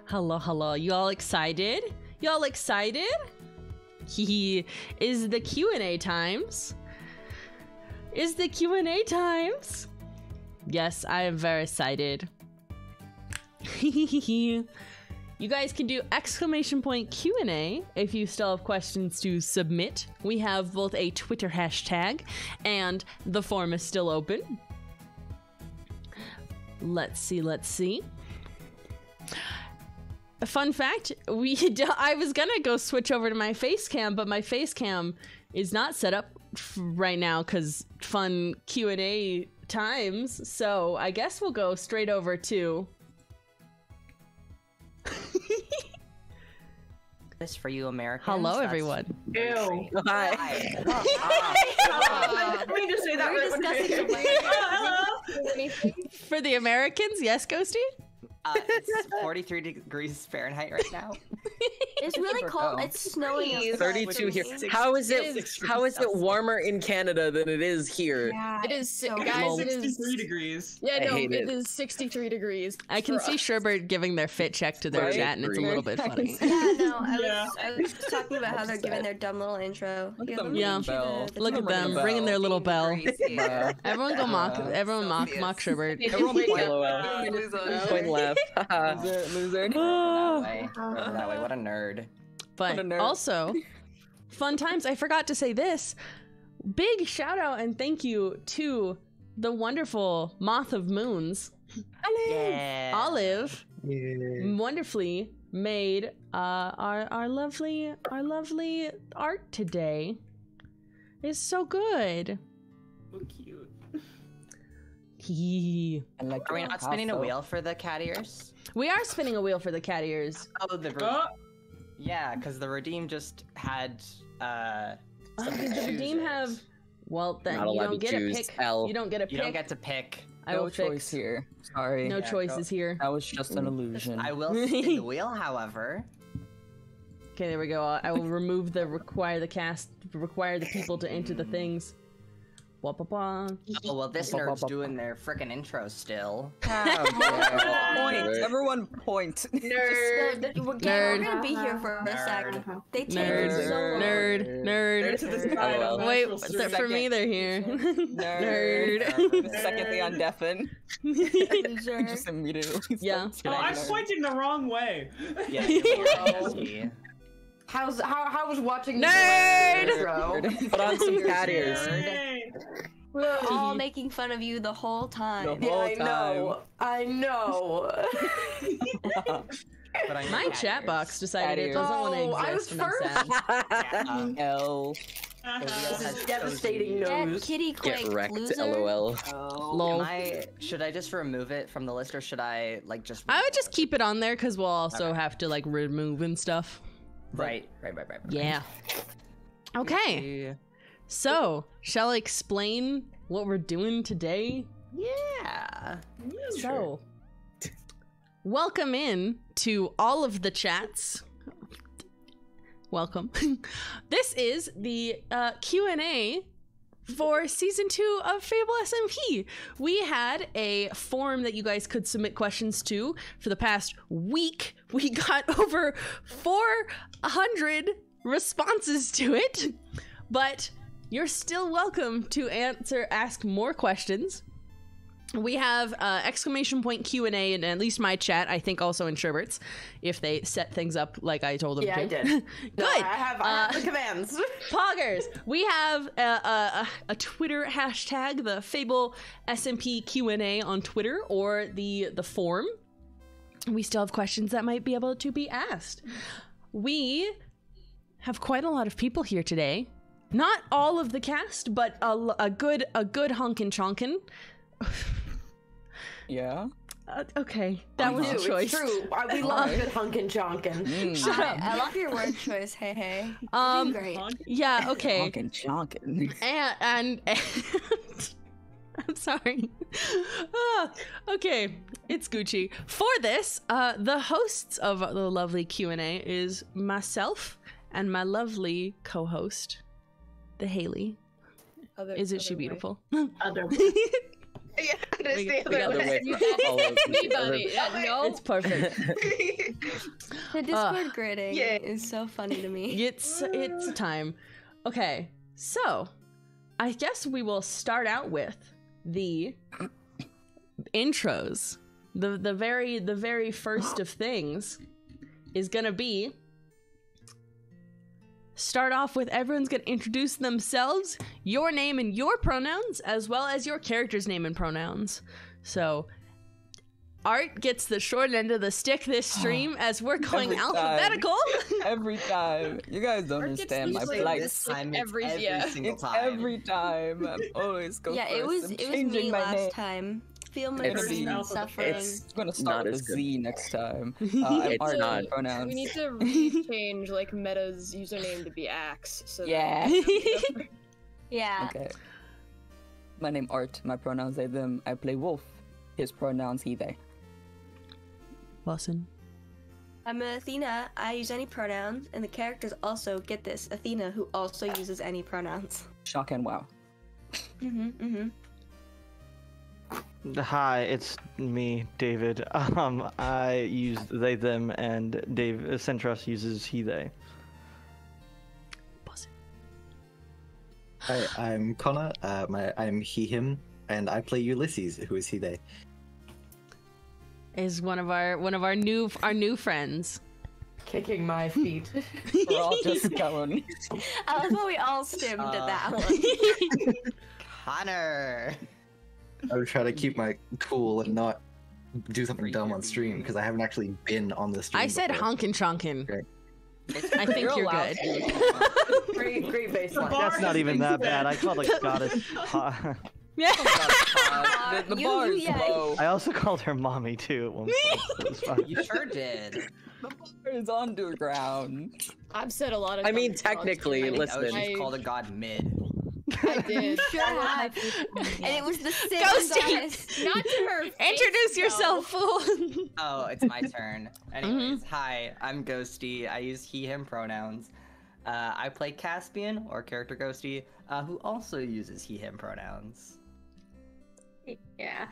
Hello, hello. You all excited? Y'all excited? Is the Q&A times? Is the Q&A times? Yes, I am very excited. You guys can do !Q&A if you still have questions to submit. We have both a Twitter hashtag and the form is still open. Let's see. A fun fact, I was gonna go switch over to my face cam, but my face cam is not set up right now because fun Q&A times. So I guess we'll go straight over to... This for you Americans. Hello, everyone. Ew. Hi. Let me just say that really quick. For the Americans, yes, Ghosty? It's 43 degrees Fahrenheit right now. It's really cold. It's snowing. 32 here. How is it warmer in Canada than it is here? Yeah, it is, so guys. It is 63 degrees. Yeah, no, it is 63 degrees. I can see Sherbert giving their fit check to their chat, and it's a little bit funny. Yeah, no, I was talking about how they're giving their dumb little intro. Yeah, look at them ringing their little bell. Everyone go mock. Everyone mock Sherbert. Everyone point left. Loser. That way. What a nerd. But also, fun times. I forgot to say this. Big shout out and thank you to the wonderful Moth of Moons. Yeah. Olive wonderfully made our lovely art today. It's so good. So cute. Are we not spinning a wheel for the cat ears? We are spinning a wheel for the cat ears. Oh, yeah, because the Redeem just had Does the Redeem have? Well, then Not you allowed don't to get a choose. pick. L. You don't get a pick. You don't get to pick. I will No choice fix. here. Sorry. No choices here. That was just an illusion. I will spin the wheel, however. Okay, there we go. I will remove the require the people to enter the things. Blah, blah, blah. Oh, well, this nerd's doing their frickin' intro still. Point. Everyone point. Nerd. We're gonna be here for a sec. They take so long. Nerd. Wait, for me, they're here. Nerd. Secondly on deafen. Loser. Just immediately. Yeah. Oh, I'm pointing the wrong way. Yeah, you How was watching Nerd! Put on some cat ears. We're all making fun of you the whole time. The whole I know. My chat box decided it doesn't want to exist. I was and I'm sad. L. This is devastating Get news. kitty quick, Get wrecked, loser. LOL. Lol. Should I just remove it from the list, or should I just? I would just keep it on there because we'll also have to remove and stuff. Right. Yeah. Okay. So, shall I explain what we're doing today? Yeah. So, welcome in to all of the chats. Welcome. This is the Q&A for Season 2 of Fable SMP. We had a form that you guys could submit questions to for the past week. We got over 400 responses to it, but you're still welcome to ask more questions. We have !Q&A in at least my chat, I think also in Sherbert's, if they set things up like I told them to. Yeah, I did. Good. No, I have the commands. Poggers, we have a Twitter hashtag, the Fable SMP Q&A on Twitter, or the form. We still have questions that might be able to be asked. We have quite a lot of people here today. Not all of the cast, but a good hunkin' chonkin'. Yeah. Okay, that was a choice. It's true. We love good hunkin' chonkin'. Shut up. I love your word choice. Hey. You're doing great. Yeah. Okay. Chonkin'. And I'm sorry. Okay, it's Gucci. For this, the hosts of the lovely Q&A is myself and my lovely co-host, the Haley. Isn't she beautiful? Yeah, that's We- the we got other the way. Me, buddy. No. It's perfect. The Discord grading is so funny to me. It's time. Okay, so I guess we will start out with the intros. The very first of things is gonna be start off with everyone's gonna introduce themselves, your name and your pronouns, as well as your character's name and pronouns. So Art gets the short end of the stick this stream as we're going Every time. alphabetical. Every time. You guys don't Art gets understand my usually plight. this time it's every single It's time. every time. I'm always go Yeah, first. it was I'm it was changing me my last name. time. Feel my It's- burden and suffering. It's gonna start Not with a as good. Z next time. I'm It's Art not. with pronouns. We need to rechange like Meta's username to be Axe. So Yeah. Yeah. Okay. My name Art. My pronouns they them. I play Wolf. His pronouns he they. Lawson. I'm Athena. I use any pronouns, and the characters also get this. Athena, who also uses any pronouns. Shock and wow. Hi, it's me, David. I use they, them, and Dave Centros uses he, they. Hi, I'm Connor. I'm he, him, and I play Ulysses, who is he, they. Is one of our new friends. Kicking my feet. We're all just going. I like how we all stimmed at that one. Connor. I would try to keep my cool and not do something dumb on stream because I haven't actually been on the stream. I said before. honkin' chonkin'. Okay. I think you're allowed good. Great baseline. That's not even that bad. I called a goddess. Yeah. The You- bar is yeah. low. I also called her mommy too at one point. So it was fine. You sure did. The bar is underground. I've said a lot of. I mean, dumb things on technically, stream. listen. I Called a god mid. did. Sure have. And it was the same Ghosty! as Not to her face, Introduce though. yourself, fool. Oh, it's my turn. Anyways, hi, I'm Ghosty. I use he, him pronouns. I play Caspian, or character Ghosty, who also uses he, him pronouns. Yeah.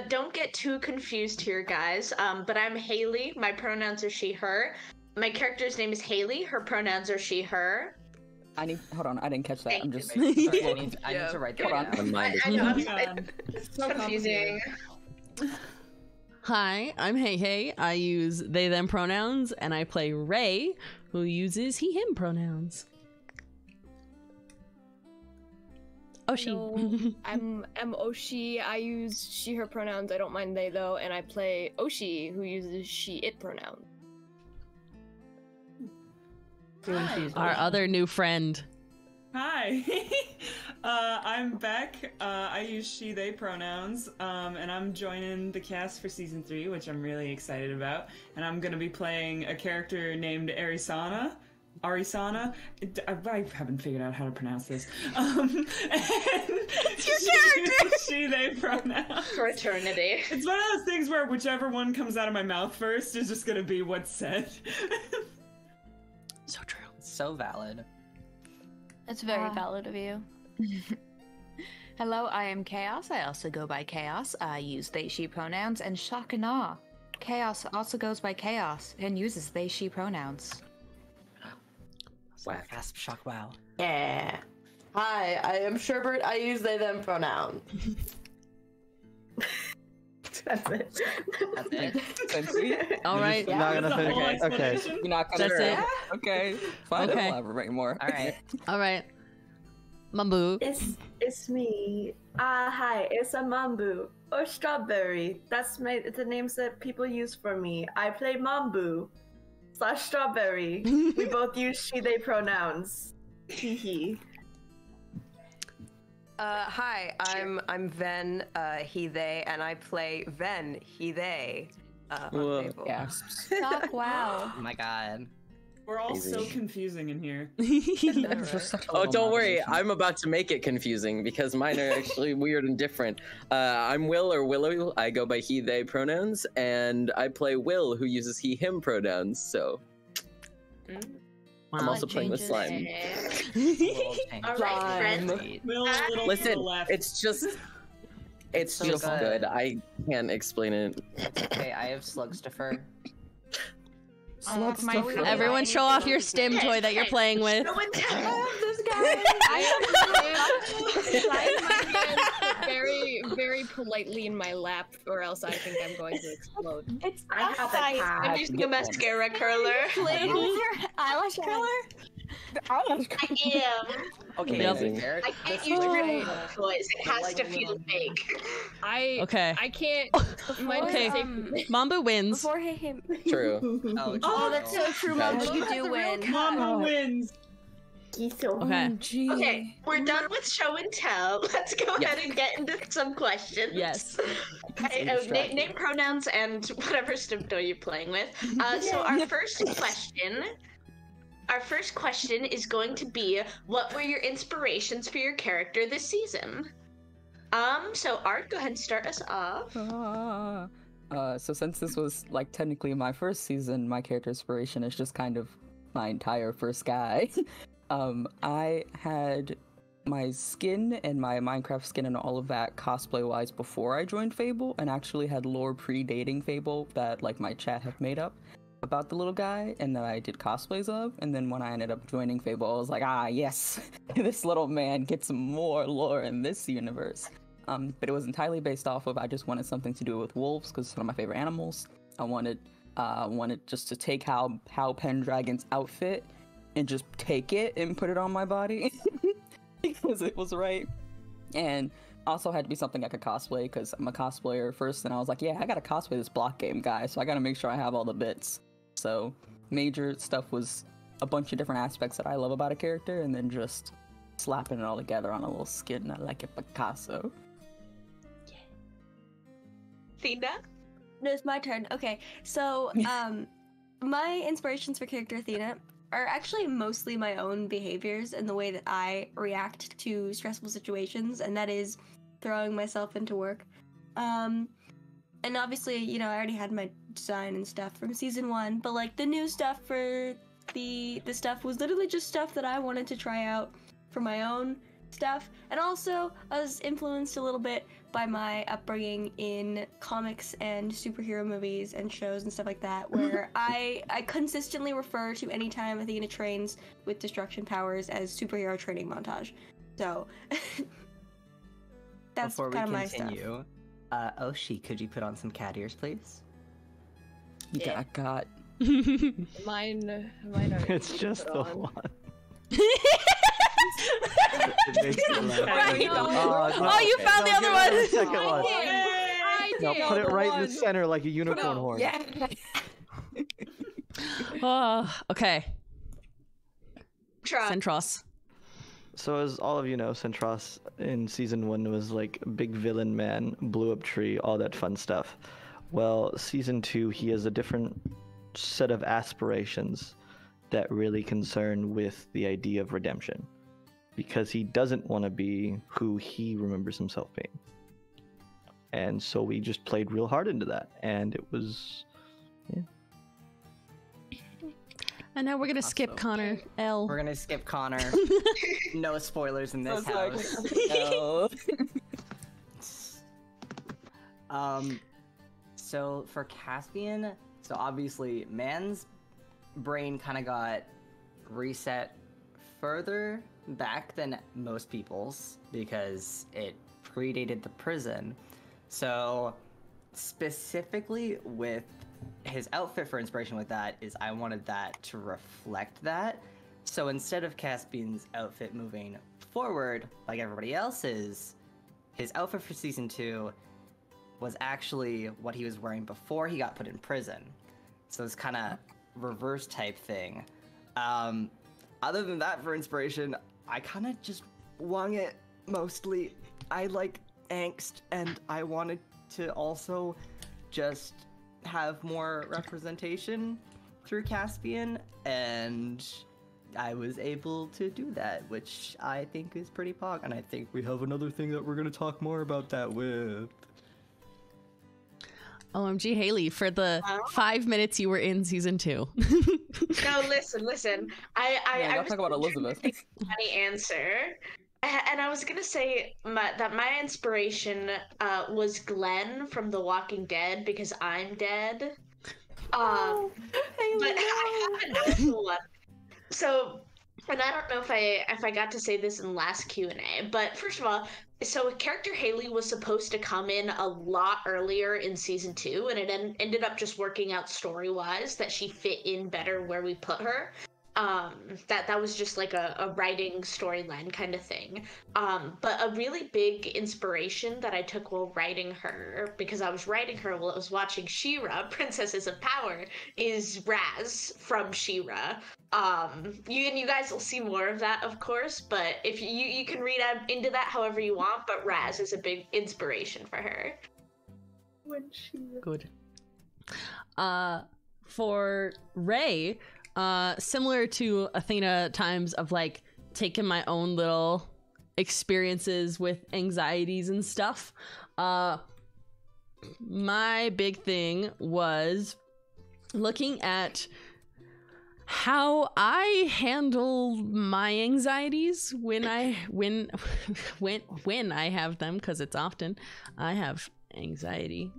Don't get too confused here, guys. But I'm Haley. My pronouns are she, her. My character's name is Haley. Her pronouns are she, her. Hold on, I didn't catch that. Thank I'm you. just. Sorry, I need to write that Hold on. down. My mind is I know, God. it's confusing. Hi, I'm Hey Hey. I use they them pronouns, and I play Ray, who uses he him pronouns. Oh, she. Hello, I'm Oshi. I use she, her pronouns. I don't mind they though, and I play Oshi, who uses she, it pronouns. Our other new friend. Hi, I'm Beck. I use she, they pronouns, and I'm joining the cast for season 3, which I'm really excited about. And I'm gonna be playing a character named Arisana. I haven't figured out how to pronounce this. It's your character! She, they pronouns. For eternity. It's one of those things where whichever one comes out of my mouth first is just gonna be what's said. So true. So valid. It's very valid of you. Hello, I am Chaos. I also go by Chaos. I use they, she pronouns, and shock and awe. Chaos also goes by Chaos and uses they, she pronouns. Wow. Gasp, shock, wow. Yeah. Hi, I am Sherbert. I use they, them pronoun. That's it. That's it. Sensi? All right. You're not gonna That's the whole finish. Okay. explanation? You're not gonna. That's it. Okay. Fine. Okay. I'll elaborate more. All right. All right. Mambu. It's me. Hi, it's a Mambu or Strawberry. That's the names that people use for me. I play Mambu / Strawberry. We both use she, they pronouns. Hee. Hi, I'm Ven, he, they, and I play Ven, he, they. Whoa. On Fable. Yeah. Stop, wow. Oh my god. We're all so Crazy. confusing in here. Oh, don't worry. I'm about to make it confusing because mine are actually weird and different. I'm Will or Willow. I go by he, they pronouns, and I play Will, who uses he, him pronouns. So I'm also playing with slime. All right, friends. Will a little to Listen, the left. it's just It's so just good. I can't explain it. Okay, I have slugs to fur. Everyone show off your stim toy that you're playing with. This guy. I am very, very politely in my lap, or else I think I'm going to explode. It's I'm using a mascara curler. Playing with your eyelash curler? I am. Okay, I can't use real toys. It has to feel fake. I can't. Okay, Mambu wins. Before him. True. Oh, that's so true, Mambu. You do win. Mambu wins. Okay. Okay, we're done with show and tell. Let's go ahead and get into some questions. Yes. Name pronouns and whatever stim toy you're playing with. So our first question is going to be, what were your inspirations for your character this season? So Art, go ahead and start us off. So since this was like technically my first season, my character inspiration is just kind of my entire first guy. I had my skin and my Minecraft skin and all of that cosplay-wise before I joined Fable, and actually had lore predating Fable that like my chat have made up about the little guy and that I did cosplays of. And then when I ended up joining Fable, I was like, yes, this little man gets more lore in this universe. But it was entirely based off of, I just wanted something to do with wolves because it's one of my favorite animals. I wanted just to take how Pendragon's outfit and just take it and put it on my body because it was right. And also had to be something I could cosplay because I'm a cosplayer first, and I was like, yeah, I gotta cosplay this block game guy, so I gotta make sure I have all the bits. So major stuff was a bunch of different aspects that I love about a character, and then just slapping it all together on a little skin. I like it, Picasso. Athena? No, it's my turn. Okay, so my inspirations for character Athena are actually mostly my own behaviors and the way that I react to stressful situations, and that is throwing myself into work. And obviously, you know, I already had my design and stuff from season 1, but like the new stuff for the stuff was literally just stuff that I wanted to try out for my own stuff. And also I was influenced a little bit by my upbringing in comics and superhero movies and shows and stuff like that, where I consistently refer to any time Athena trains with destruction powers as superhero training montage. So that's Before we kind of my stuff. continue, Oshi, could you put on some cat ears, please? Yeah, I got. Mine are. It's just the on. one. Right. Oh, you found the other one. The second one. I No, did. put it right in the center like a unicorn horn. Yeah. Okay. Try. Centros. So as all of you know, Centros in season 1 was like big villain man, blew up tree, all that fun stuff. Well, season 2, he has a different set of aspirations that really concern with the idea of redemption, because he doesn't want to be who he remembers himself being. And so we just played real hard into that, and it was, yeah. And now we're gonna skip Connor. L. We're gonna skip Connor. No spoilers in this house. So for Caspian, so obviously man's brain kind of got reset further back than most people's because it predated the prison. So specifically with his outfit for inspiration with that is I wanted that to reflect that. So instead of Caspian's outfit moving forward like everybody else's, his outfit for season 2 was actually what he was wearing before he got put in prison. So it's kind of reverse type thing. Other than that, for inspiration, I kind of just wung it mostly. I like angst, and I wanted to also just have more representation through Caspian, and I was able to do that, which I think is pretty pog. And I think we have another thing that we're going to talk more about that with. OMG, Haley, for the 5 minutes you were in season 2. No, listen. I Talk about Elizabeth. Funny answer. And I was gonna say that my inspiration was Glenn from The Walking Dead because I'm dead. But I have an actual one. So, and I don't know if I got to say this in last Q&A, but first of all, so character Haley was supposed to come in a lot earlier in season 2, and it ended up just working out story-wise that she fit in better where we put her. That was just like a writing storyline kind of thing. But a really big inspiration that I took while writing her, because I was writing her while I was watching She-Ra, Princesses of Power, is Raz from She-Ra. You guys will see more of that, of course, but if you can read into that however you want, but Raz is a big inspiration for her. Good. For Ray, similar to Athena times of like taking my own little experiences with anxieties and stuff, my big thing was looking at how I handle my anxieties when I have them, because it's often I have anxiety,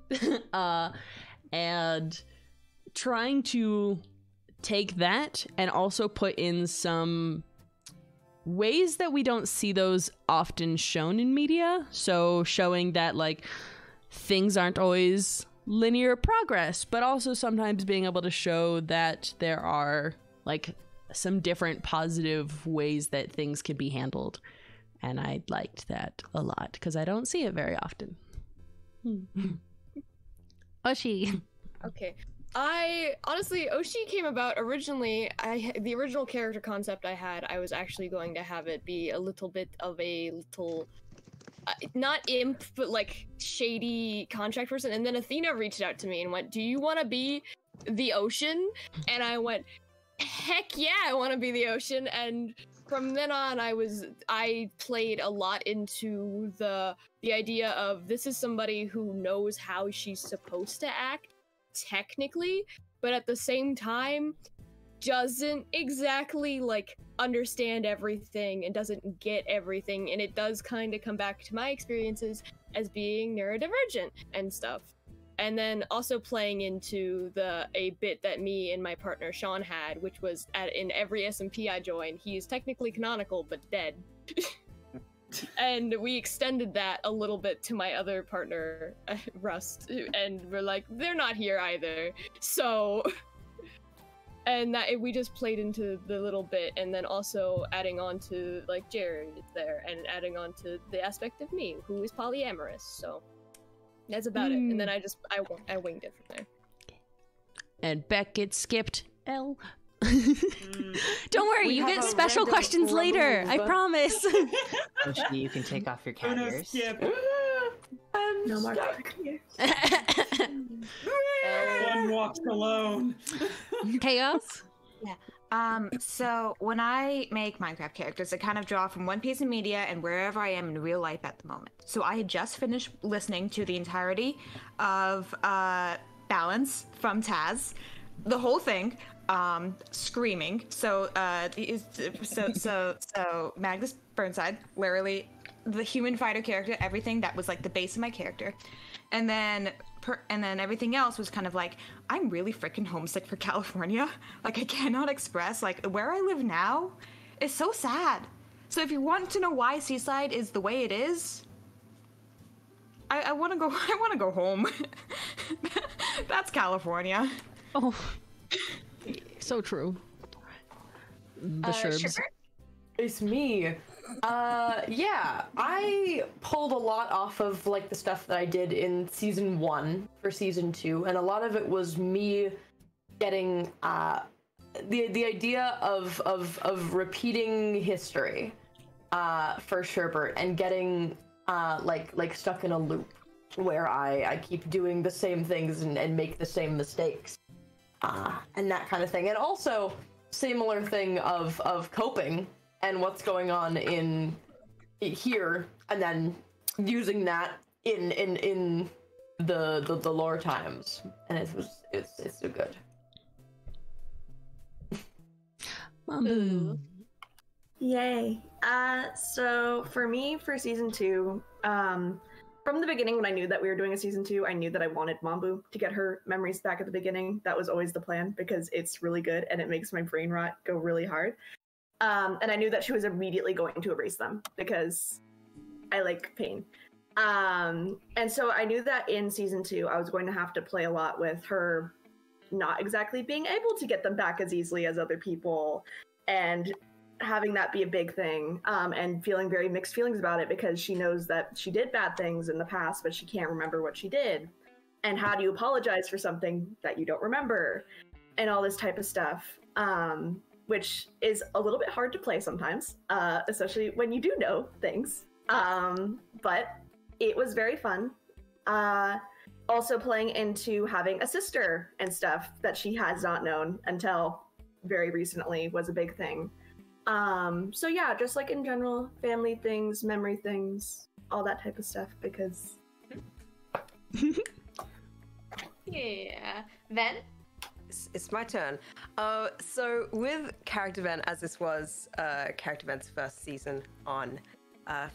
and trying to take that and also put in some ways that we don't see those often shown in media. So showing that like things aren't always linear progress, but also sometimes being able to show that there are like some different positive ways that things can be handled. And I liked that a lot because I don't see it very often. Oshi. Okay. Honestly, Oshi came about originally, the original character concept I had, I was actually going to have it be a little bit of a little, not imp, but like shady contract person. And then Athena reached out to me and went, do you want to be the ocean? And I went, heck yeah, I want to be the ocean. And from then on, I played a lot into the idea of this is somebody who knows how she's supposed to act, technically, but at the same time doesn't exactly like understand everything and doesn't get everything, and it does kind of come back to my experiences as being neurodivergent and stuff. And then also playing into a bit that me and my partner Sean had, which was in every SMP I joined, he is technically canonical but dead. And we extended that a little bit to my other partner, Rust, and we're like, they're not here either. So, and that we just played into the little bit, and then also adding on to like Jared there, and adding on to the aspect of me who is polyamorous. So that's about it. And then I winged it from there. And Beck gets skipped. L. Don't worry, you get special questions later. I promise. Oshi, you can take off your cat ears. No more One walks alone. Chaos? Yeah. So when I make Minecraft characters, I kind of draw from one piece of media and wherever I am in real life at the moment. So I had just finished listening to the entirety of Balance from Taz, the whole thing, screaming. So Magnus Burnside, literally the human fighter character, everything that was like the base of my character, and then everything else was kind of like, I'm really freaking homesick for California. Like, I cannot express, like, where I live now is so sad. So if you want to know why Seaside is the way it is, I want to go home. That's California. Oh, so true. The Sherbs. It's me. Yeah, I pulled a lot off of like the stuff that I did in season 1 for season 2, and a lot of it was me getting the idea of repeating history for Sherbert, and getting like stuck in a loop where I keep doing the same things and make the same mistakes, and that kind of thing. And also similar thing of coping and what's going on in here, and then using that in the lore times, and it's so good. Mambu. Yay. So for me, for season 2, from the beginning when I knew that we were doing a season 2, I knew that I wanted Mambu to get her memories back at the beginning. That was always the plan because it's really good and it makes my brain rot go really hard. And I knew that she was immediately going to erase them because I like pain. And so I knew that in season 2, I was going to have to play a lot with her not exactly being able to get them back as easily as other people, and having that be a big thing, and feeling very mixed feelings about it because she knows that she did bad things in the past, but she can't remember what she did. And how do you apologize for something that you don't remember? And all this type of stuff, which is a little bit hard to play sometimes, especially when you do know things. But it was very fun. Also playing into having a sister and stuff that she has not known until very recently was a big thing. So yeah, just like in general, family things, memory things, all that type of stuff, because... Yeah. Then? It's my turn. So with Character Event, as this was Character Event's first season on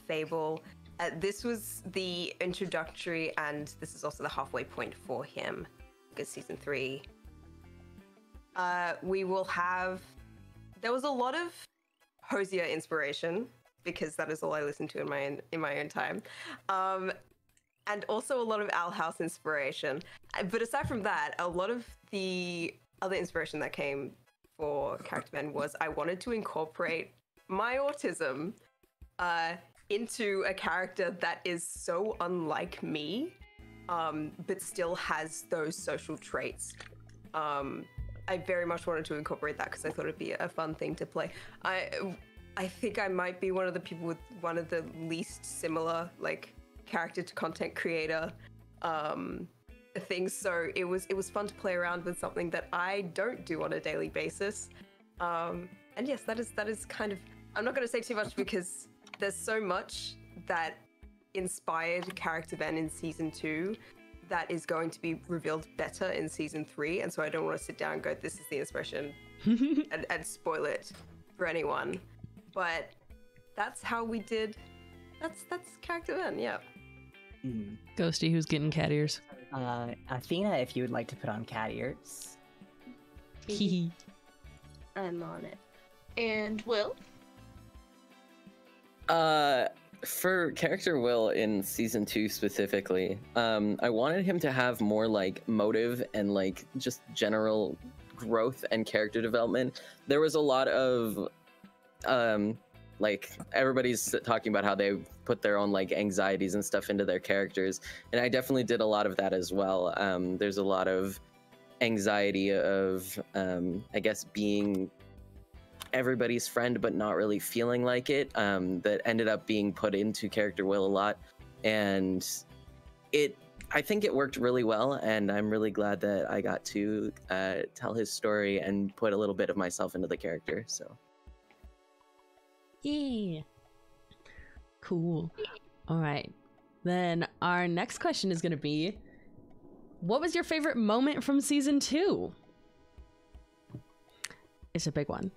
Fable, this was the introductory, and this is also the halfway point for him, because season 3, we will have... There was a lot of Hosier inspiration, because that is all I listen to in my own time, and also a lot of Owl House inspiration. But aside from that, a lot of the other inspiration that came for Character Men was I wanted to incorporate my autism into a character that is so unlike me, but still has those social traits. I very much wanted to incorporate that because I thought it'd be a fun thing to play. I think I might be one of the people with one of the least similar like character to content creator things. So it was fun to play around with something that I don't do on a daily basis. And yes, that is kind of, I'm not going to say too much because there's so much that inspired Character Ben in season 2 that is going to be revealed better in season 3, and so I don't want to sit down and go, this is the inspiration, and spoil it for anyone. But that's how we did. That's Character Ben, yeah. Ghosty, who's getting cat ears? Athena, if you would like to put on cat ears. I'm on it. And Will? For character Will in season 2 specifically, I wanted him to have more like motive and like just general growth and character development. There was a lot of like everybody's talking about how they put their own like anxieties and stuff into their characters, and I definitely did a lot of that as well. There's a lot of anxiety of I guess being everybody's friend but not really feeling like it, that ended up being put into character Will a lot, and I think it worked really well, and I'm really glad that I got to tell his story and put a little bit of myself into the character. So yeah, cool. All right, then our next question is going to be, what was your favorite moment from season 2? It's a big one.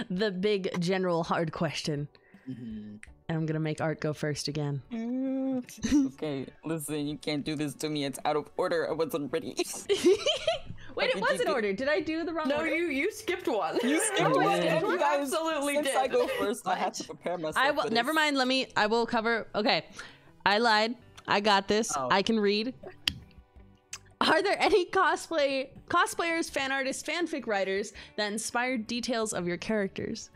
The big general hard question. And I'm gonna make Art go first again. Okay, listen, you can't do this to me. It's out of order. I wasn't ready. Wait, it was in order. Did I do the wrong order? No, you skipped one. You skipped one. You absolutely Since did. I go first, I have to prepare myself. I will. for Never this. mind. I will cover. Okay, I lied. I got this. I can read. Are there any cosplayers, fan artists, fanfic writers that inspired details of your characters?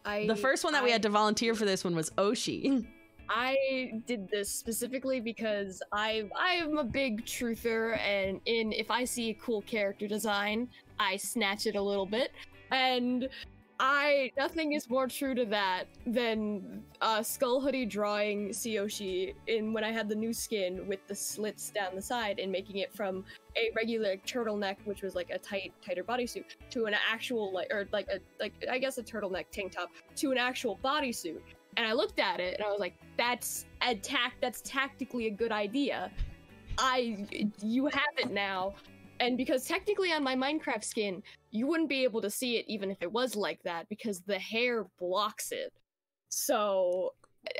The first one that we had to volunteer for this one was Oshi. I did this specifically because I'm a big truther, and if I see a cool character design, I snatch it a little bit, and nothing is more true to that than Skull Hoodie drawing Tsuyoshi when I had the new skin with the slits down the side and making it from a regular turtleneck, which was like a tighter bodysuit, to an actual I guess a turtleneck tank top to an actual bodysuit. And I looked at it and I was like, that's tactically a good idea. You have it now. And because technically on my Minecraft skin, you wouldn't be able to see it even if it was like that because the hair blocks it. So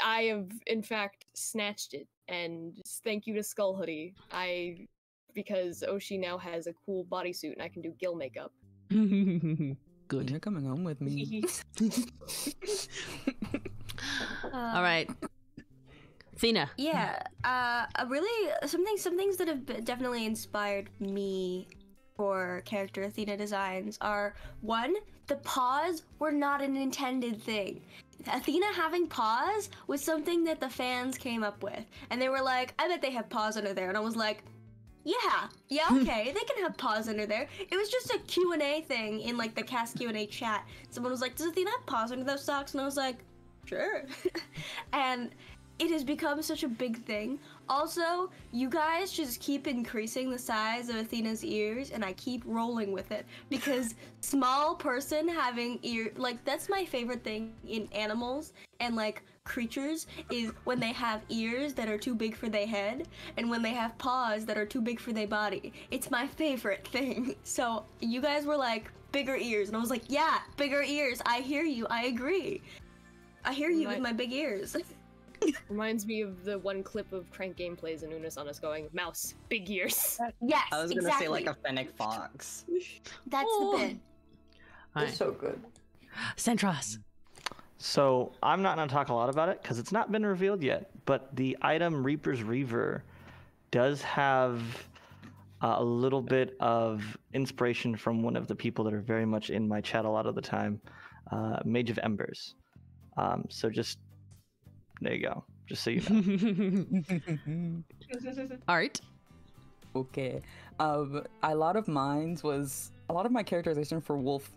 I have in fact snatched it, and thank you to Skull Hoodie. Because Oshi now has a cool bodysuit and I can do gill makeup. Good. You're coming home with me. All right. Athena. Yeah, really some things that have definitely inspired me for character Athena designs are, one, the paws were not an intended thing. Athena having paws was something that the fans came up with, and they were like, I bet they have paws under there, and I was like, yeah, okay, they can have paws under there. It was just a Q&A thing in like the cast Q&A chat. Someone was like, does Athena have paws under those socks? And I was like, sure. And it has become such a big thing. Also, you guys just keep increasing the size of Athena's ears, and I keep rolling with it, because small person having ear, like, that's my favorite thing in animals and like creatures, is when they have ears that are too big for their head and when they have paws that are too big for their body. It's my favorite thing. So you guys were like, bigger ears, and I was like, yeah, bigger ears, I hear you, I agree. I hear you with my big ears. Reminds me of the one clip of Crank gameplays and Unis on us going, mouse, big ears. Yes, I was gonna say like a fennec fox. That's the bit. It's so good. Centros. So I'm not going to talk a lot about it because it's not been revealed yet, but the item Reaper's Reaver does have a little bit of inspiration from one of the people that are very much in my chat a lot of the time, Mage of Embers. So just, there you go, just so you know. Art. Okay. A lot of my characterization for Wolf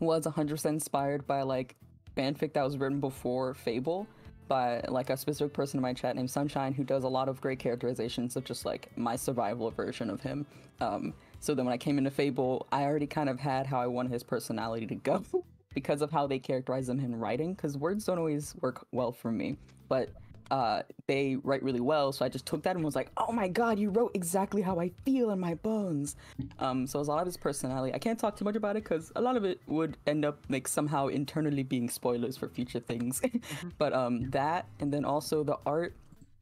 was 100% inspired by like fanfic that was written before Fable by like a specific person in my chat named Sunshine, who does a lot of great characterizations of just like my survival version of him. So then when I came into Fable, I already kind of had how I wanted his personality to go because of how they characterize him in writing, because words don't always work well for me, but they write really well, so I just took that and was like, oh my god, you wrote exactly how I feel in my bones. So it was a lot of his personality. I can't talk too much about it because a lot of it would end up like somehow internally being spoilers for future things. But that, and then also the art,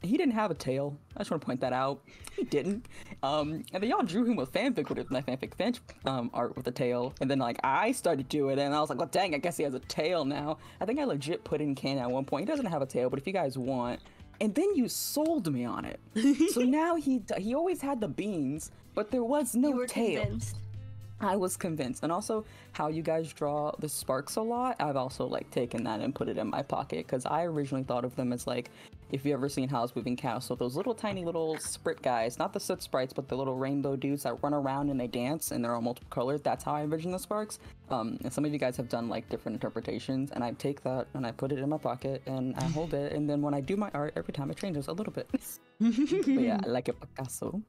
he didn't have a tail. I just want to point that out. He didn't. And then y'all drew him with fanfic with my fanfic fan art with a tail. And then like I started doing it and I was like, well dang, I guess he has a tail now. I think I legit put in canon at one point. He doesn't have a tail, but if you guys want. And then you sold me on it. So now he always had the beans, but there was no tail. Convinced. I was convinced. And also how you guys draw the sparks a lot, I've also like taken that and put it in my pocket, because I originally thought of them as like, if you ever seen Howl's Moving Castle, those little tiny little sprit guys, not the soot sprites, but the little rainbow dudes that run around and they dance and they're all multiple colors. That's how I envision the sparks. And some of you guys have done like different interpretations, and I take that and I put it in my pocket and I hold it, and then when I do my art, every time it changes a little bit. But yeah, I like a Picasso.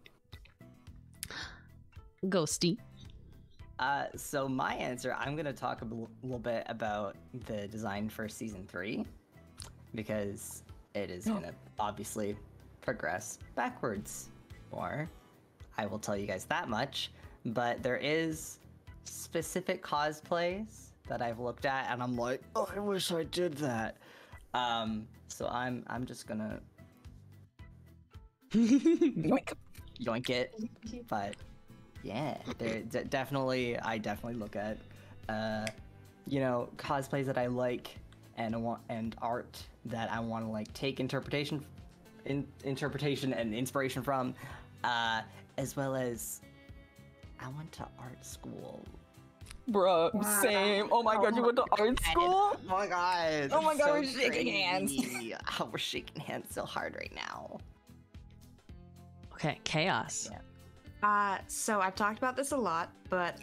Ghosty. So my answer, I'm gonna talk a little bit about the design for season 3, because it is gonna obviously progress backwards more. I will tell you guys that much, but there is specific cosplays that I've looked at and I'm like, oh, I wish I did that. So I'm just gonna yoink it, but yeah, I definitely look at, you know, cosplays that I like and art that I want to like take interpretation and inspiration from, as well as I went to art school. Bruh, wow. Same. Oh my god, you went to art school? Oh my god. Oh my god, so we're shaking hands. Oh, we're shaking hands so hard right now. Okay, chaos. Yeah. So I've talked about this a lot, but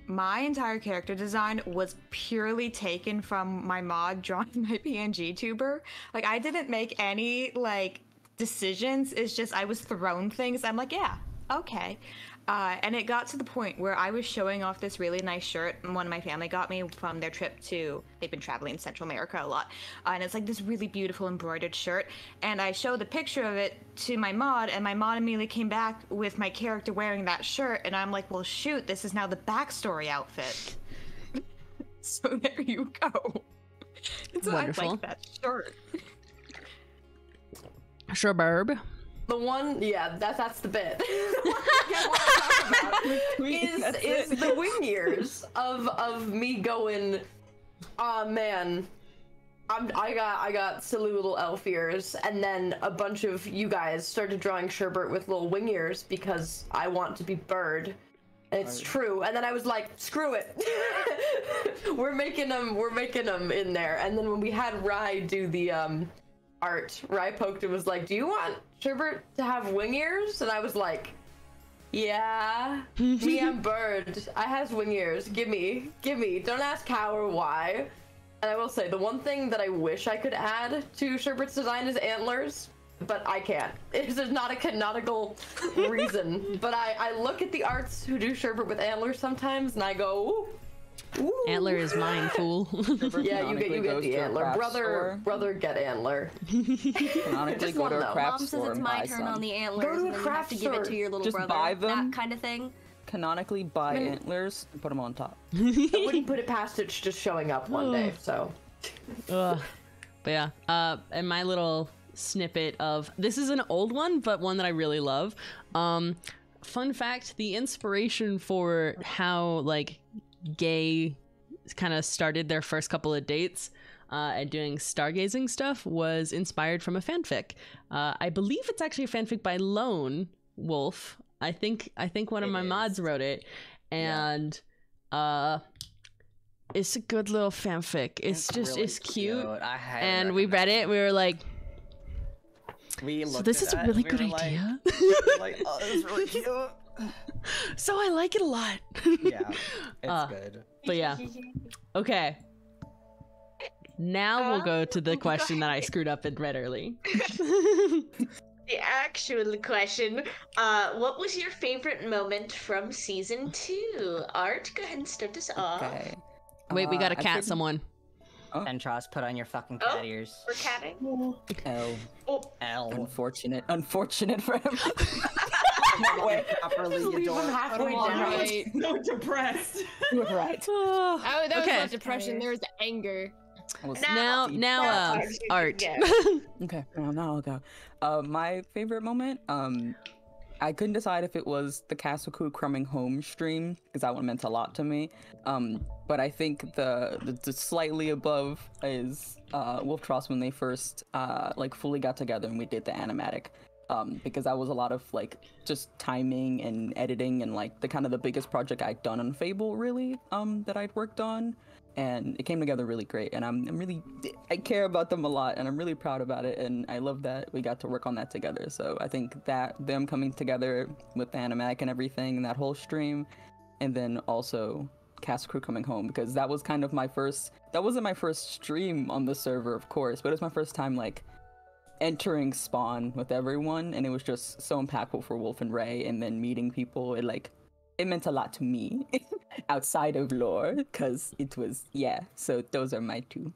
my entire character design was purely taken from my mod drawing my PNG tuber. Like, I didn't make any like decisions. It's just I was thrown things. I'm like, yeah, okay. And it got to the point where I was showing off this really nice shirt one my family got me from their trip to, they've been traveling in Central America a lot. And it's like this really beautiful embroidered shirt. And I showed the picture of it to my mod, and my mod immediately came back with my character wearing that shirt. And I'm like, well, shoot, this is now the backstory outfit. So there you go. So Wonderful. I like that shirt. Sure, Barb. The one, yeah, that's the bit. is the wing years of me going, oh man, I got silly little elf ears, and then a bunch of you guys started drawing Sherbert with little wing ears because I want to be Bird. And it's true. And then I was like, screw it. we're making them in there. And then when we had Rye do the art, Rye poked and was like, do you want Sherbert to have wing ears? And I was like, yeah, me I'm Bird. I has wing ears. Gimme. Don't ask how or why. And I will say, the one thing that I wish I could add to Sherbert's design is antlers, but I can't. There's not a canonical reason. But I look at the arts who do Sherbert with antlers sometimes, and I go, ooh. Antler is mine, fool. Yeah, you get the antler. Brother, get antler. Canonically go to a craft Mom says store it's and my buy turn some. on the antlers, Go to a and then you have craft to give it to store. your little Just brother. buy them. That kind of thing. Canonically buy antlers and put them on top. I wouldn't put it past it just showing up one day, so. Ugh. But yeah, and my little snippet of this is an old one, but one that I really love. Fun fact: the inspiration for how like gay kind of started their first couple of dates and doing stargazing stuff was inspired from a fanfic. I believe it's actually a fanfic by Lone Wolf. I think one of my mods wrote it, and it's a good little fanfic. It's cute. And we read it. We were like, so this is a really good idea. Like, oh, this is really cute. So I like it a lot. Yeah, it's good. But yeah, okay. Now we'll go to the question that I screwed up and read early. The actual question, what was your favorite moment from season 2? Art, go ahead and start us off. Okay. Wait, we gotta cat someone. Centros, put on your fucking cat ears. We're catting. L. Unfortunate for him. Properly halfway down. So depressed. You were right. Oh, that was Okay. not depression. There was anger. Now, Art. Okay, now I'll go. My favorite moment, I couldn't decide if it was the Castle Crew Crumbing Home stream, because that one meant a lot to me. But I think the slightly above is Wolf Tross when they first like fully got together and we did the animatic. Because that was a lot of like just timing and editing and like the biggest project I'd done on Fable really that I'd worked on. And it came together really great, and I care about them a lot, and I'm really proud about it, and I love that we got to work on that together. So I think that them coming together with the animatic and everything, and that whole stream, and then also Cast Crew coming home, because that was kind of that wasn't my first stream on the server, of course, but it was my first time like entering Spawn with everyone, and it was just so impactful for Wolf and Ray, and then meeting people, it meant a lot to me outside of lore, because it was, yeah, so those are my two.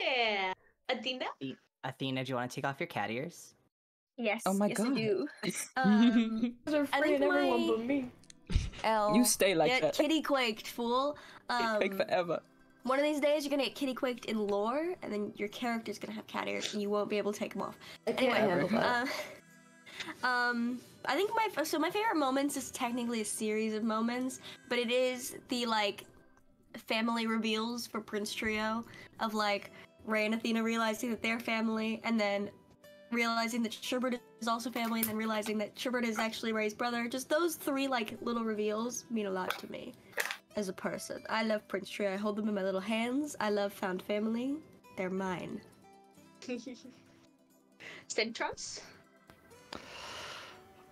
Yeah. Athena? Athena, do you want to take off your cat ears? Yes. Oh my yes, God. I do. Those are I free think and everyone my but me. L. You stay like get that. kitty quaked, fool. Take forever. One of these days, you're gonna get kitty quaked in lore, and then your character's gonna have cat ears, and you won't be able to take them off. I can't handle that. I think my favorite moments is technically a series of moments, but it is the like family reveals for Prince Trio of like Ray and Athena realizing that they're family, and then realizing that Sherbert is also family, and then realizing that Sherbert is actually Ray's brother. Just those three like little reveals mean a lot to me as a person. I love Prince Trio. I hold them in my little hands. I love found family. They're mine. Centros?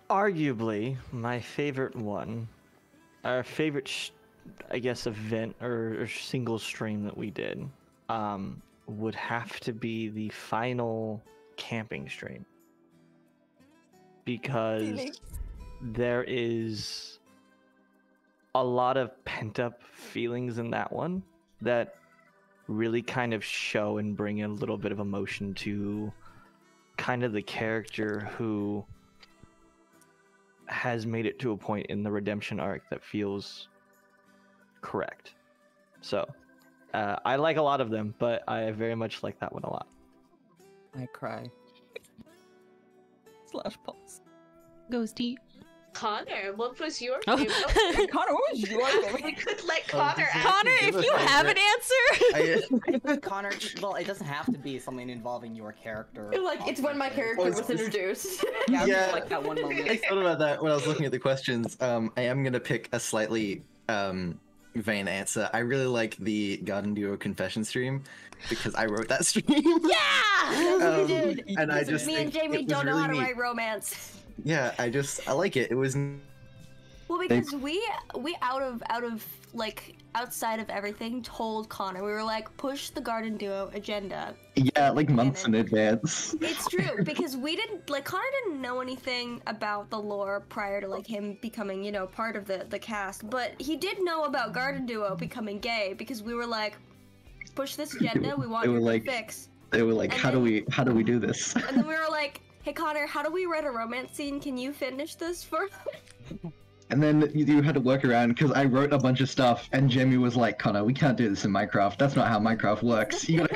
Arguably, my favorite one, our favorite, I guess, event or single stream that we did, would have to be the final camping stream. because there is a lot of pent-up feelings in that one that really kind of show and bring a little bit of emotion to kind of the character who has made it to a point in the redemption arc that feels correct. So I like a lot of them, but I very much like that one a lot. I cry. Slash pulse. Ghosty. Connor, what was your Oh. favorite? Connor, what was your favorite? We could let Connor ask. Connor, if you have an answer. Connor, well, it doesn't have to be something involving your character. Like, it's when my character was introduced. Yeah, like that one moment. I thought about that when I was looking at the questions. I am gonna pick a slightly vain answer. I really like the Garden Duo confession stream because I wrote that stream. Yeah, you did. And I just me and think Jamie it was don't know really how to neat. write romance. Yeah, I like it. It was. Well, because we out of like outside of everything told Connor, we were like, push the Garden Duo agenda. Yeah, like months in advance. It's true because we didn't like Connor didn't know anything about the lore prior to like him becoming, you know, part of the cast, but he did know about Garden Duo becoming gay because we were like, push this agenda. We want They your were like, fix. They were like, And how do we do this? And then we were like, hey Connor, how do we write a romance scene? Can you finish this for? And then you had to work around because I wrote a bunch of stuff, and Jamie was like, "Connor, we can't do this in Minecraft. That's not how Minecraft works. You gotta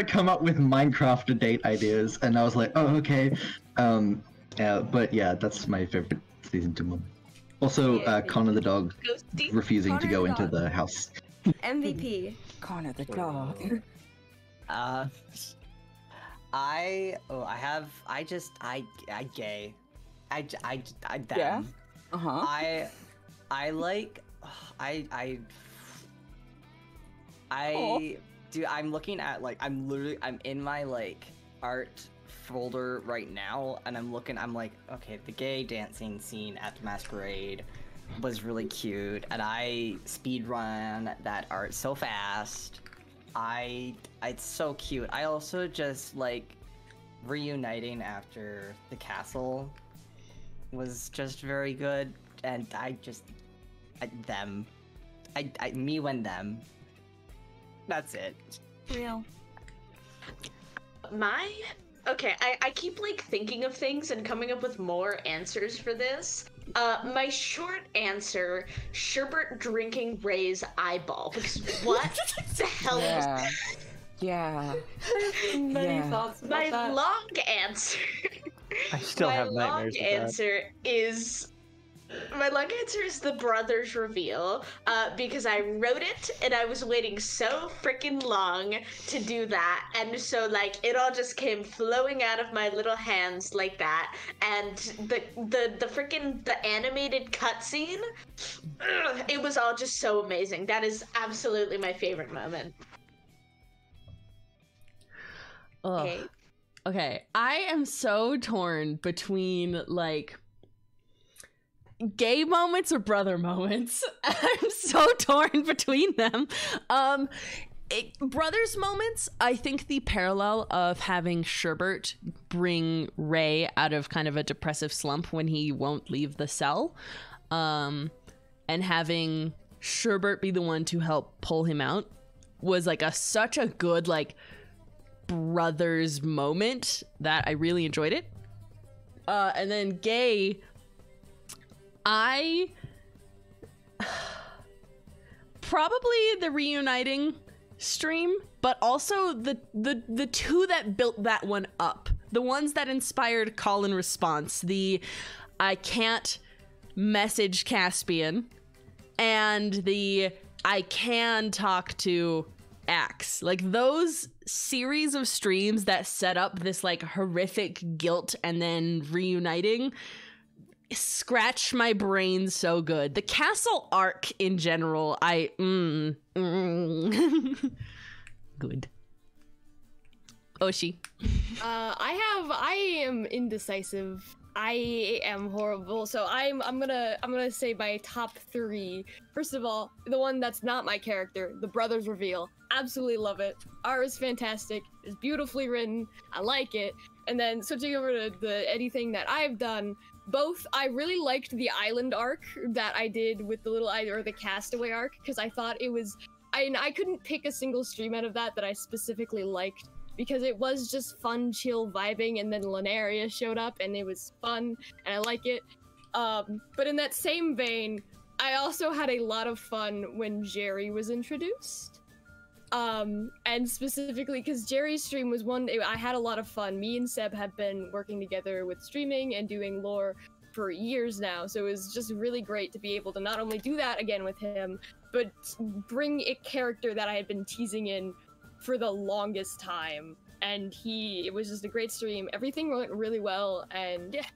come up with Minecraft date ideas." And I was like, "Oh, okay." But yeah, that's my favorite season 2 one. Also, Connor the dog refusing to go into the house. MVP. Connor the dog. I gay. Them. Yeah. I like. Dude, I'm looking at like I'm in my like art folder right now, and I'm like, okay, the gay dancing scene at the masquerade was really cute, and I speedrun that art so fast. It's so cute. I also just like reuniting after the castle was just very good, and me when them. That's it. Real. Okay, I keep like thinking of things and coming up with more answers for this. My short answer, Sherbert drinking Ray's eyeball. Because what the hell is that? Yeah. Many thoughts about My that. long answer. I still my have long nightmares with that. answer is. My long answer is the brothers reveal, because I wrote it and I was waiting so freaking long to do that, and so like it all just came flowing out of my little hands like that, and the freaking the animated cutscene, it was all just so amazing. That is absolutely my favorite moment. Okay, I am so torn between like gay moments or brother moments. I'm so torn between them. Brothers moments, I think the parallel of having Sherbert bring Ray out of kind of a depressive slump when he won't leave the cell, and having Sherbert be the one to help pull him out was like such a good like brothers moment that I really enjoyed it. And then gay, I probably the reuniting stream, but also the two that built that one up, the ones that inspired call and response, the I can't message Caspian and the I can talk to Axe. Like those series of streams that set up this like horrific guilt and then reuniting scratch my brain so good. The castle arc in general, good. Oshi. I am indecisive. I am horrible. So I'm gonna say my top 3. First of all, the one that's not my character, the brothers reveal. Absolutely love it. Art is fantastic. It's beautifully written. I like it. And then switching over to anything that I've done, both I really liked the island arc that I did with the the castaway arc, because I thought it was I couldn't pick a single stream out of that I specifically liked, because it was just fun, chill vibing, and then Lunaria showed up and it was fun and I like it. But in that same vein, I also had a lot of fun when Jerry was introduced. And specifically because Jerry's stream was I had a lot of fun. Me and Seb have been working together with streaming and doing lore for years now, so it was just really great to be able to not only do that again with him, but bring a character that I had been teasing in for the longest time. And it was just a great stream. Everything went really well, and yeah.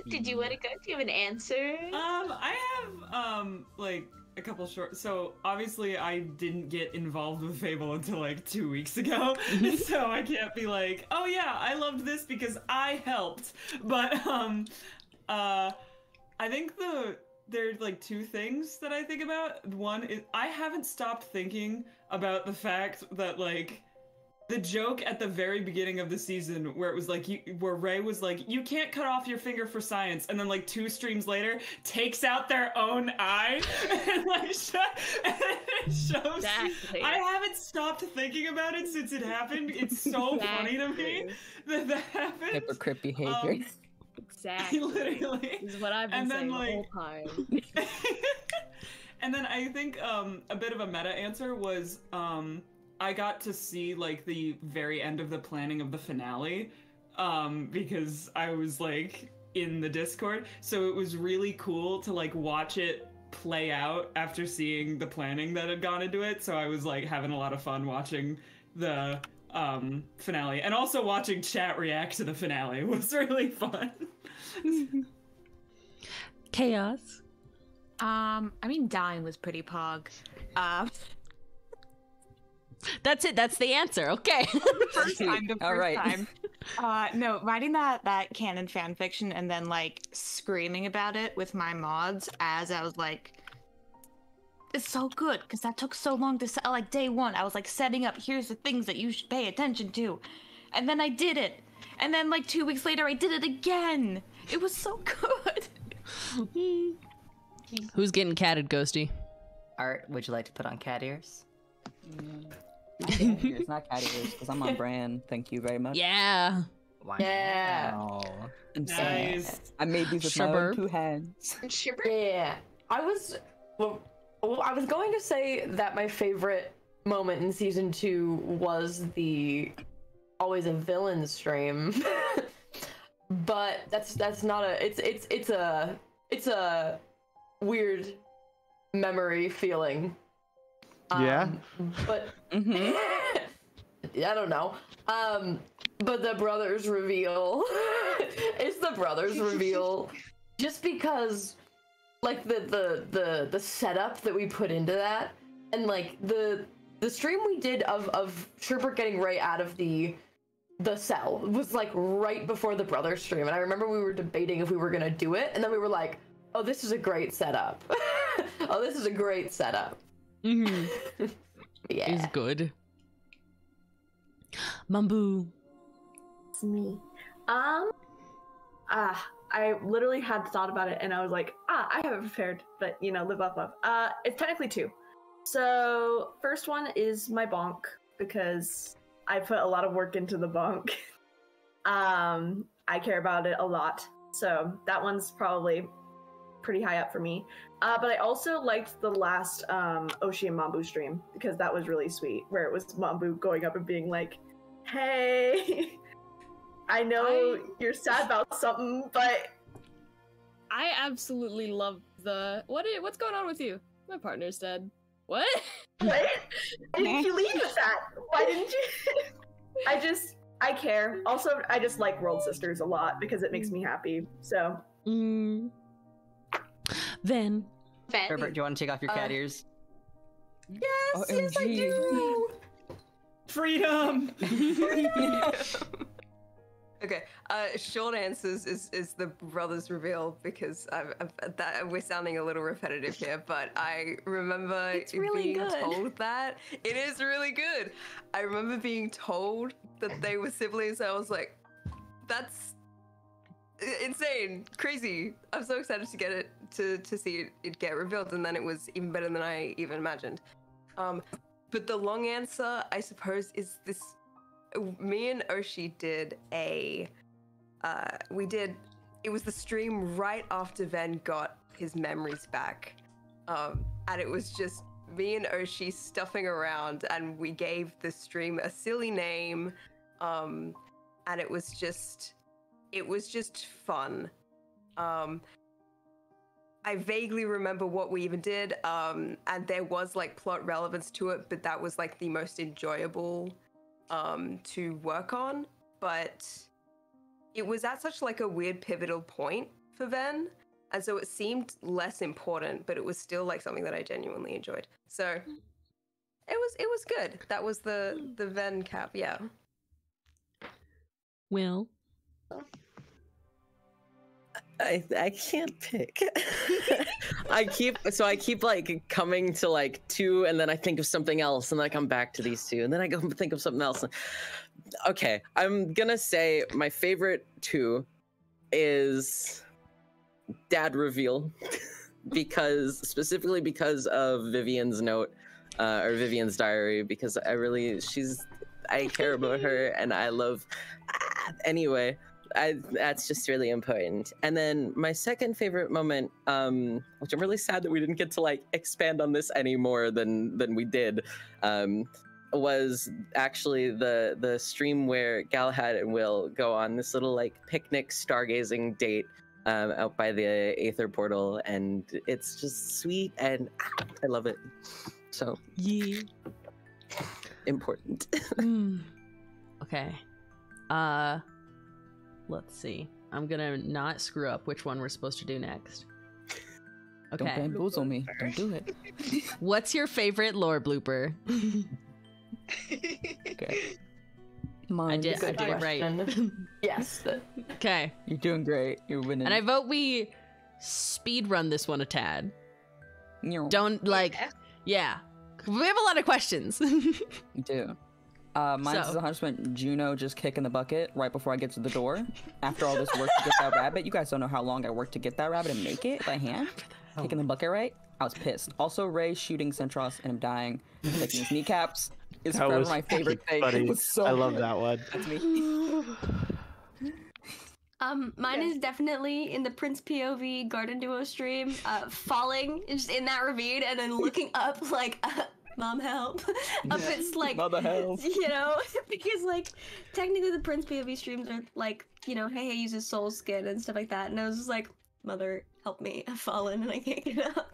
Did you want to go? Do you have an answer? I have like a couple short. So obviously I didn't get involved with Fable until like 2 weeks ago, so I can't be like, oh yeah, I loved this because I helped. But I think there's like 2 things that I think about. One is I haven't stopped thinking about the fact that like the joke at the very beginning of the season where it was like where Ray was like, you can't cut off your finger for science, and then like 2 streams later takes out their own eye and like and it shows. Exactly. I haven't stopped thinking about it since it happened. It's so funny to me that happened. Hypocrite behavior. Exactly. Literally. This is what I've been saying the whole time. And then I think a bit of a meta answer was I got to see like the very end of the planning of the finale because I was like in the Discord, so it was really cool to like watch it play out after seeing the planning that had gone into it. So I was like having a lot of fun watching the finale, and also watching chat react to the finale was really fun. Chaos. I mean, dying was pretty pog. That's it. That's the answer. Okay. First time. The All first right. time. No, writing that canon fan fiction and then like screaming about it with my mods as I was like, it's so good because that took so long to set. Like day 1, I was like setting up. Here's the things that you should pay attention to, and then I did it. And then like 2 weeks later, I did it again. It was so good. Who's getting catted, Ghosty? Art, would you like to put on cat ears? It's not cat ears because I'm on brand. Thank you very much. Yeah. Wow. Yeah. Nice. I made these with my own 2 hands. Yeah. I was going to say that my favorite moment in season 2 was the always a villain stream. But that's not a it's a weird memory feeling. Yeah. But I don't know. But the brothers reveal it's the brothers reveal just because like the setup that we put into that, and like the stream we did of Sherbert getting Ray out of the cell was like right before the brothers stream, and I remember we were debating if we were gonna do it, and then we were like, oh, this is a great setup. Oh, this is a great setup. Yeah. It's good. Mambu. It's me. I literally had thought about it and I was like, I have it prepared, but you know, live up. It's technically 2. So first one is my bonk because I put a lot of work into the bonk. I care about it a lot. So that one's probably pretty high up for me. But I also liked the last Oshi and Mambu stream because that was really sweet, where it was Mambu going up and being like, hey, I know you're sad about something, but... I absolutely love what's going on with you? My partner's dead. What? What? Why didn't you leave with that? Why didn't you? I care. Also, I just like World Sisters a lot because it makes me happy, so... Then. Herbert, do you want to take off your cat ears? Yes, yes, I OMG. do. Freedom. Okay, short answers is the brothers reveal because we're sounding a little repetitive here, but I remember It's really being good. told that. It is really good. I remember being told that they were siblings, and I was like, that's insane, crazy. I'm so excited to get it, to see it get revealed, and then it was even better than I even imagined. But the long answer, I suppose, is this. Me and Oshi did it was the stream right after Ven got his memories back. And it was just me and Oshi stuffing around, and we gave the stream a silly name. And it was just fun. I vaguely remember what we even did, and there was like plot relevance to it, but that was like the most enjoyable to work on. But it was at such like a weird pivotal point for Ven, and so it seemed less important, but it was still like something that I genuinely enjoyed. So it was good. That was the Ven cap, yeah. Will? I can't pick. I keep like coming to like two, and then I think of something else, and then I come back to these two, and then I go think of something else. Okay, I'm gonna say my favorite two is Dad Reveal, specifically because of Vivian's note, or Vivian's diary, because I care about her, and I love. Anyway. That's just really important. And then my second favorite moment, which I'm really sad that we didn't get to like expand on this any more than we did, was actually the stream where Galahad and Will go on this little like picnic stargazing date out by the Aether portal, and it's just sweet, and I love it. So yeah, important. Okay. Let's see. I'm gonna not screw up which one we're supposed to do next. Okay. Don't bamboozle me. Don't do it. What's your favorite lore blooper? Okay. I did it right. Yes. Okay. You're doing great. You're winning. And I vote we speed run this one a tad. Don't like, yeah. We have a lot of questions. You do. Mine's is 100% Juno just kicking the bucket right before I get to the door. After all this work to get that rabbit. You guys don't know how long I worked to get that rabbit and make it by hand. Kicking the bucket right. I was pissed. Also, Ray shooting Centros and him dying, taking his kneecaps is That forever was my favorite thing. funny. It was so I love good. that one. That's me. Mine is definitely in the Prince POV Garden Duo stream, falling just in that ravine and then looking up like, Mom help. Up it's like, Mother help. you know, because like technically the Prince POV streams are like, you know, hey, uses soul skin and stuff like that, and I was just like, Mother help me, I've fallen and I can't get up.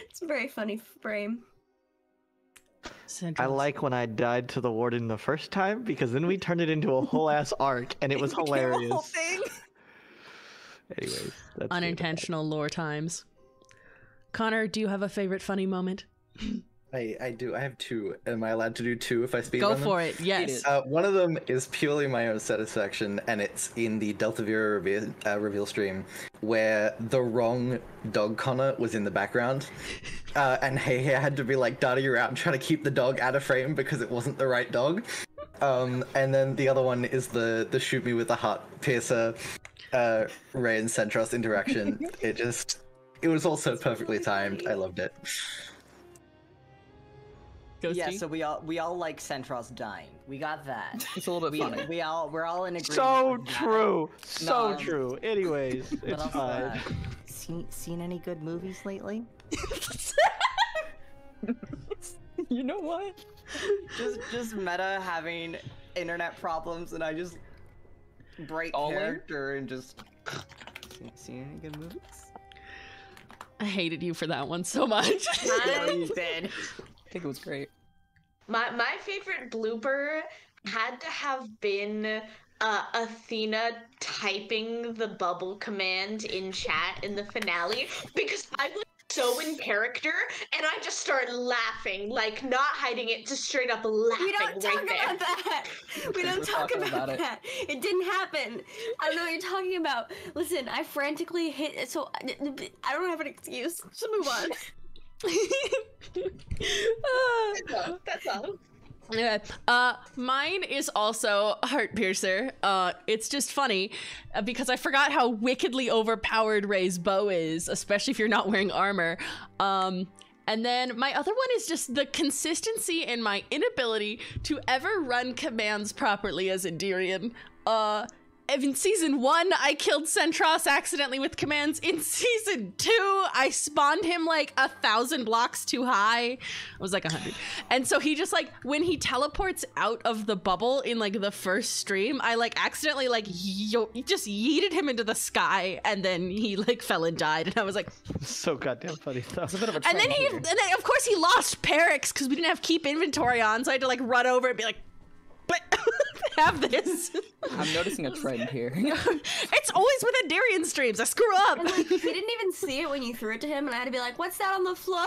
It's a very funny frame. I like when I died to the warden the first time, because then we turned it into a whole ass arc, and it was hilarious. Whole thing. Anyways, that's Unintentional lore times. Connor, do you have a favorite funny moment? I do. I have two. Am I allowed to do two if I speed Go run them? for it. Yes. One of them is purely my own satisfaction, and it's in the Delta Vera reveal stream, where the wrong dog Connor was in the background, and Hey had to be like darting around trying to keep the dog out of frame because it wasn't the right dog. And then the other one is the shoot me with the heart piercer, Ray and Centros interaction. It was also perfectly timed. I loved it. Yeah, so we all like Centros dying. We got that. It's a little bit funny. We're all in agreement. So with that. true. So true. Anyways, What it's else, fine. Seen any good movies lately? You know what? Just meta having internet problems, and I just break character and just seen any good movies? I hated you for that one so much. No, you did. I think it was great. My favorite blooper had to have been Athena typing the bubble command in chat in the finale, because I was so in character, and I just started laughing, like not hiding it, just straight up laughing. We don't talk about that. We don't talk about that. It didn't happen. I don't know what you're talking about. Listen, I frantically hit, so I don't have an excuse. So move on. That's all. Okay. Mine is also Heart Piercer. It's just funny because I forgot how wickedly overpowered Ray's bow is, especially if you're not wearing armor. And then my other one is just the consistency in my inability to ever run commands properly as Endirian. In season 1, I killed Centros accidentally with commands. In season 2, I spawned him like 1,000 blocks too high. It was like 100. And so he just like, when he teleports out of the bubble in like the first stream, I like accidentally like just yeeted him into the sky, and then he like fell and died. And I was like, so goddamn funny stuff. and then of course he lost Perix because we didn't have keep inventory on, so I had to like run over and be like, but have this. I'm noticing a trend here. It's always with Endirian streams. I screw up. And like, he didn't even see it when you threw it to him, and I had to be like, "What's that on the floor?"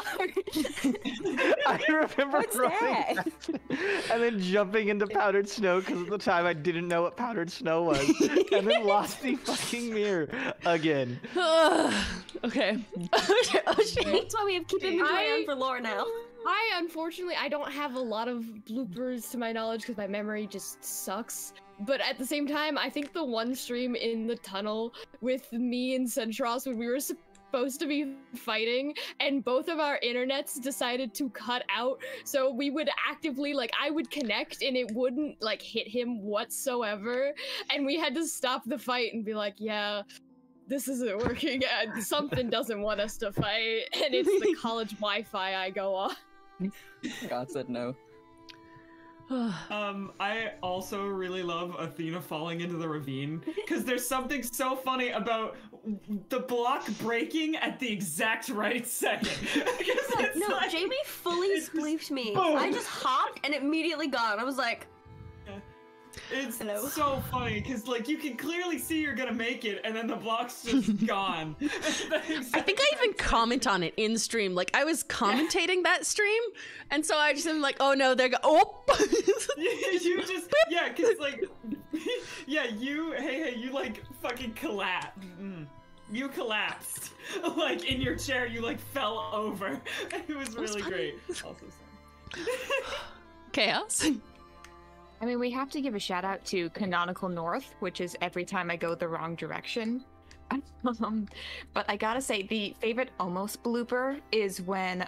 I remember What's running that? and then jumping into powdered snow because at the time I didn't know what powdered snow was, and then lost the fucking mirror again. Okay. That's why we have keep inventory on for lore now. Unfortunately, I don't have a lot of bloopers to my knowledge because my memory just sucks. But at the same time, I think the one stream in the tunnel with me and Centros when we were supposed to be fighting, and both of our internets decided to cut out, so we would actively, like, I would connect and it wouldn't, like, hit him whatsoever, and we had to stop the fight and be like, yeah, this isn't working, and something doesn't want us to fight, and it's the college Wi-Fi I go on. God said no. I also really love Athena falling into the ravine because there's something so funny about the block breaking at the exact right second. No, like, Jamie fully spleefed me. Boom. I just hopped and immediately gone. I was like, it's hello? so funny because like you can clearly see you're gonna make it, and then the block's just gone. I think I even comment on it in stream. Like I was commentating that stream, and so I just am like, oh no, they're you just because like you like fucking collapsed. You collapsed like in your chair. You like fell over. It was really great. Also sorry. Chaos. I mean, we have to give a shout out to Canonical North, which is every time I go the wrong direction. But I gotta say, the favorite almost blooper is when,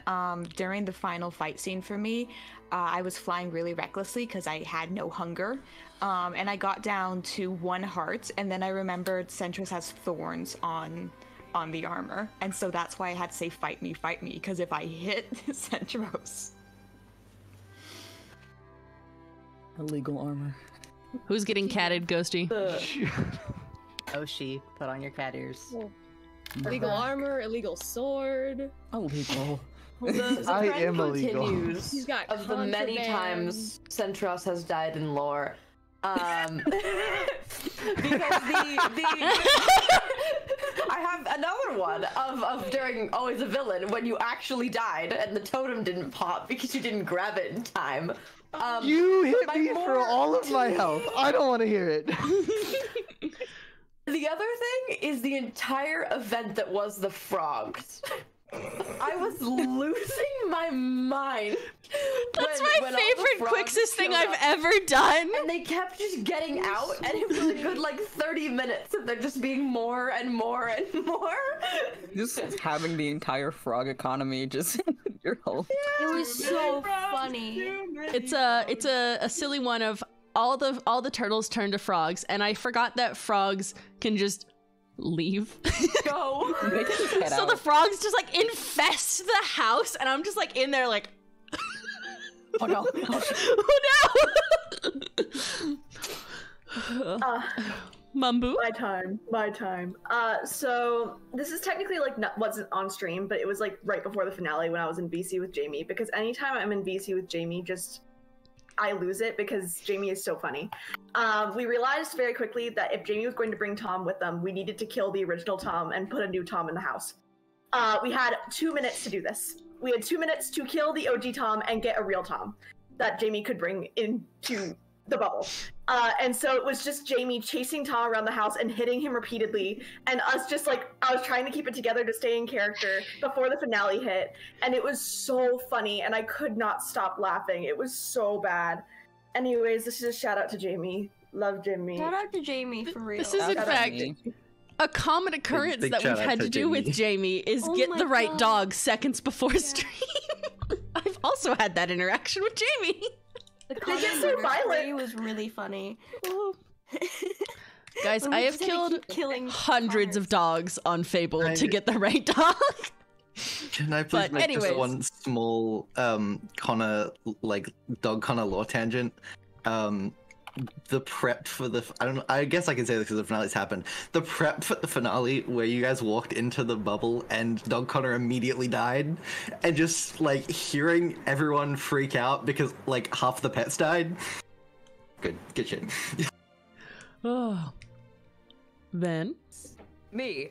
during the final fight scene for me, I was flying really recklessly because I had no hunger. And I got down to 1 heart, and then I remembered Centros has thorns on the armor. And so that's why I had to say, fight me, because if I hit Centros... Illegal armor. Who's getting catted, Ghosty? Oshi, put on your cat ears. Illegal armor, illegal sword. Illegal. The I trend am illegal. continues He's got of the many contraband. times Centros has died in lore. Because I have another one of during Always a Villain when you actually died and the totem didn't pop because you didn't grab it in time. You hit me for all of my health. I don't want to hear it. The other thing is the entire event that was the frogs. I was losing my mind. That's my favorite Quixis thing I've ever done. And they kept just getting out, and it was a good like 30 minutes of there just being more and more and more. Just having the entire frog economy just in your whole. It was so funny. It's a silly one of all the turtles turn to frogs, and I forgot that frogs can just leave. Go. So the frogs just like infest the house, and I'm just like in there like, oh no, oh no. Mumbu? My time. So this is technically like wasn't on stream, but it was like right before the finale when I was in VC with Jamie, because anytime I'm in VC with Jamie, I lose it because Jamie is so funny. We realized very quickly that if Jamie was going to bring Tom with them, we needed to kill the original Tom and put a new Tom in the house. we had 2 minutes to do this. We had 2 minutes to kill the OG Tom and get a real Tom that Jamie could bring into the bubble. And so it was just Jamie chasing Tom around the house and hitting him repeatedly, and us just like, I was trying to keep it together to stay in character before the finale hit, and it was so funny, and I could not stop laughing. It was so bad. Anyways, this is a shout out to Jamie. Love Jamie. Shout out to Jamie for real. This is in fact a common occurrence Big that we've shout out had to to do with Jamie. Jamie is Oh get my the right God. dog seconds before stream. I've also had that interaction with Jamie. The get comment so murder violent. spree was really funny. Guys, When I we have just had to killed keep killing hundreds of dogs on Fable to get the right dog. Can I please But make anyways. just one small Connor, like dog Connor lore tangent? The prep for the I guess I can say this because the finale's happened. The prep for the finale where you guys walked into the bubble and Dog Connor immediately died, and just like hearing everyone freak out because like half the pets died. Good shit. Oh. Then Me.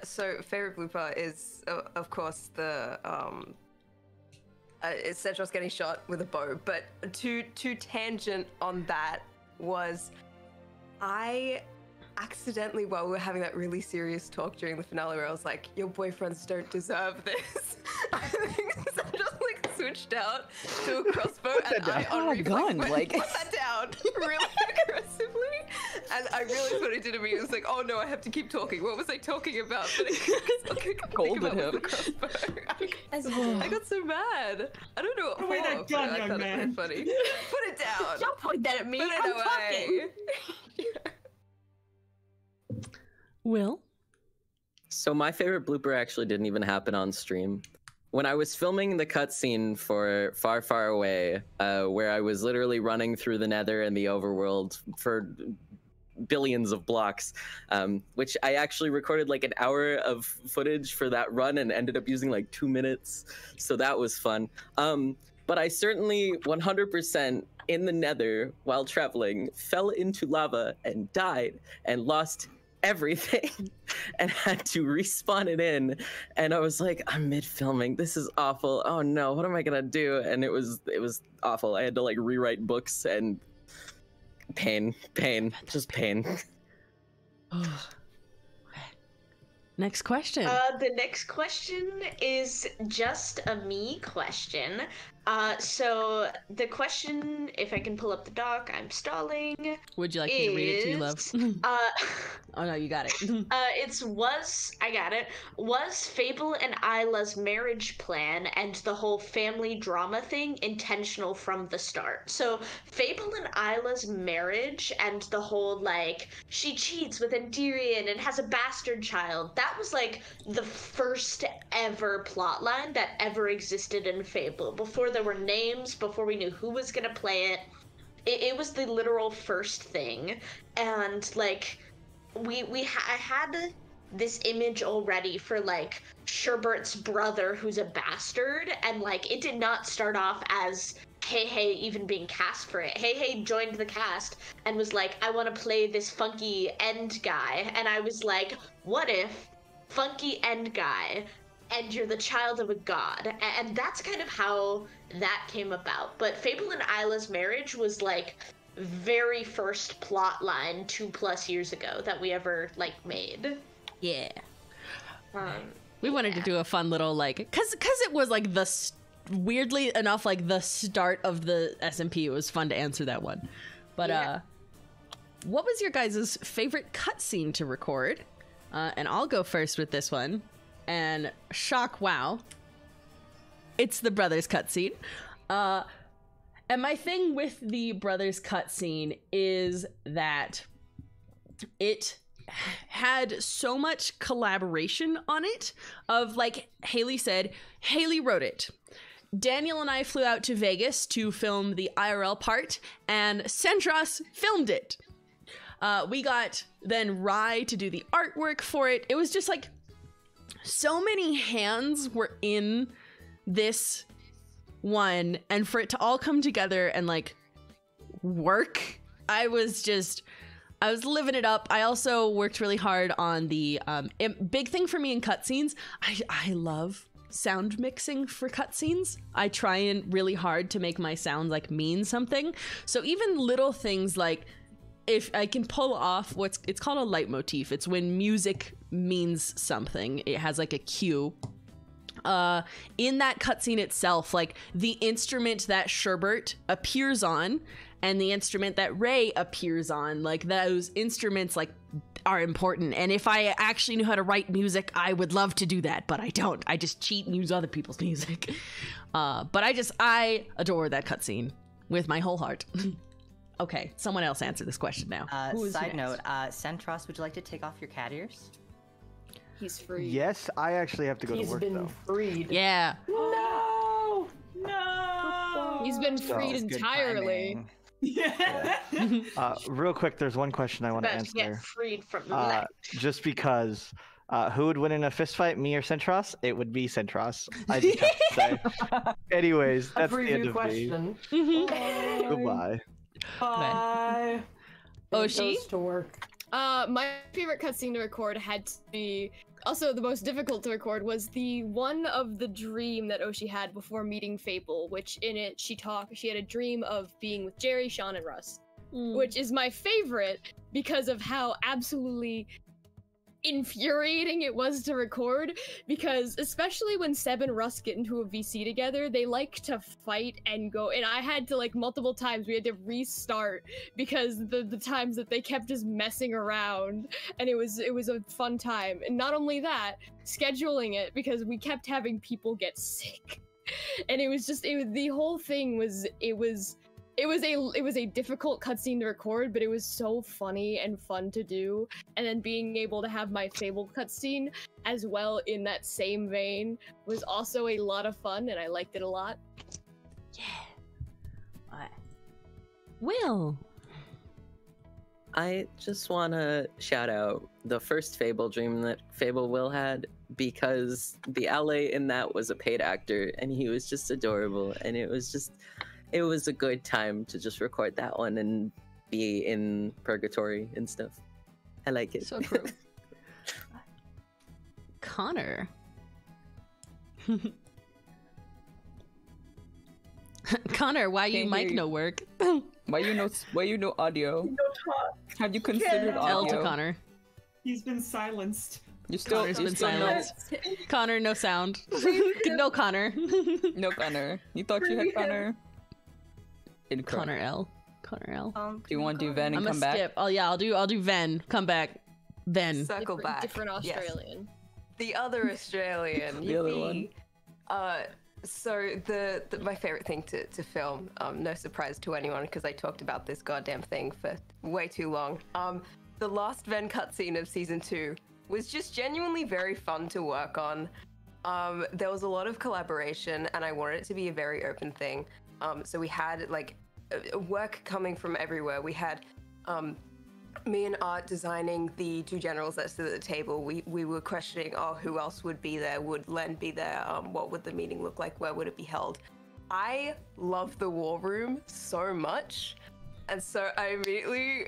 So favorite blooper is of course the it's Cedros getting shot with a bow, but to tangent on that was I accidentally, while we were having that really serious talk during the finale where I was like, your boyfriends don't deserve this, I think Cedros like switched out to a crossbow and I on reflex went, put that down really aggressively, and I realized what I did to me. It was like, oh no, I have to keep talking. What was I talking about? But Scolded him. I got so mad. I don't know what Put away for, that but gun, I young thought man. it was funny. Put it down. Don't point that at me. Put it I'm away. Will? So my favorite blooper actually didn't even happen on stream. When I was filming the cutscene for Far, Far Away, where I was literally running through the Nether and the Overworld for billions of blocks, which I actually recorded like an hour of footage for that run and ended up using like 2 minutes. So that was fun. But I certainly 100% in the Nether while traveling fell into lava and died and lost everything and had to respawn it in, and I was like, I'm mid-filming, this is awful, oh no, what am I gonna do? And it was awful. I had to like rewrite books and pain, just pain. Next question. The next question is just a me question. So the question, if I can pull up the doc, I'm stalling. Would you like me to read it to you, love? Oh no, you got it. I got it. Was Fable and Isla's marriage plan and the whole family drama thing intentional from the start? So Fable and Isla's marriage and the whole like she cheats with Endirian and has a bastard child, that was like the first ever plotline that ever existed in Fable. Before there were names, before we knew who was gonna play it, it was the literal first thing. And like I had this image already for like Sherbert's brother who's a bastard, and like it did not start off as Hey even being cast for it. Hey joined the cast and was like, I want to play this funky end guy, and I was like, what if funky end guy and you're the child of a god? And that's kind of how that came about. But Fable and Isla's marriage was like very first plot line 2+ years ago that we ever like made. Yeah. We wanted to do a fun little like, cause it was like weirdly enough like the start of the SMP. It was fun to answer that one. But what was your guys' favorite cutscene to record? And I'll go first with this one. And shock, wow, it's the brothers cutscene. And my thing with the brothers cutscene is that it had so much collaboration on it. Of like Haley said, Haley wrote it. Daniel and I flew out to Vegas to film the IRL part, and Centros filmed it. We got then Rye to do the artwork for it. It was just like so many hands were in this one, and for it to all come together and like work, I was just I was living it up. I also worked really hard on the big thing for me in cutscenes. I love sound mixing for cutscenes. I try and really hard to make my sounds like mean something. So even little things like if I can pull off it's called a leitmotif. It's when music means something. It has like a cue. In that cutscene itself, like the instrument that Sherbert appears on and the instrument that Ray appears on, like those instruments like are important. And if I actually knew how to write music, I would love to do that, but I don't. I just cheat and use other people's music. But I adore that cutscene with my whole heart. Okay, someone else answer this question now. Side note, Centros, would you like to take off your cat ears? He's free. Yes, I actually have to go to work though. Freed. Yeah. No! No! He's been freed entirely. Yeah. Real quick, there's one question I want to About to get answer. freed from the neck. Just because, who would win in a fist fight, me or Centros? It would be Centros. I just have to say. Anyways, that's the end of me. Goodbye. Bye. Oshi? Goes to work. My favorite cutscene to record had to be also the most difficult to record was the one of the dream that Oshi had before meeting Fable, which in it she had a dream of being with Jerry, Sean, and Russ, which is my favorite because of how absolutely infuriating it was to record, because especially when Seb and Russ get into a VC together, they like to fight and go, and I had to like multiple times we had to restart because the times that they kept just messing around, and it was a fun time. And not only that, scheduling it, because we kept having people get sick, and the whole thing was it was a difficult cutscene to record, but it was so funny and fun to do. And then being able to have my Fable cutscene as well in that same vein was also a lot of fun, and I liked it a lot. Yeah. Will. I just want to shout out the first Fable dream that Fable Will had, because the LA in that was a paid actor, and he was just adorable, and it was a good time to just record that one and be in purgatory and stuff. I like it. So true. Connor. Connor, why you mic no work? Why you no audio? No talk. Have you considered audio? L to Connor. He's been silenced. Connor's been silenced. Connor, no sound. No Connor. No Connor. You thought you had Connor? Connor L. Connor L. Do you want to do Ven and I'm come back? Skip. Oh yeah, I'll do Ven. Come back. Ven. Circle back. Different Australian. Yes. The other Australian. The other one. So my favorite thing to film, no surprise to anyone because I talked about this goddamn thing for way too long. The last Ven cutscene of season 2 was just genuinely very fun to work on. There was a lot of collaboration, and I wanted it to be a very open thing. So we had like work coming from everywhere. We had me and Art designing the two generals that stood at the table. We were questioning, who else would be there? Would Len be there? What would the meeting look like? Where would it be held? I love the war room so much. And so I immediately,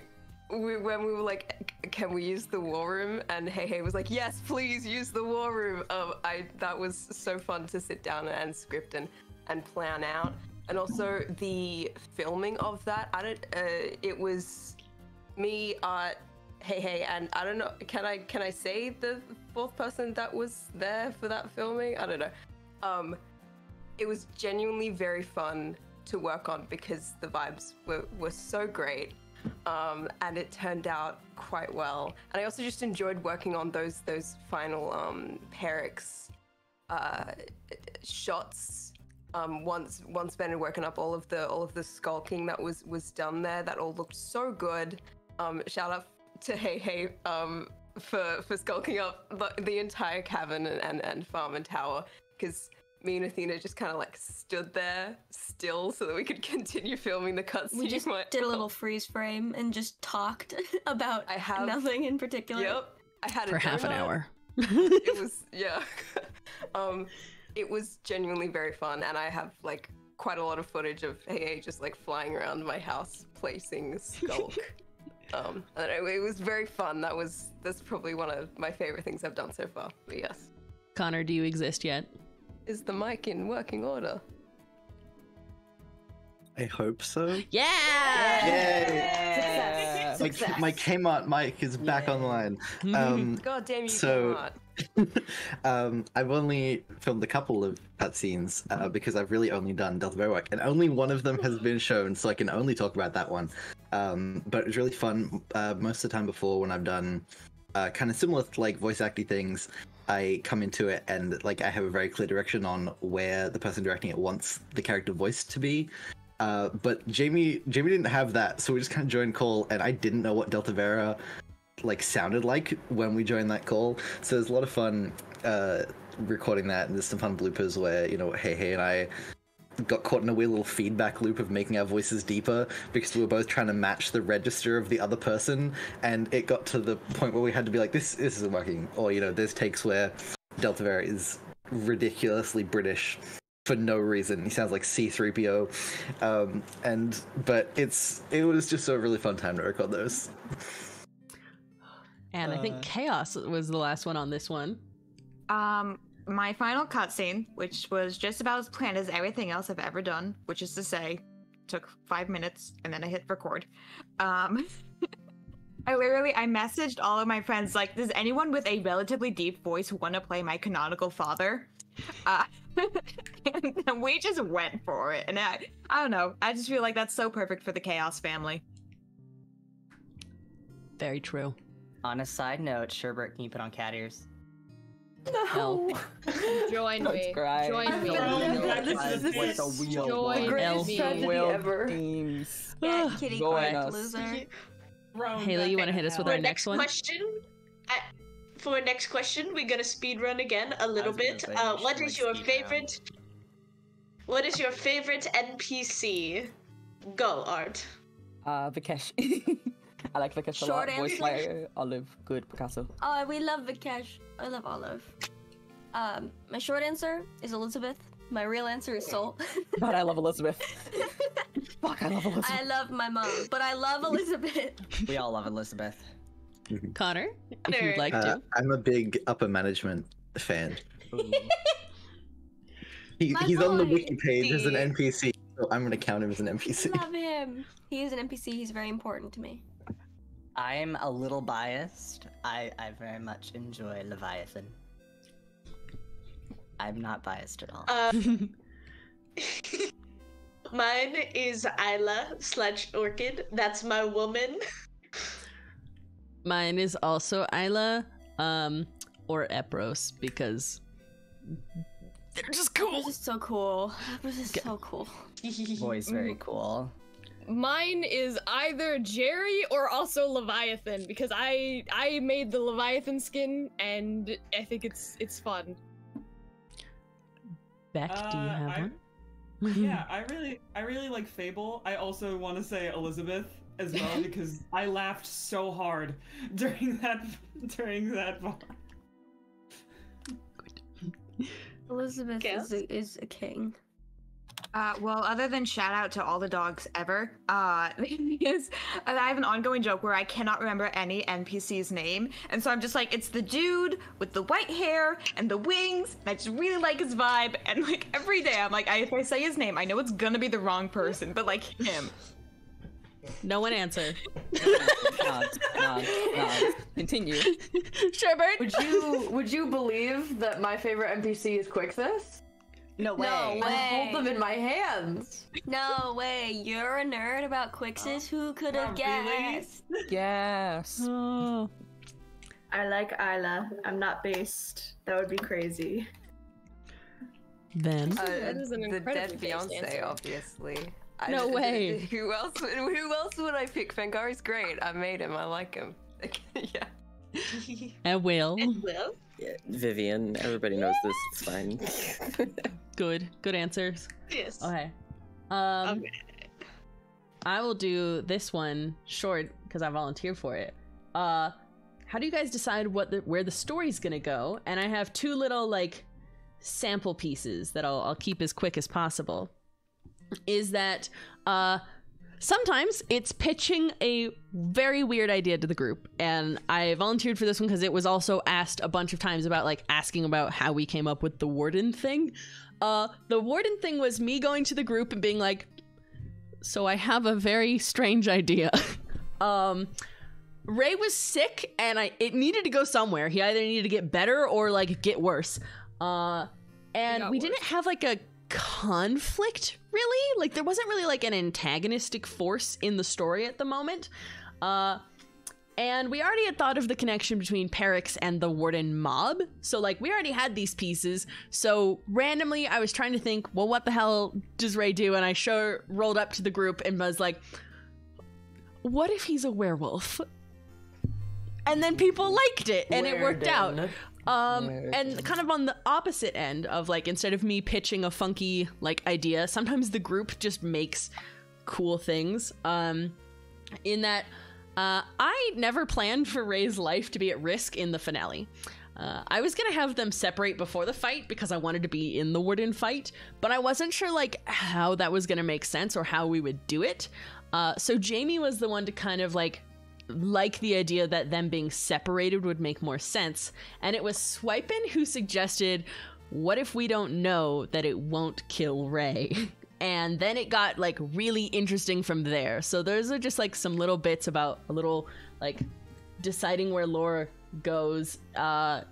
when we were like, can we use the war room? And Hey was like, yes, please use the war room. That was so fun to sit down and script and plan out. And also the filming of that, it was me, Hey, and I don't know, can I say the fourth person that was there for that filming? I don't know. It was genuinely very fun to work on because the vibes were so great, and it turned out quite well. And I also just enjoyed working on those final Perix shots. Once Ben had woken up all of the skulking that was done there, that all looked so good. Shout out to Hey for skulking up the entire cavern and farm and tower, because me and Athena just kind of like stood there still so that we could continue filming the cutscene. We just did a little freeze frame and just talked about nothing in particular. Yep, I had for half an hour. It was it was genuinely very fun, and I have like quite a lot of footage of Hey just like flying around my house placing skulk. And it was very fun. That's probably one of my favorite things I've done so far. But yes. Connor, do you exist yet? Is the mic in working order? I hope so. Yeah! Yay! Success. My Kmart mic is back online. God damn you, so, Kmart. I've only filmed a couple of cutscenes because I've really only done Delta Bear work, and only one of them has been shown, so I can only talk about that one. But it was really fun. Most of the time before, when I've done kind of similar like voice acting things, I come into it and like I have a very clear direction on where the person directing it wants the character voice to be. But Jamie didn't have that, so we just kind of joined call, and I didn't know what Delta Vera like sounded like when we joined that call. So there's a lot of fun recording that, and there's some fun bloopers where Hey and I got caught in a weird little feedback loop of making our voices deeper because we were both trying to match the register of the other person, and it got to the point where we had to be like, this isn't working, or there's takes where Delta Vera is ridiculously British for no reason. He sounds like C-3PO, but it was just a really fun time to record those. And I think Chaos was the last one on this one. My final cutscene, which was just about as planned as everything else I've ever done, which is to say, took 5 minutes, and then I hit record. I messaged all of my friends, like, does anyone with a relatively deep voice want to play my canonical father? And we just went for it, and I don't know, I just feel like that's so perfect for the Chaos family. Very true. On a side note, Sherbert, can you put on cat ears? No. Join me. Join me. This is Join the greatest me. tragedy ever. Yeah, kitty correct, loser. Haley, you want to hit us with our next one? Question. For our next question, we're gonna speed run again a little bit. What is your favorite? What is your favorite NPC? Go, Art. Vikesh. I like Vikesh a lot. Voiced by Olive. Good, Picasso. Oh, we love Vikesh. I love Olive. My short answer is Elizabeth. My real answer is Soul. God, I love Elizabeth. Fuck, I love Elizabeth. I love my mom, but I love Elizabeth. We all love Elizabeth. Connor, if you'd like to. I'm a big upper management fan. He's on the wiki page as an NPC, so I'm gonna count him as an NPC. I love him. He is an NPC. He's very important to me. I'm a little biased. I very much enjoy Leviathan. I'm not biased at all. Mine is Isla/Orchid. That's my woman. Mine is also Isla, or Epros, because they're just cool. Epros is so cool. Epros is so cool. Boy's very cool. Mine is either Jerry or also Leviathan, because I made the Leviathan skin and I think it's fun. Beck, do you have one? Yeah, I really like Fable. I also want to say Elizabeth as well because I laughed so hard during that part. Elizabeth is a king. Well, other than shout out to all the dogs ever, because I have an ongoing joke where I cannot remember any NPC's name, and so I'm just like, it's the dude with the white hair and the wings, and I just really like his vibe, and like every day I'm like, if I say his name, I know it's gonna be the wrong person, but like him. No one answer. No. Continue. Sherbert. Would you believe that my favorite NPC is Quixis? No way. I hold them in my hands. No way. You're a nerd about Quixis? Who could have guessed? Yes. Oh. I like Isla. I'm not based. That would be crazy. Then That is an the dead incredibly based Beyonce, answer. obviously. No way. Who else would I pick? Fengari's great. I made him. I like him. Yeah. And Will. Yeah, Vivian, everybody knows this. It's fine. Good answers. Yes. Okay. Okay. I will do this one short because I volunteered for it. How do you guys decide where the story's gonna go? And I have two little like sample pieces that I'll keep as quick as possible. Is that Sometimes it's pitching a very weird idea to the group, and I volunteered for this one because it was also asked a bunch of times about like asking about how we came up with the warden thing. The warden thing was me going to the group and being like, so I have a very strange idea. Ray was sick and it needed to go somewhere. He either needed to get better or like get worse. And we didn't have like a conflict really. Like there wasn't really like an antagonistic force in the story at the moment. And we already had thought of the connection between Perix and the Warden mob. So like we already had these pieces. So randomly I was trying to think, well, what the hell does Ray do? And I rolled up to the group and was like, what if he's a werewolf? And then people liked it and it worked out. And kind of on the opposite end of like, instead of me pitching a funky like idea, sometimes the group just makes cool things. In that I never planned for Ray's life to be at risk in the finale. I was gonna have them separate before the fight because I wanted to be in the Warden fight, but I wasn't sure like how that was gonna make sense or how we would do it. So Jamie was the one to kind of like the idea that them being separated would make more sense. And it was Swipin who suggested, what if we don't know that it won't kill Ray? And then it got like really interesting from there. So those are just like some little bits about a little like deciding where lore goes.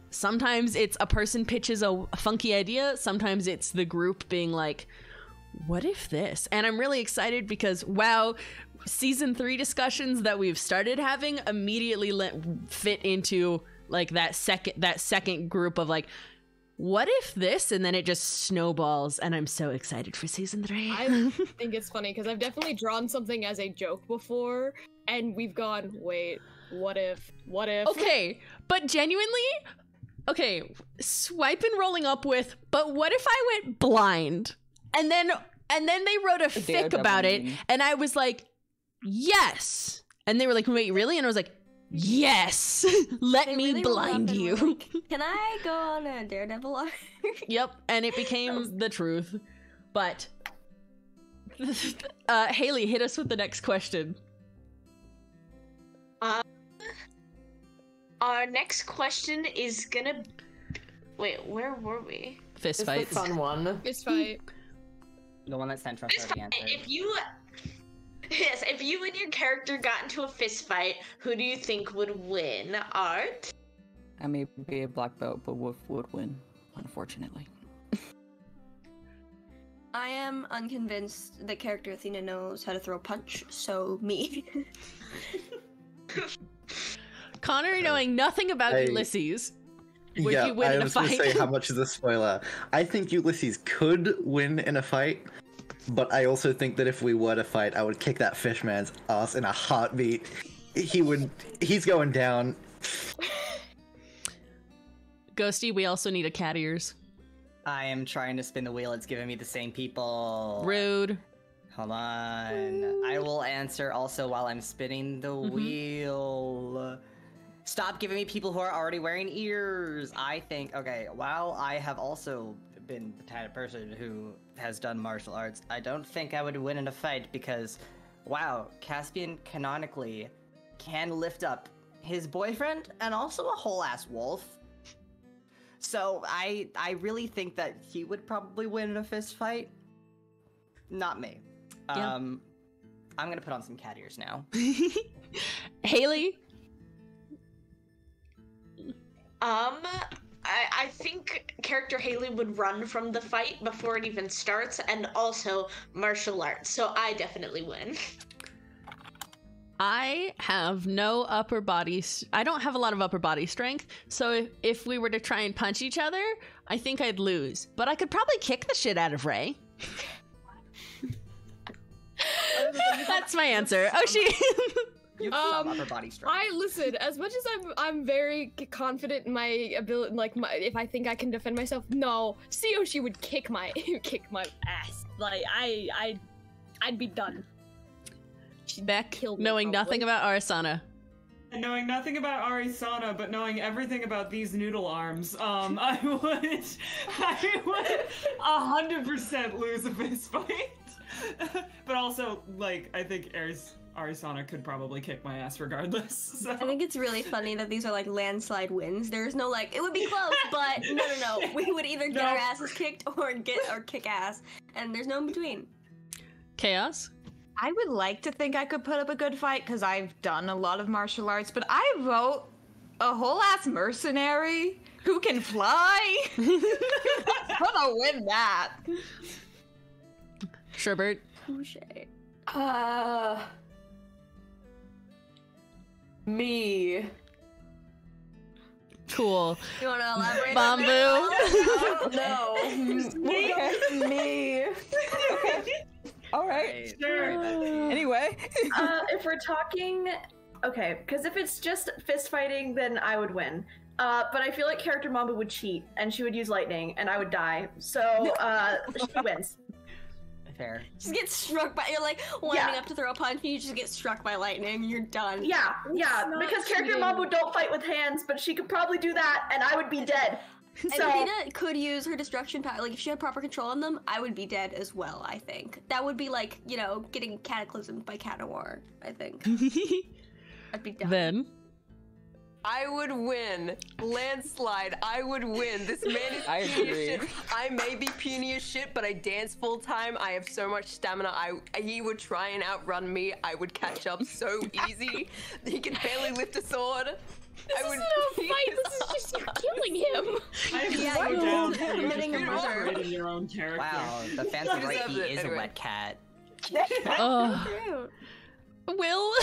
Sometimes it's a person pitches a funky idea. Sometimes it's the group being like, what if this? And I'm really excited because, wow, season 3 discussions that we've started having immediately fit into like that second group of like, what if this? And then it just snowballs, and I'm so excited for season 3. I think it's funny because I've definitely drawn something as a joke before, and we've gone, wait, what if? Okay, but genuinely, okay, Swipin rolling up with, but what if I went blind? And then they wrote a fic about it, and I was like, yes. And they were like, wait, really? And I was like, yes. Let me really blind you. Like, can I go on a Daredevil arc? Yep, and it became the truth. But Haley, hit us with the next question. Our next question is gonna. Wait, where were we? Fist fight. The fun one. Fist fight. The one that Central already answered. If you and your character got into a fist fight, who do you think would win? Art? I may be a black belt, but Wolf would win, unfortunately. I am unconvinced the character Athena knows how to throw a punch, so me. Connor, knowing nothing about Ulysses, would you win in a fight? I was going to say, how much is a spoiler? I think Ulysses could win in a fight, but I also think that if we were to fight, I would kick that fishman's ass in a heartbeat. He's going down. Ghosty, we also need a cat ears. I am trying to spin the wheel. It's giving me the same people. Rude. Hold on. I will answer also while I'm spinning the wheel. Stop giving me people who are already wearing ears. I think, okay, while I have also been the kind of person who has done martial arts, I don't think I would win in a fight because, wow, Caspian canonically can lift up his boyfriend and also a whole-ass wolf. So I really think that he would probably win in a fist fight. Not me. Yeah. I'm gonna put on some cat ears now. Haley? I think character Haley would run from the fight before it even starts, and also martial arts, so I definitely win. I have no upper body. I don't have a lot of upper body strength, so if we were to try and punch each other, I think I'd lose. But I could probably kick the shit out of Ray. That's my answer. Oh, she. You have some upper body strength. Listen. As much as I'm very confident in my ability, like if I think I can defend myself, no, She would kick my ass. Like I'd be done. Beck, knowing nothing about Arisana. Knowing nothing about Arisana, but knowing everything about these noodle arms, I would 100% lose a fist fight. But also, like, I think Arizona could probably kick my ass regardless. So. I think it's really funny that these are like landslide wins. There's no like, it would be close, but no. We would either get our asses kicked or kick ass, and there's no in between. Chaos? I would like to think I could put up a good fight because I've done a lot of martial arts, but I vote a whole ass mercenary who can fly. Gonna win that. Sherbert? Me. Cool. You want to elaborate? Bamboo? No. Me. All right. Sure. Anyway. If we're talking, okay, because if it's just fist fighting, then I would win. But I feel like character Mambu would cheat, and she would use lightning, and I would die. So she wins. Fair. Just get struck by, you're like winding up to throw a punch, and you just get struck by lightning, you're done. Yeah, because character Mambu don't fight with hands, but she could probably do that, and I would be dead. And So Rita could use her destruction power. Like, if she had proper control on them, I would be dead as well, I think. That would be like, you know, getting cataclysmed by Cat Noir, I think. I'd be done. Then? I would win. Landslide, I would win. This man is I puny agree. as shit. I may be puny as shit, but I dance full time. I have so much stamina. He would try and outrun me. I would catch up so easy. He can barely lift a sword. This isn't a fight. This is just you killing him. I'm so down for you just incorporating your own character. Wow, the fancy right, he is a wet cat. Will?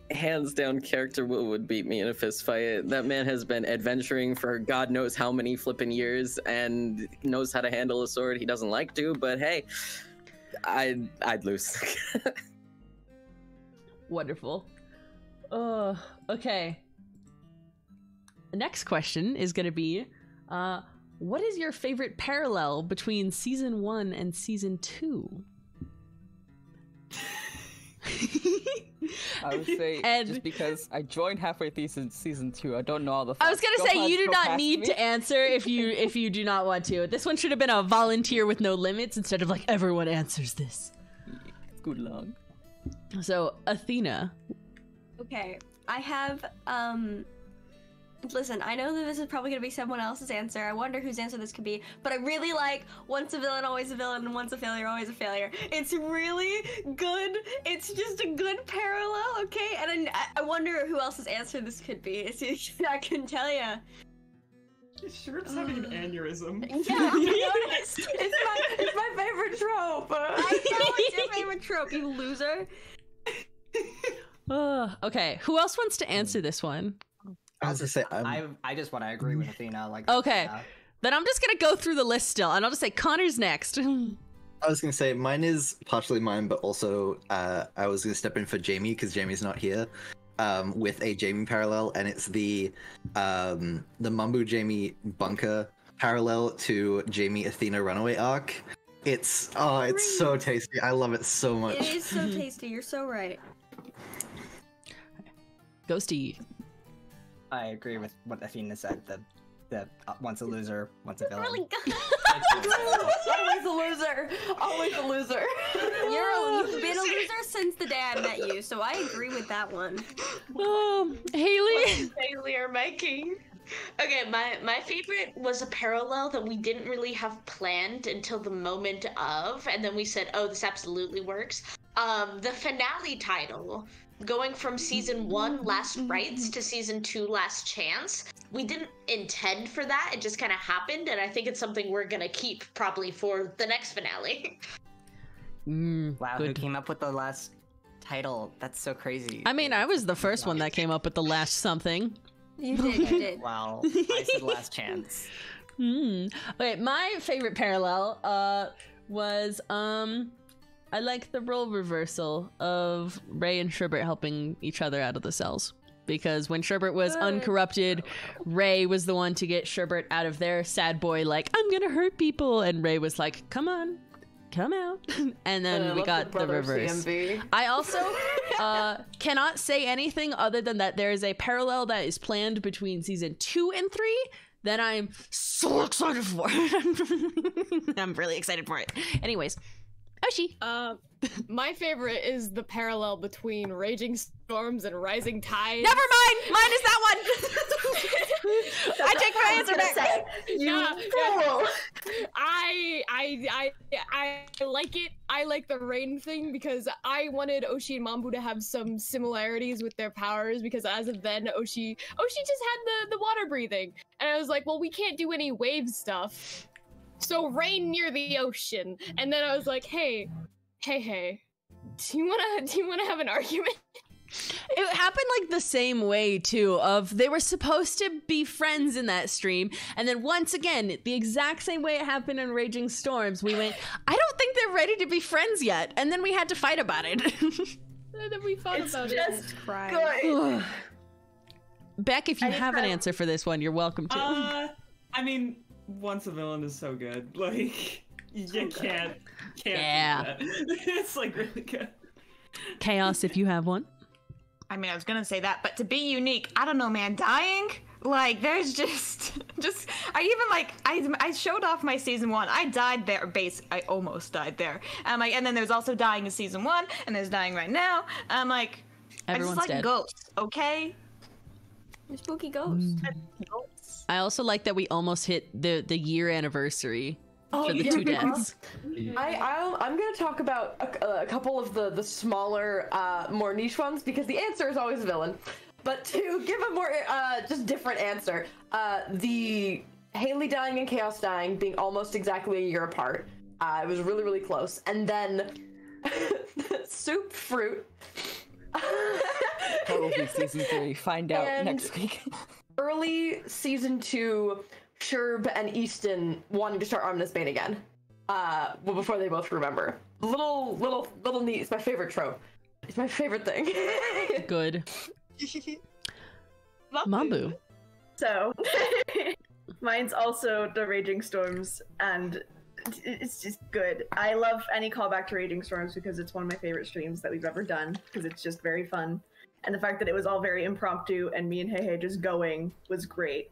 Hands down, character Will would beat me in a fist fight. That man has been adventuring for God knows how many flippin' years and knows how to handle a sword. He doesn't like to, but hey, I'd lose. Wonderful. Okay. The next question is going to be, what is your favorite parallel between season 1 and season 2? I would say just because I joined halfway through season 2, I don't know all the I was gonna say you do not past need me. to answer if you do not want to. This one should have been a volunteer with no limits instead of like everyone answers this. Good luck. So Athena. Okay, I have, listen, I know that this is probably gonna be someone else's answer. I wonder whose answer this could be, but I really like once a villain, always a villain, and once a failure, always a failure. It's really good. It's just a good parallel, okay? And I wonder who else's answer this could be. I can tell you. Sherbert's having an aneurysm. Yeah, I noticed. It's my favorite trope. I know it's your favorite trope, you loser. Okay, who else wants to answer this one? I was gonna say I just want to agree with Athena. Like, Okay, then I'm just gonna go through the list still, and I'll just say Connor's next. I was gonna say mine is partially mine, but also I was gonna step in for Jamie because Jamie's not here. With a Jamie parallel, and it's the Mambu Jamie bunker parallel to Jamie Athena runaway arc. It's so tasty. I love it so much. It is so tasty. You're so right. Ghosty. I agree with what Athena said. The once a loser, once a villain. Really good. Always a loser. Always a loser. You've been a loser since the day I met you, so I agree with that one. Haley. Failure making. Okay, my favorite was a parallel that we didn't really have planned until the moment of, and then we said, oh, this absolutely works. The finale title, going from season 1, Last Rites, to season 2, Last Chance. We didn't intend for that, it just kind of happened, and I think it's something we're gonna keep probably for the next finale. Wow, who came up with the last title? That's so crazy. I mean, I was the first one that came up with the last something. You did. Wow, I said Last Chance. Okay, my favorite parallel was I like the role reversal of Ray and Sherbert helping each other out of the cells. Because when Sherbert was uncorrupted, Ray was the one to get Sherbert out of there. Sad boy, like, I'm gonna hurt people. And Ray was like, come on, come out. And then we got the reverse. CMV. I also cannot say anything other than that there is a parallel that is planned between season 2 and 3 that I'm so excited for. I'm really excited for it. Anyways, Oshi. My favorite is the parallel between Raging Storms and Rising Tides. Never mind! Mine is that one! I take my answer back! I like it. I like the rain thing because I wanted Oshi and Mambu to have some similarities with their powers because as of then, Oshi just had the water breathing. And I was like, well, we can't do any wave stuff. So rain near the ocean. And then I was like, hey, do you wanna have an argument? It happened like the same way too, of they were supposed to be friends in that stream, and then once again, the exact same way it happened in Raging Storms, we went, I don't think they're ready to be friends yet, and then we had to fight about it. And then we fought about it. It's just good. Beck, if you have an answer for this one, you're welcome to. I mean, Once a Villain is so good. Like, you can't Yeah. do that. It's like really good. Chaos, if you have one. I mean, I was gonna say that, but to be unique, I don't know, man. Dying, like, there's just. I even like. I showed off my season 1. I died there. I almost died there. Like, and then there's also dying in season 1, and there's dying right now. I'm like, Everyone's I just like dead. ghosts, okay? The spooky ghost. I also like that we almost hit the year anniversary for the 2 deaths. I'm going to talk about a couple of the smaller, more niche ones because the answer is always villain. But to give a more just different answer, the Haley dying and Chaos dying being almost exactly a year apart. It was really, really close. And then Soup Fruit. Probably season 3. Find out And next week. Early season 2, Sherb and Easton wanting to start Arminus Bane again. Well, before they both remember. Little neat. It's my favorite trope. It's my favorite thing. Good. Mambu. So, mine's also the Raging Storms, and it's just good. I love any callback to Raging Storms because it's one of my favorite streams that we've ever done, because it's just very fun. And the fact that it was all very impromptu and me and Heihei just going was great.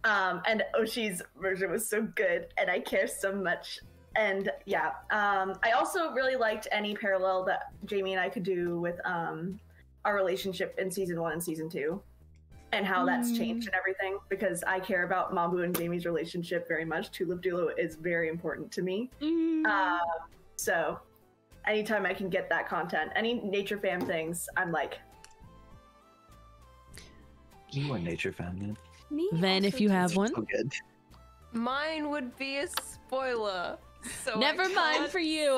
And Oshi's version was so good, and I care so much. And yeah, I also really liked any parallel that Jamie and I could do with our relationship in season 1 and season 2, and how that's changed and everything, because I care about Mambu and Jamie's relationship very much. Tulip Dulo is very important to me. So anytime I can get that content, any nature fam things, I'm like... You are a nature fan, man. Me? Then if you have one. So good. Mine would be a spoiler. So Never mind for you.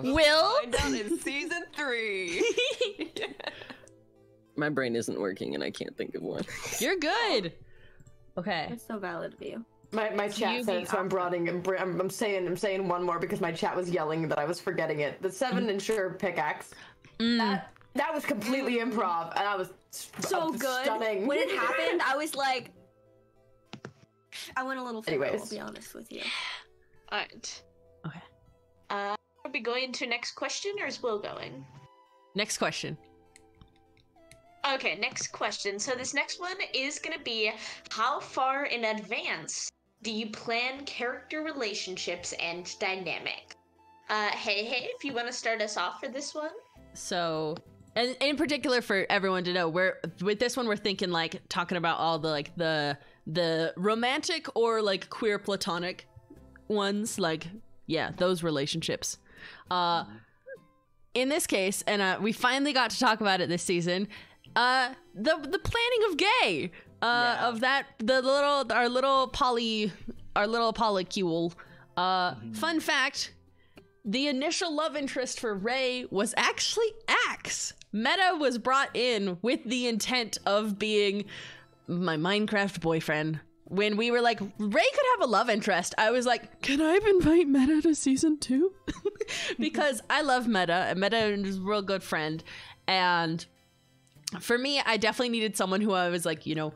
Will? Find out in season 3. My brain isn't working and I can't think of one. You're good. Okay. That's so valid of you. My chat said it, so I'm saying one more because my chat was yelling that I was forgetting it. The 7-inch pickaxe. That was completely improv, and I was so good. Stunning. When it happened, I was like, I went a little feral, Anyways. I'll be honest with you. Alright. Okay. Are we going to next question, or is Will going? Next question. Okay, next question. So this next one is going to be, how far in advance do you plan character relationships and dynamic? Hey, if you want to start us off for this one. So, and in particular for everyone to know, with this one we're thinking like talking about all the like the romantic or like queer platonic ones, like yeah, those relationships. In this case, and we finally got to talk about it this season, the planning of gay, of that our little polycule. Fun fact. The initial love interest for Ray was actually Axe. Meta was brought in with the intent of being my Minecraft boyfriend. When we were like, Ray could have a love interest, I was like, can I invite Meta to season 2? Because I love Meta, and Meta is a real good friend. And for me, I definitely needed someone who I was like, you know,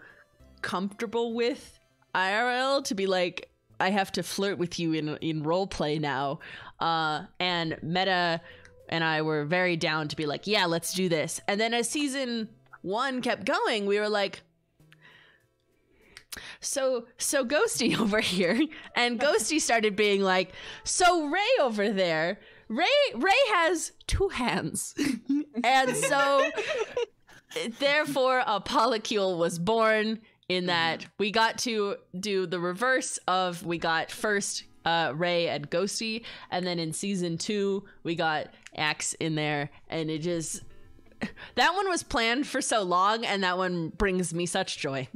comfortable with IRL to be like, I have to flirt with you in roleplay now. And Meta and I were very down to be like, yeah, let's do this. And then as season 1 kept going, we were like, So Ghosty over here, and Ghosty started being like, so Ray over there, Ray has 2 hands. And so therefore a polycule was born, in that we got to do the reverse of, we got first Ray and Ghosty, and then in season 2 we got Axe in there, and it just, that one was planned for so long, and that one brings me such joy.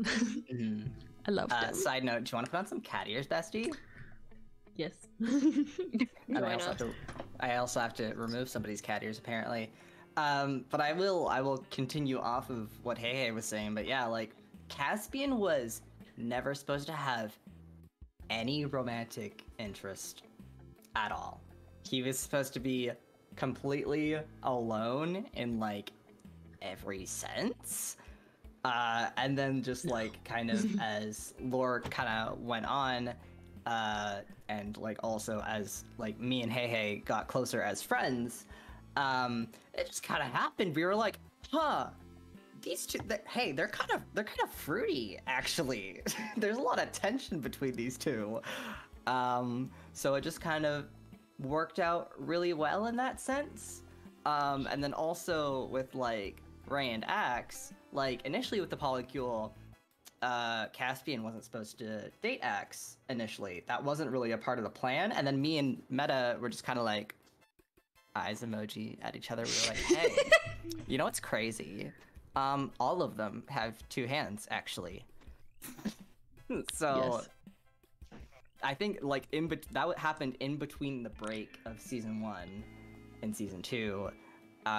I love that. Side note, do you want to put on some cat ears, bestie? Yes. And I also have to remove somebody's cat ears, apparently. But I will continue off of what Hey was saying. But yeah, like, Caspian was never supposed to have any romantic interest at all. He was supposed to be completely alone in, like, every sense. And then just, like, kind of as lore kind of went on, and, like, also as, like, me and Hey got closer as friends, it just kind of happened. We were like, huh, these two, hey, they're kind of fruity, actually. There's a lot of tension between these two. So it just kind of worked out really well in that sense. And then also with, like, Ray and Axe, like, initially with the polycule, Caspian wasn't supposed to date Axe initially. That wasn't really a part of the plan. And then me and Meta were just kind of like, eyes emoji at each other. We were like, hey, you know what's crazy? All of them have 2 hands, actually. So, yes. I think, like, that happened in between the break of season 1 and season 2.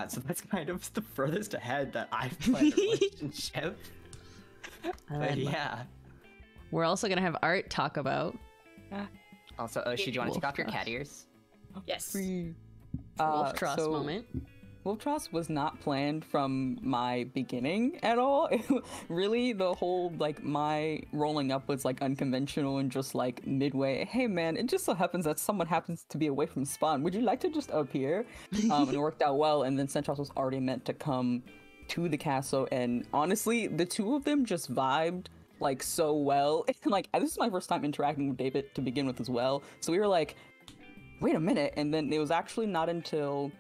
So that's kind of the furthest ahead that I've played a relationship. But yeah. We're also gonna have Art talk about. Also, Oshi, do you want to take off your cat ears? Yes. Wolf Tross moment. Wolf Tross was not planned from my beginning at all. Really, the whole, like, my rolling up was, like, unconventional and just, like, midway, hey man, it just so happens that someone happens to be away from spawn. Would you like to just appear? And it worked out well, and then Centros was already meant to come to the castle, and honestly, the 2 of them just vibed, like, so well. Like, this is my first time interacting with David to begin with as well, so we were like, wait a minute, and then it was actually not until,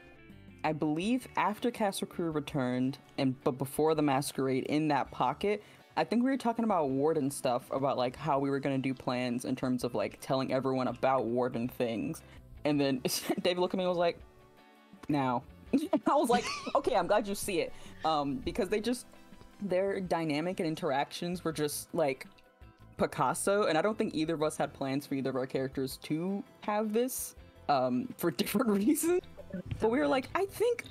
I believe, after Castle Crew returned, but before the Masquerade, in that pocket, I think we were talking about Warden stuff, about, like, how we were gonna do plans in terms of, like, telling everyone about Warden things, and then David looked at me and was like, now. I was like, okay, I'm glad you see it, because their dynamic and interactions were just, like, Picasso, and I don't think either of us had plans for either of our characters to have this, for different reasons. But we were like, I think,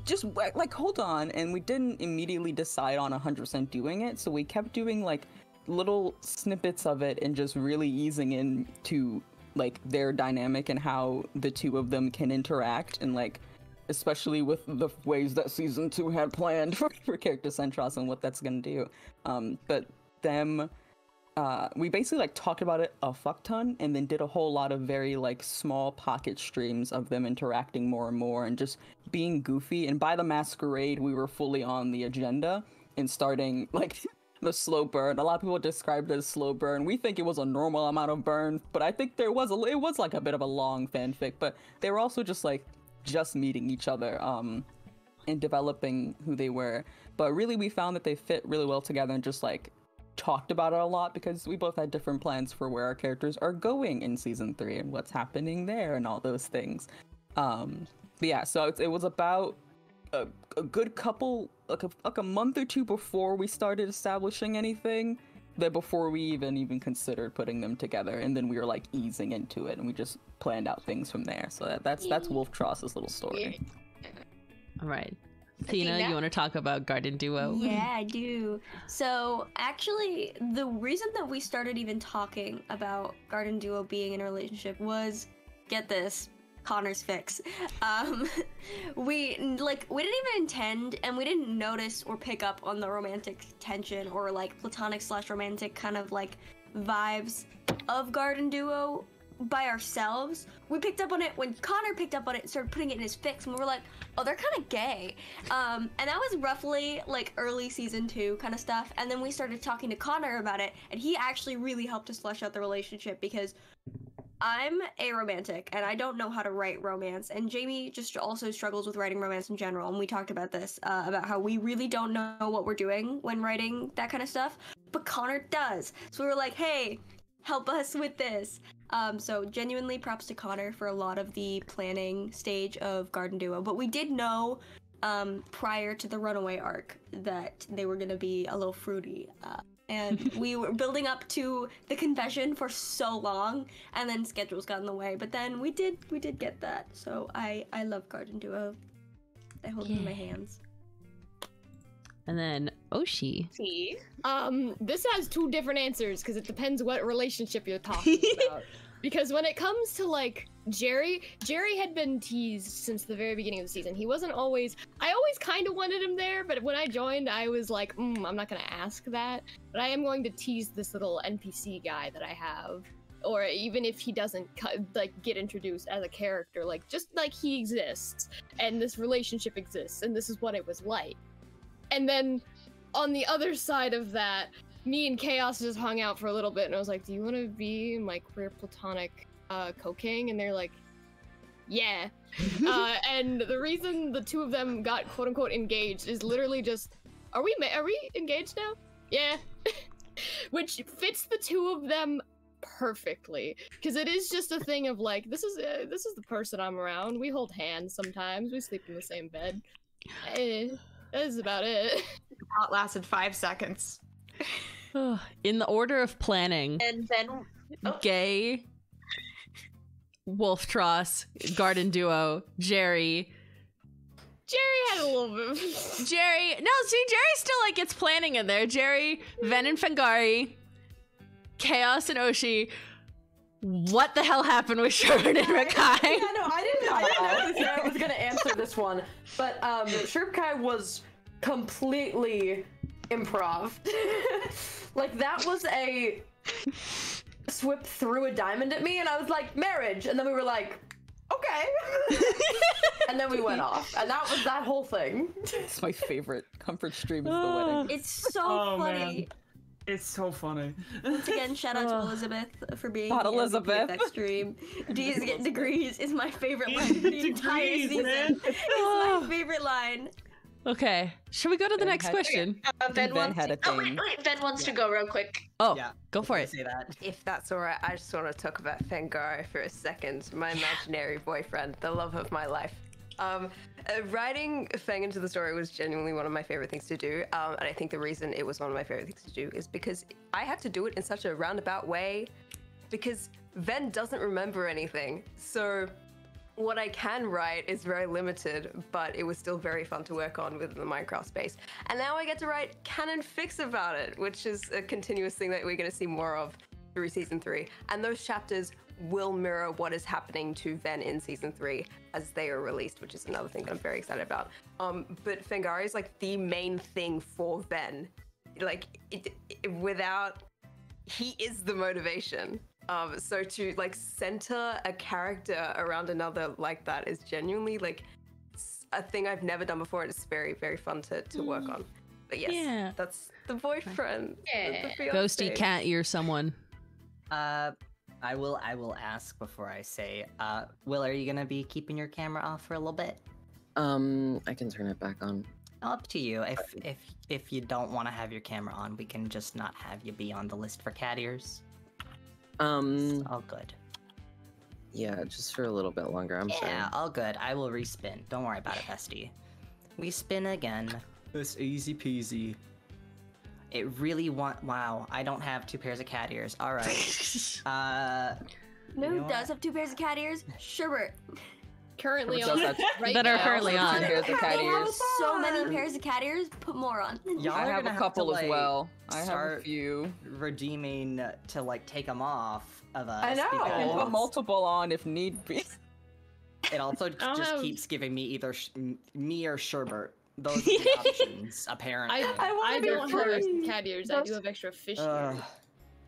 just, like, hold on, and we didn't immediately decide on 100% doing it, so we kept doing, like, little snippets of it and just really easing into, like, their dynamic and how the 2 of them can interact, and, like, especially with the ways that season 2 had planned for character Centros and what that's gonna do. But them, we basically, like, talked about it a fuck ton, and then did a whole lot of very, like, small pocket streams of them interacting more and more and just being goofy. And by the Masquerade, we were fully on the agenda and starting, like, the slow burn. A lot of people described it as slow burn. We think it was a normal amount of burn, but I think it was like a bit of a long fanfic, but they were also just, like, just meeting each other and developing who they were. But really, we found that they fit really well together and just, like, talked about it a lot, because we both had different plans for where our characters are going in season 3 and what's happening there and all those things. But yeah, so it was about a good couple, like a month or 2 before we started establishing anything, that before we even considered putting them together, and then we were, like, easing into it, and we just planned out things from there. So that's Wolf Tross's little story. All right. Tina, you want to talk about Garden Duo? Yeah, I do. So, actually, the reason that we started even talking about Garden Duo being in a relationship was, get this, Connor's fix. We didn't even intend, and we didn't notice or pick up on the romantic tension or, like, platonic / romantic kind of, like, vibes of Garden Duo by ourselves. We picked up on it when Connor picked up on it and started putting it in his fics, and we were like, oh, they're kind of gay. And that was roughly like early season 2 kind of stuff. And then we started talking to Connor about it, and he actually really helped us flesh out the relationship because I'm aromantic and I don't know how to write romance, and Jamie just also struggles with writing romance in general, and we talked about this, about how we really don't know what we're doing when writing that kind of stuff, but Connor does. So we were like, hey, help us with this. So genuinely props to Connor for a lot of the planning stage of Garden Duo, but we did know prior to the Runaway arc that they were going to be a little fruity. And we were building up to the confession for so long, and then schedules got in the way. But then we did get that. So I love Garden Duo. I hold it in my hands. And then Oshi. This has 2 different answers because it depends what relationship you're talking about. Because when it comes to like Jerry had been teased since the very beginning of the season. He wasn't always. I always kind of wanted him there, but when I joined, I was like, I'm not gonna ask that. But I am going to tease this little NPC guy that I have, or even if he doesn't like get introduced as a character, like just like he exists and this relationship exists and this is what it was like. And then on the other side of that, me and Chaos just hung out for a little bit, and I was like, do you want to be my queer platonic co-king? And they're like, yeah. And the reason the 2 of them got quote-unquote engaged is literally just, are we engaged now? Yeah. Which fits the 2 of them perfectly, because it is just a thing of like, this is the person I'm around. We hold hands sometimes. We sleep in the same bed. That is about it. That lasted 5 seconds. In the order of planning, and then Gay, Wolftross, Garden Duo, Jerry had a little bit. Jerry still like gets planning in there. Jerry, Ven and Fengari, Chaos and Oshi. What the hell happened with Sherman and Rakai? Yeah, no, I didn't know if I was gonna answer this one, but Sherkai was completely improv. Like, that was a Swip threw a diamond at me and I was like, marriage, and then we were like, okay. And then we went off, and that was that whole thing. It's my favorite comfort stream is the wedding. It's so funny. Man. It's so funny. Once again, shout out to Elizabeth for being Not here Elizabeth. that stream. D's getting degrees is my favorite line of the entire season. Man. It's my favorite line. Okay, should we go to the next question? Ben had a thing. wait, Ben wants to go real quick. Oh, Yeah, go for it. Say that. If that's alright, I just want to talk about Fengari for a second, my imaginary boyfriend, the love of my life. Writing Feng into the story was genuinely one of my favorite things to do, and I think the reason it was one of my favorite things to do is because I had to do it in such a roundabout way, because Ven doesn't remember anything, so what I can write is very limited, but it was still very fun to work on within the Minecraft space. And now I get to write canon fics about it, which is a continuous thing that we're going to see more of through Season 3. And those chapters will mirror what is happening to Ven in Season 3 as they are released, which is another thing that I'm very excited about. But Fengari is like the main thing for Ven. Like, he is the motivation. So to like center a character around another like that is genuinely like a thing I've never done before, and it's very, very fun to work on. But yes, that's the boyfriend. Yeah. The Ghosty cat ear someone. I will ask before I say. Will, are you gonna be keeping your camera off for a little bit? I can turn it back on. Up to you. If you don't want to have your camera on, we can just not have you be on the list for cat ears. It's all good. Yeah, just for a little bit longer. I'm sorry. Yeah, all good. I will respin. Don't worry about it, bestie. We spin again. It's easy peasy. It really wow, I don't have 2 pairs of cat ears. All right. Who does have 2 pairs of cat ears? Sherbert. Currently Sherbert on. does have- Right that are now. currently on. Pairs of cat They have ears. so many pairs of cat ears. Put more on. Y'all I are have gonna a couple to, as like, well. I have a start few. redeeming to like take them off of us. I know. I can put because multiple on if need be. It also don't just have- keeps giving me either me or Sherbert. Those are the options, apparently. I don't have extra cat ears. I do have extra fish ears.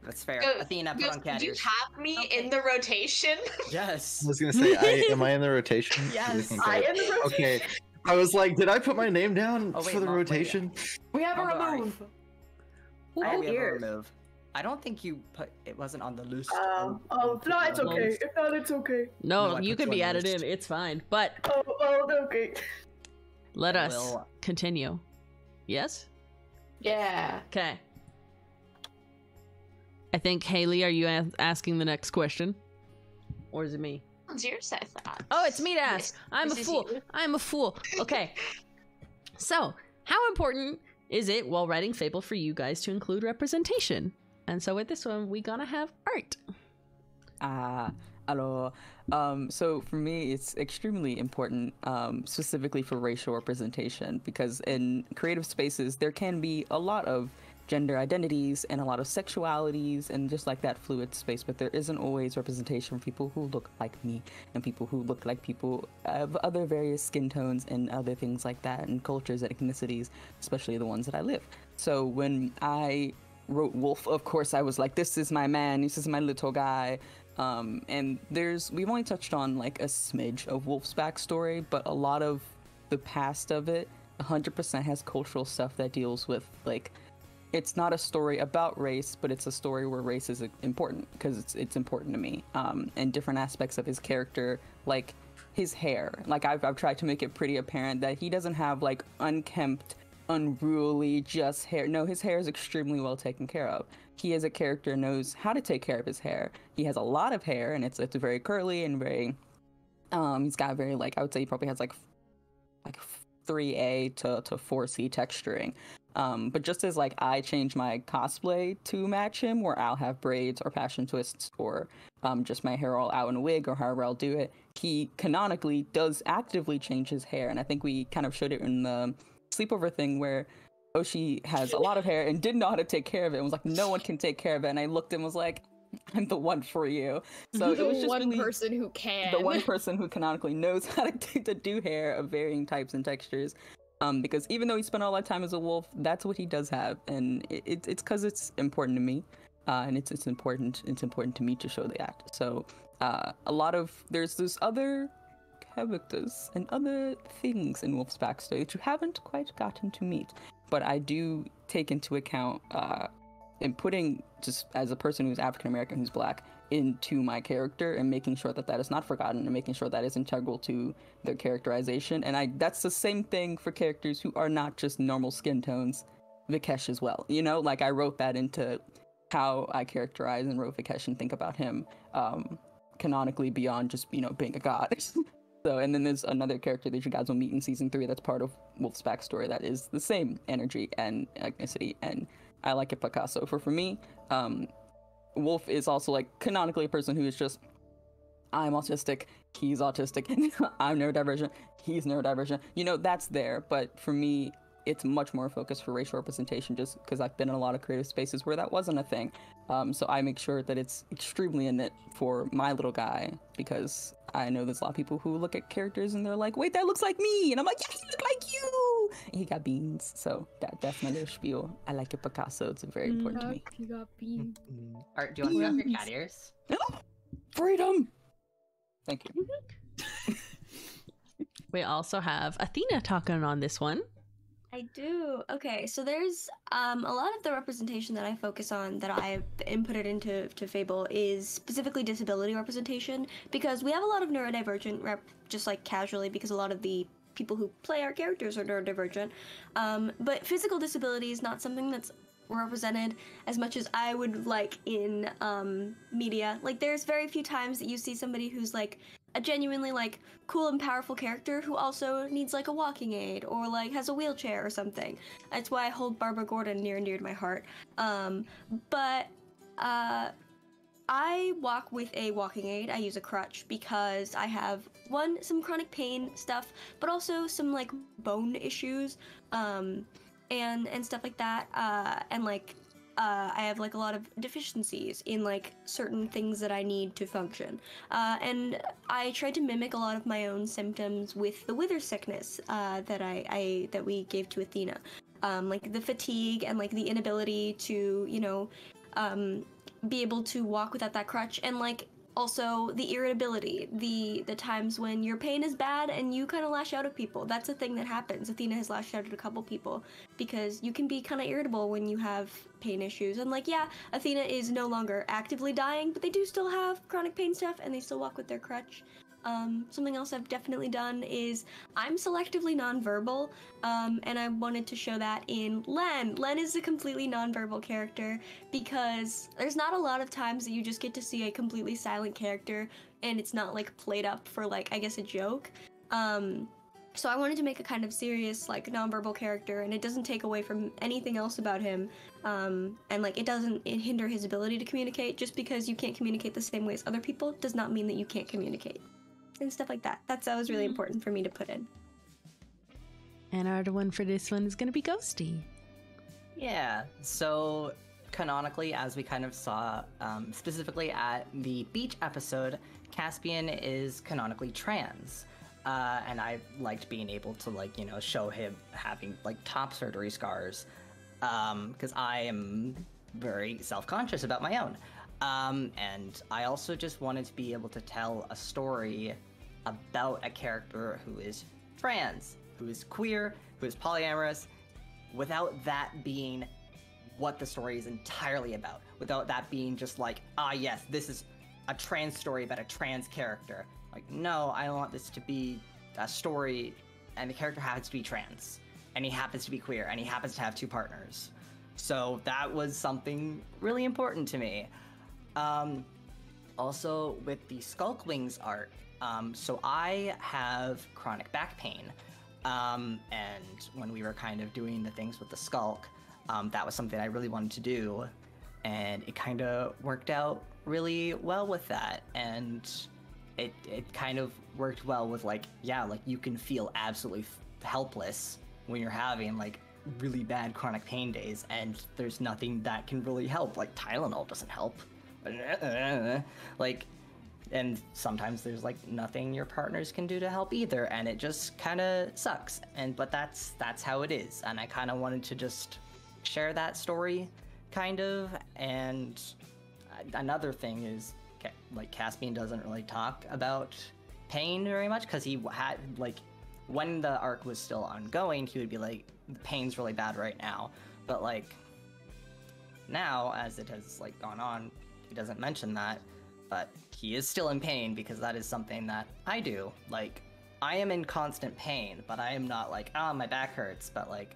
That's fair. Go- Athena, put on cat Do you ears. have me in the rotation? Yes. I was gonna say, am I in the rotation? Yes. Okay. I am the rotation. Okay. I was like, did I put my name down Oh, wait, for the Mom, wait. rotation? We have a Mamba, are- remove. I have we have a ears. remove. I don't think you put it wasn't on the list. Oh, no, it's okay. If not, it's okay. No, No, I you put can you be on the added list. in. It's fine. But Okay. let us Will- continue. Yes? Yeah. Okay. I think, Haley, are you asking the next question? Or is it me? It's yours, I thought. Oh, it's me to ask. I'm a This is fool. you. I'm a fool. Okay. So, how important is it while writing Fable for you guys to include representation? And so with this one, we gonna have art. Hello. So for me, it's extremely important, specifically for racial representation, because in creative spaces, there can be a lot of gender identities and a lot of sexualities and just like that fluid space, but there isn't always representation for people who look like me and people who look like people of other various skin tones and other things like that, and cultures and ethnicities, especially the ones that I live. So when I wrote Wolf, of course I was like, this is my man, this is my little guy. And we've only touched on like a smidge of Wolf's backstory, but a lot of the past of it 100% has cultural stuff that deals with, like, it's not a story about race, but it's a story where race is important, because it's important to me. And different aspects of his character, like his hair. Like I've tried to make it pretty apparent that he doesn't have like unkempt, unruly, just hair. No, his hair is extremely well taken care of. He as a character knows how to take care of his hair. He has a lot of hair, and it's very curly and very, he's got very, like, I would say he probably has like 3A to 4C texturing. But just as like I change my cosplay to match him, where I'll have braids or passion twists or just my hair all out in a wig or however I'll do it, he canonically does actively change his hair. And I think we kind of showed it in the sleepover thing where Oshi has a lot of hair and didn't know how to take care of it and was like, no one can take care of it. And I looked and was like, I'm the one for you. So it was just one really person who can. the one person who canonically knows how to do hair of varying types and textures. Because even though he spent all that time as a wolf, that's what he does have, and it's because it's important to me, and it's important to me to show the act. So there's other characters and other things in Wolf's backstory that you haven't quite gotten to meet, but I do take into account in putting, just as a person who's African American, who's Black, into my character and making sure that is not forgotten and making sure that is integral to their characterization. And that's the same thing for characters who are not just normal skin tones. Vikesh as well, you know, like I wrote that into how I characterize and wrote Vikesh and think about him canonically beyond just, you know, being a god. So, and then there's another character that you guys will meet in season 3 that's part of Wolf's backstory that is the same energy and ethnicity, and I like it Picasso. For me, Wolf is also like canonically a person who is just, I'm autistic, he's autistic, I'm neurodivergent, he's neurodivergent. You know, that's there, but for me, it's much more focused for racial representation just because I've been in a lot of creative spaces where that wasn't a thing. So I make sure that it's extremely in it for my little guy, because I know there's a lot of people who look at characters and they're like, wait, that looks like me! And I'm like, yeah, he look like you! And he got beans, so that's my little spiel. I like it Picasso, it's very important to me. He got beans. Art, do you want to have your cat ears? Freedom! Thank you. We also have Athena talking on this one. I do. Okay, so there's a lot of the representation that I focus on that I've inputted into Fable is specifically disability representation, because we have a lot of neurodivergent rep just like casually, because a lot of the people who play our characters are neurodivergent. But physical disability is not something that's represented as much as I would like in media. Like, there's very few times that you see somebody who's like a genuinely like cool and powerful character who also needs like a walking aid or like has a wheelchair or something. That's why I hold Barbara Gordon near and dear to my heart. But I walk with a walking aid. I use a crutch because I have some chronic pain stuff, but also some like bone issues, and stuff like that. And like I have like a lot of deficiencies in like certain things that I need to function. And I tried to mimic a lot of my own symptoms with the wither sickness that we gave to Athena. Like the fatigue and like the inability to, be able to walk without that crutch, and like also the irritability, the times when your pain is bad and you kind of lash out at people. That's a thing that happens. Athena has lashed out at a couple people because you can be kind of irritable when you have pain issues. And like, yeah, Athena is no longer actively dying, but they do still have chronic pain stuff and they still walk with their crutch. Something else I've definitely done is I'm selectively nonverbal, and I wanted to show that in Len. Len is a completely nonverbal character because there's not a lot of times that you just get to see a completely silent character and it's not like played up for like, I guess, a joke. So I wanted to make a kind of serious like nonverbal character, and it doesn't take away from anything else about him, and like it doesn't hinder his ability to communicate. Just because you can't communicate the same way as other people does not mean that you can't communicate. And stuff like that. That was really important for me to put in. And our one for this one is going to be Ghosty. Yeah, so canonically, as we kind of saw specifically at the beach episode, Caspian is canonically trans. And I liked being able to, like, you know, show him having, like, top surgery scars. Because I am very self-conscious about my own. And I also just wanted to be able to tell a story about a character who is trans, who is queer, who is polyamorous, without that being what the story is entirely about. Without that being just like, yes, this is a trans story about a trans character. Like, no, I want this to be a story, and the character happens to be trans, and he happens to be queer, and he happens to have 2 partners. So that was something really important to me. Also, with the Skulk Wings art, so I have chronic back pain, and when we were kind of doing the things with the Skulk, that was something I really wanted to do, and it kind of worked out really well with that, and it kind of worked well with, like, yeah, like, you can feel absolutely helpless when you're having, like, really bad chronic pain days, and there's nothing that can really help. Like, Tylenol doesn't help. Like, and sometimes there's like nothing your partners can do to help either, and it just kind of sucks. But that's how it is, and I kind of wanted to just share that story, kind of. And another thing is, like, Caspian doesn't really talk about pain very much, because he had, like, when the arc was still ongoing, he would be like, the pain's really bad right now, but like now, as it has like gone on, he doesn't mention that, but he is still in pain, because that is something that I do. Like, I am in constant pain, but I am not like, my back hurts, but like,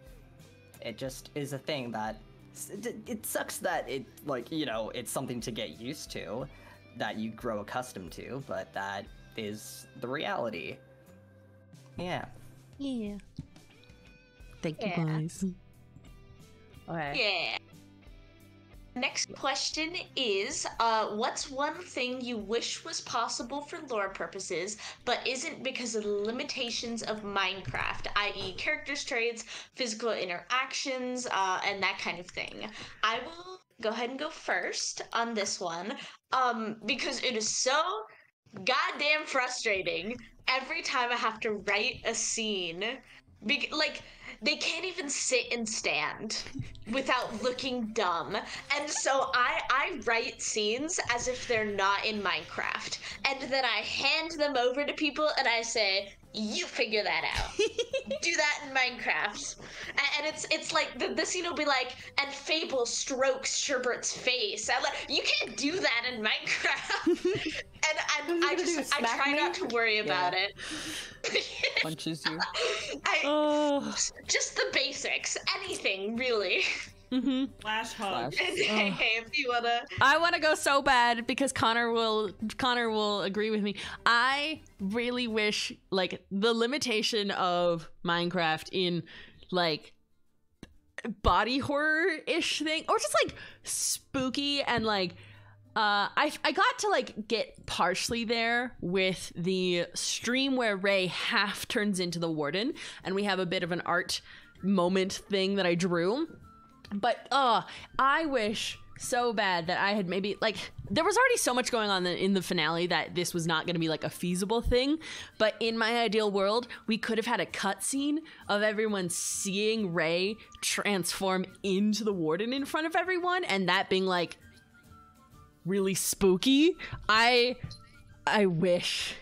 it just is a thing that, it sucks that it, like, you know, it's something to get used to, that you grow accustomed to, but that is the reality. Yeah. Yeah. Thank you, guys. Yeah. Next question is, what's one thing you wish was possible for lore purposes, but isn't because of the limitations of Minecraft, i.e. characters traits, physical interactions, and that kind of thing? I will go ahead and go first on this one, because it is so goddamn frustrating every time I have to write a scene. Like, they can't even sit and stand without looking dumb. And so I write scenes as if they're not in Minecraft. And then I hand them over to people and I say, you figure that out. Do that in Minecraft. And it's like, the scene will be like, and Fable strokes Sherbert's face. I'm like, you can't do that in Minecraft. And I try not to worry about it. Punches you. Just the basics. Anything, really. Flash hug. Hey, if you wanna. I want to go so bad because Connor will agree with me. I really wish, like, the limitation of Minecraft in like body horror-ish thing, or just like spooky, and like I got to like get partially there with the stream where Ray half turns into the warden, and we have a bit of an art moment thing that I drew. But I wish so bad that I had maybe, like, there was already so much going on in the finale that this was not going to be like a feasible thing. But in my ideal world, we could have had a cutscene of everyone seeing Ray transform into the warden in front of everyone, and that being like really spooky. I wish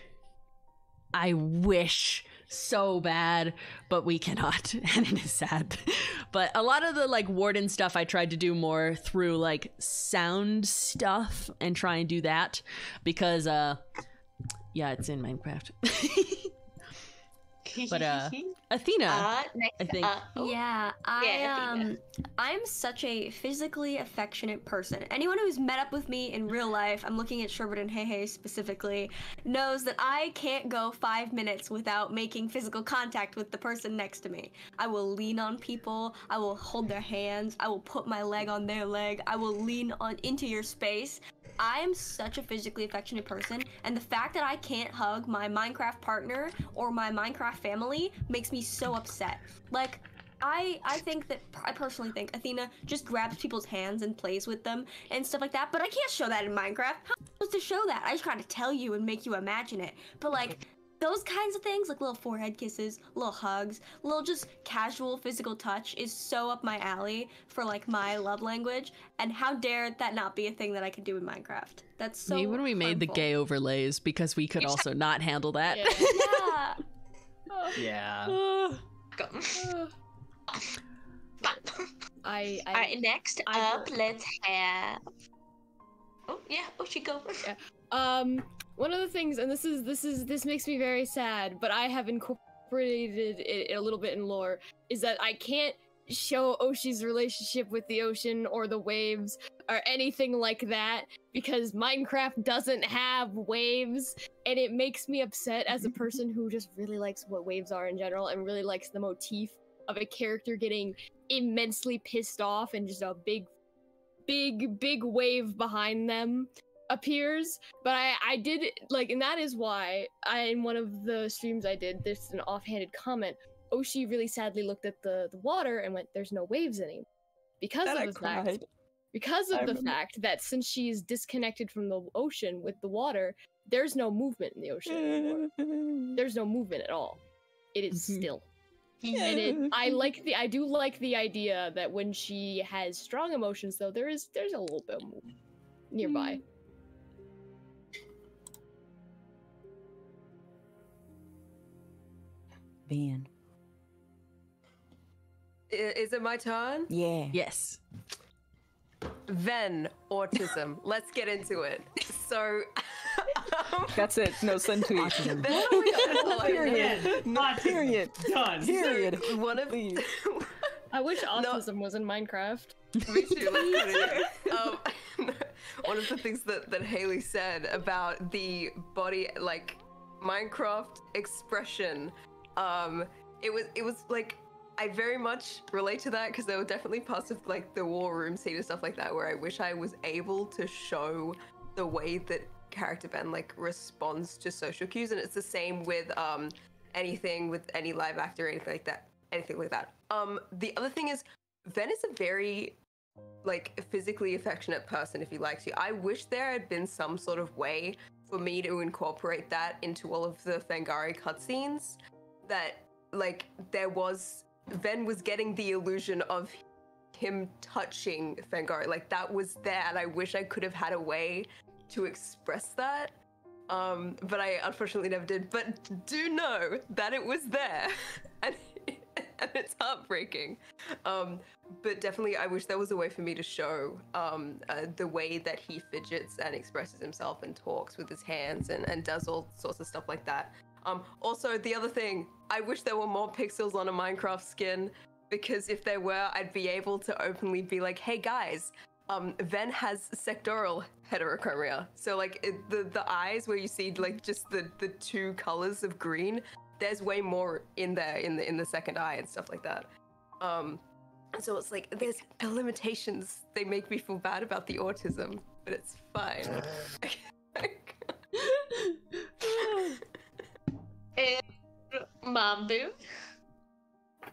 so bad, but we cannot, and it is sad. But a lot of the like warden stuff I tried to do more through like sound stuff and try and do that because yeah, it's in Minecraft. But Athena, I think. Yeah, I'm such a physically affectionate person. Anyone who's met up with me in real life, I'm looking at Sherbert and Hehe specifically, knows that I can't go 5 minutes without making physical contact with the person next to me. I will lean on people, I will hold their hands, I will put my leg on their leg, I will lean on into your space. I am such a physically affectionate person, and the fact that I can't hug my Minecraft partner or my Minecraft family makes me so upset. Like, I personally think Athena just grabs people's hands and plays with them and stuff like that, but I can't show that in Minecraft. How am I supposed to show that? I just gotta tell you and make you imagine it. But like, those kinds of things, like little forehead kisses, little hugs, little just casual physical touch is so up my alley for like my love language, and how dare that not be a thing that I could do in Minecraft. That's so Maybe when we made the gay overlays because we could also not handle that. Yeah. Alright, next up, let's have. Oh yeah, she go. Yeah. One of the things, and this makes me very sad, but I have incorporated it a little bit in lore, is that I can't show Oshi's relationship with the ocean or the waves or anything like that because Minecraft doesn't have waves, and it makes me upset as a person who just really likes what waves are in general and really likes the motif of a character getting immensely pissed off and just a big wave behind them appears. But I did like, and that is why in one of the streams I did, there's an offhanded comment. Oshi really sadly looked at the water and went, "There's no waves anymore," because of the fact that since she's disconnected from the ocean with the water, there's no movement in the ocean anymore. There's no movement at all. It is still. And I do like the idea that when she has strong emotions, though, there's a little bit of movement nearby. Van. Is it my turn? Yeah. Yes. Ven, autism. Let's get into it. So that's it. No send tweet. Period. Not period. Done. Period. One of these. I wish autism was in Minecraft. Me too. Let's put it in. One of the things that Haley said about the body, like Minecraft expression, it was like, I very much relate to that because there were definitely parts of like the war room scene and stuff like that where I wish I was able to show the way that character Ben like responds to social cues, and it's the same with anything with any live actor or anything like that. The other thing is Ven is a very like physically affectionate person if he likes you. I wish there had been some sort of way for me to incorporate that into all of the Fangari cutscenes, that like Ven was getting the illusion of him touching Fangari, like that was there, and I wish I could have had a way to express that, but I unfortunately never did. But do know that it was there, and it's heartbreaking. But definitely I wish there was a way for me to show the way that he fidgets and expresses himself and talks with his hands and does all sorts of stuff like that. Also, the other thing, I wish there were more pixels on a Minecraft skin, because if there were, I'd be able to openly be like, hey guys, Ven has sectoral heterochromia. So like the eyes where you see like just the two colors of green, there's way more in there in the second eye and stuff like that. So it's like there's the limitations. They make me feel bad about the autism, but it's fine. Mambu.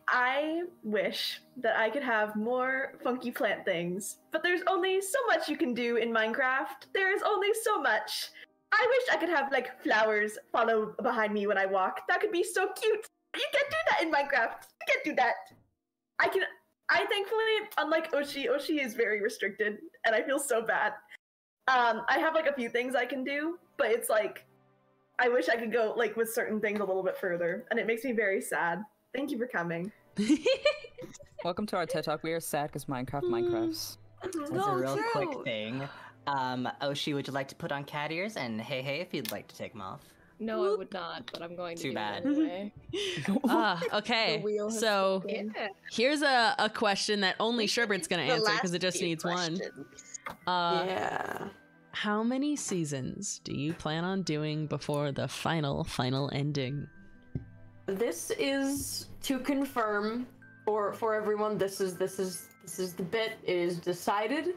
I wish that I could have more funky plant things, but there's only so much you can do in Minecraft. There is only so much. I wish I could have like flowers follow behind me when I walk. That could be so cute. You can't do that in Minecraft. You can't do that. I thankfully, unlike Oshi is very restricted, and I feel so bad. I have like a few things I can do, but it's like I wish I could go like with certain things a little bit further, and it makes me very sad. Thank you for coming. Welcome to our TED Talk. We are sad because Minecraft's. That's a real quick thing. Oshi, would you like to put on cat ears? And hey, if you'd like to take them off. No, I would not, but I'm going to. Too bad. Anyway. Okay, so here's a question that only Sherbert's gonna answer because it just needs one. Yeah. How many seasons do you plan on doing before the final ending? This is to confirm for everyone. This is the bit. It is decided.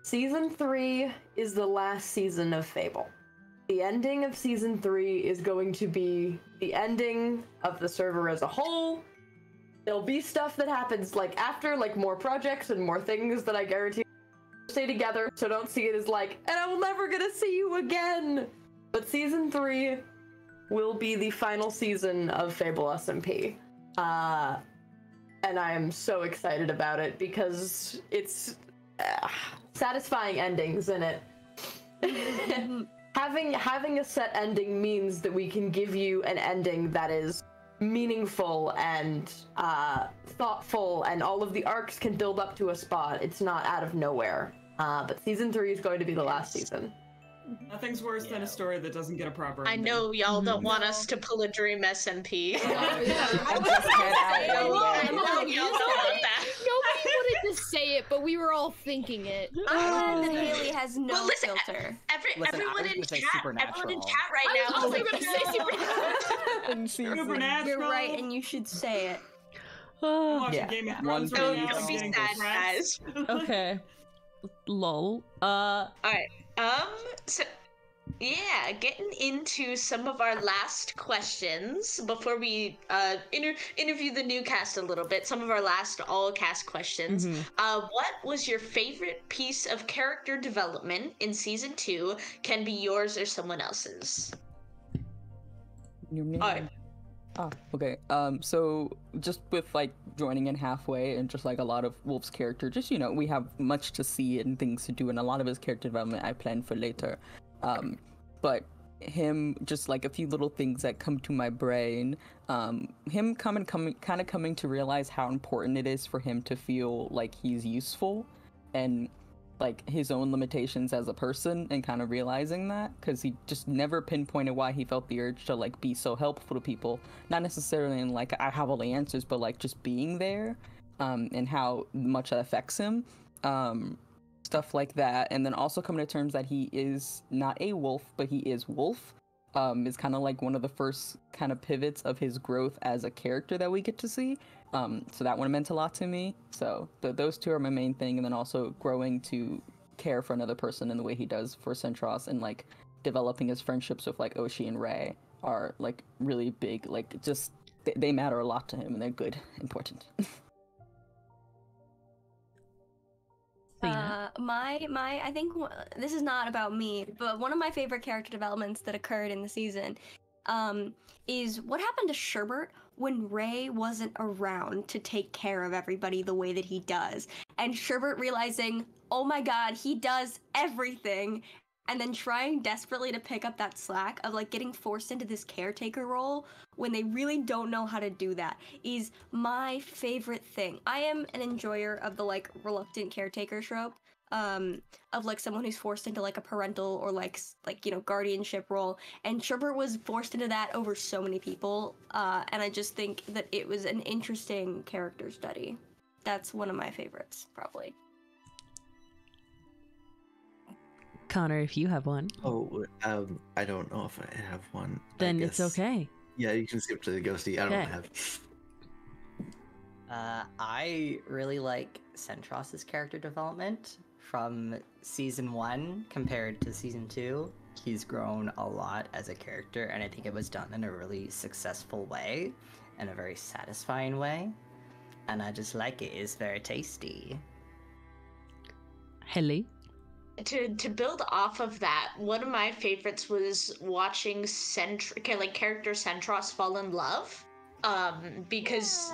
Season 3 is the last season of Fable. The ending of Season 3 is going to be the ending of the server as a whole. There'll be stuff that happens like after, like more projects and more things that I guarantee stay together, so don't see it as like, and I'm never gonna see you again! But Season 3 will be the final season of Fable SMP. And I am so excited about it because it's satisfying endings in it. Having a set ending means that we can give you an ending that is meaningful and thoughtful, and all of the arcs can build up to a spot. It's not out of nowhere. But Season 3 is going to be the last season. Nothing's worse than a story that doesn't get a proper I ending. know y'all don't want us to pull a Dream SMP. Nobody wanted to say it, but we were all thinking it. I'm glad that Haley has no filter. Everyone in chat right I now. was also gonna say Supernatural. You're right, and you should say it. I'm watching Game of Thrones right now. Don't be I'm sad, guys. Okay. Lol. Alright. So yeah, getting into some of our last questions before we interview the new cast a little bit. Some of our last all cast questions. What was your favorite piece of character development in Season 2? Can be yours or someone else's. Alright. Oh, okay. So just with like joining in halfway and just like a lot of Wolf's character, just we have much to see and things to do, and a lot of his character development I plan for later. But him, just like a few little things that come to my brain, him coming to realize how important it is for him to feel like he's useful and like his own limitations as a person, and kind of realizing that, because he just never pinpointed why he felt the urge to like be so helpful to people, not necessarily in like I have all the answers, but like just being there, and how much that affects him, stuff like that. And then also coming to terms that he is not a wolf, but he is Wolf, is kind of like one of the first kind of pivots of his growth as a character that we get to see. So that one meant a lot to me. So those two are my main thing. And then also growing to care for another person in the way he does for Centros, and like developing his friendships with like Oshi and Ray are like really big. Like just they matter a lot to him, and they're good, important. I think this is not about me, but one of my favorite character developments that occurred in the season is what happened to Sherbert when Ray wasn't around to take care of everybody the way that he does. And Sherbert realizing, oh my god, he does everything, and then trying desperately to pick up that slack of like getting forced into this caretaker role when they really don't know how to do that is my favorite thing. I am an enjoyer of the like reluctant caretaker trope, of like someone who's forced into like a parental or like guardianship role, and Sherbert was forced into that over so many people, and I just think that it was an interesting character study. That's one of my favorites, probably. Connor, if you have one. Oh, I don't know if I have one. Then it's okay. Yeah, you can skip to the ghosty. I don't have. I really like Centros's character development from Season 1 compared to Season 2. He's grown a lot as a character, and I think it was done in a really successful way, and a very satisfying way. And I just like it. It's very tasty. Helly? To build off of that, one of my favorites was watching character Centros fall in love. because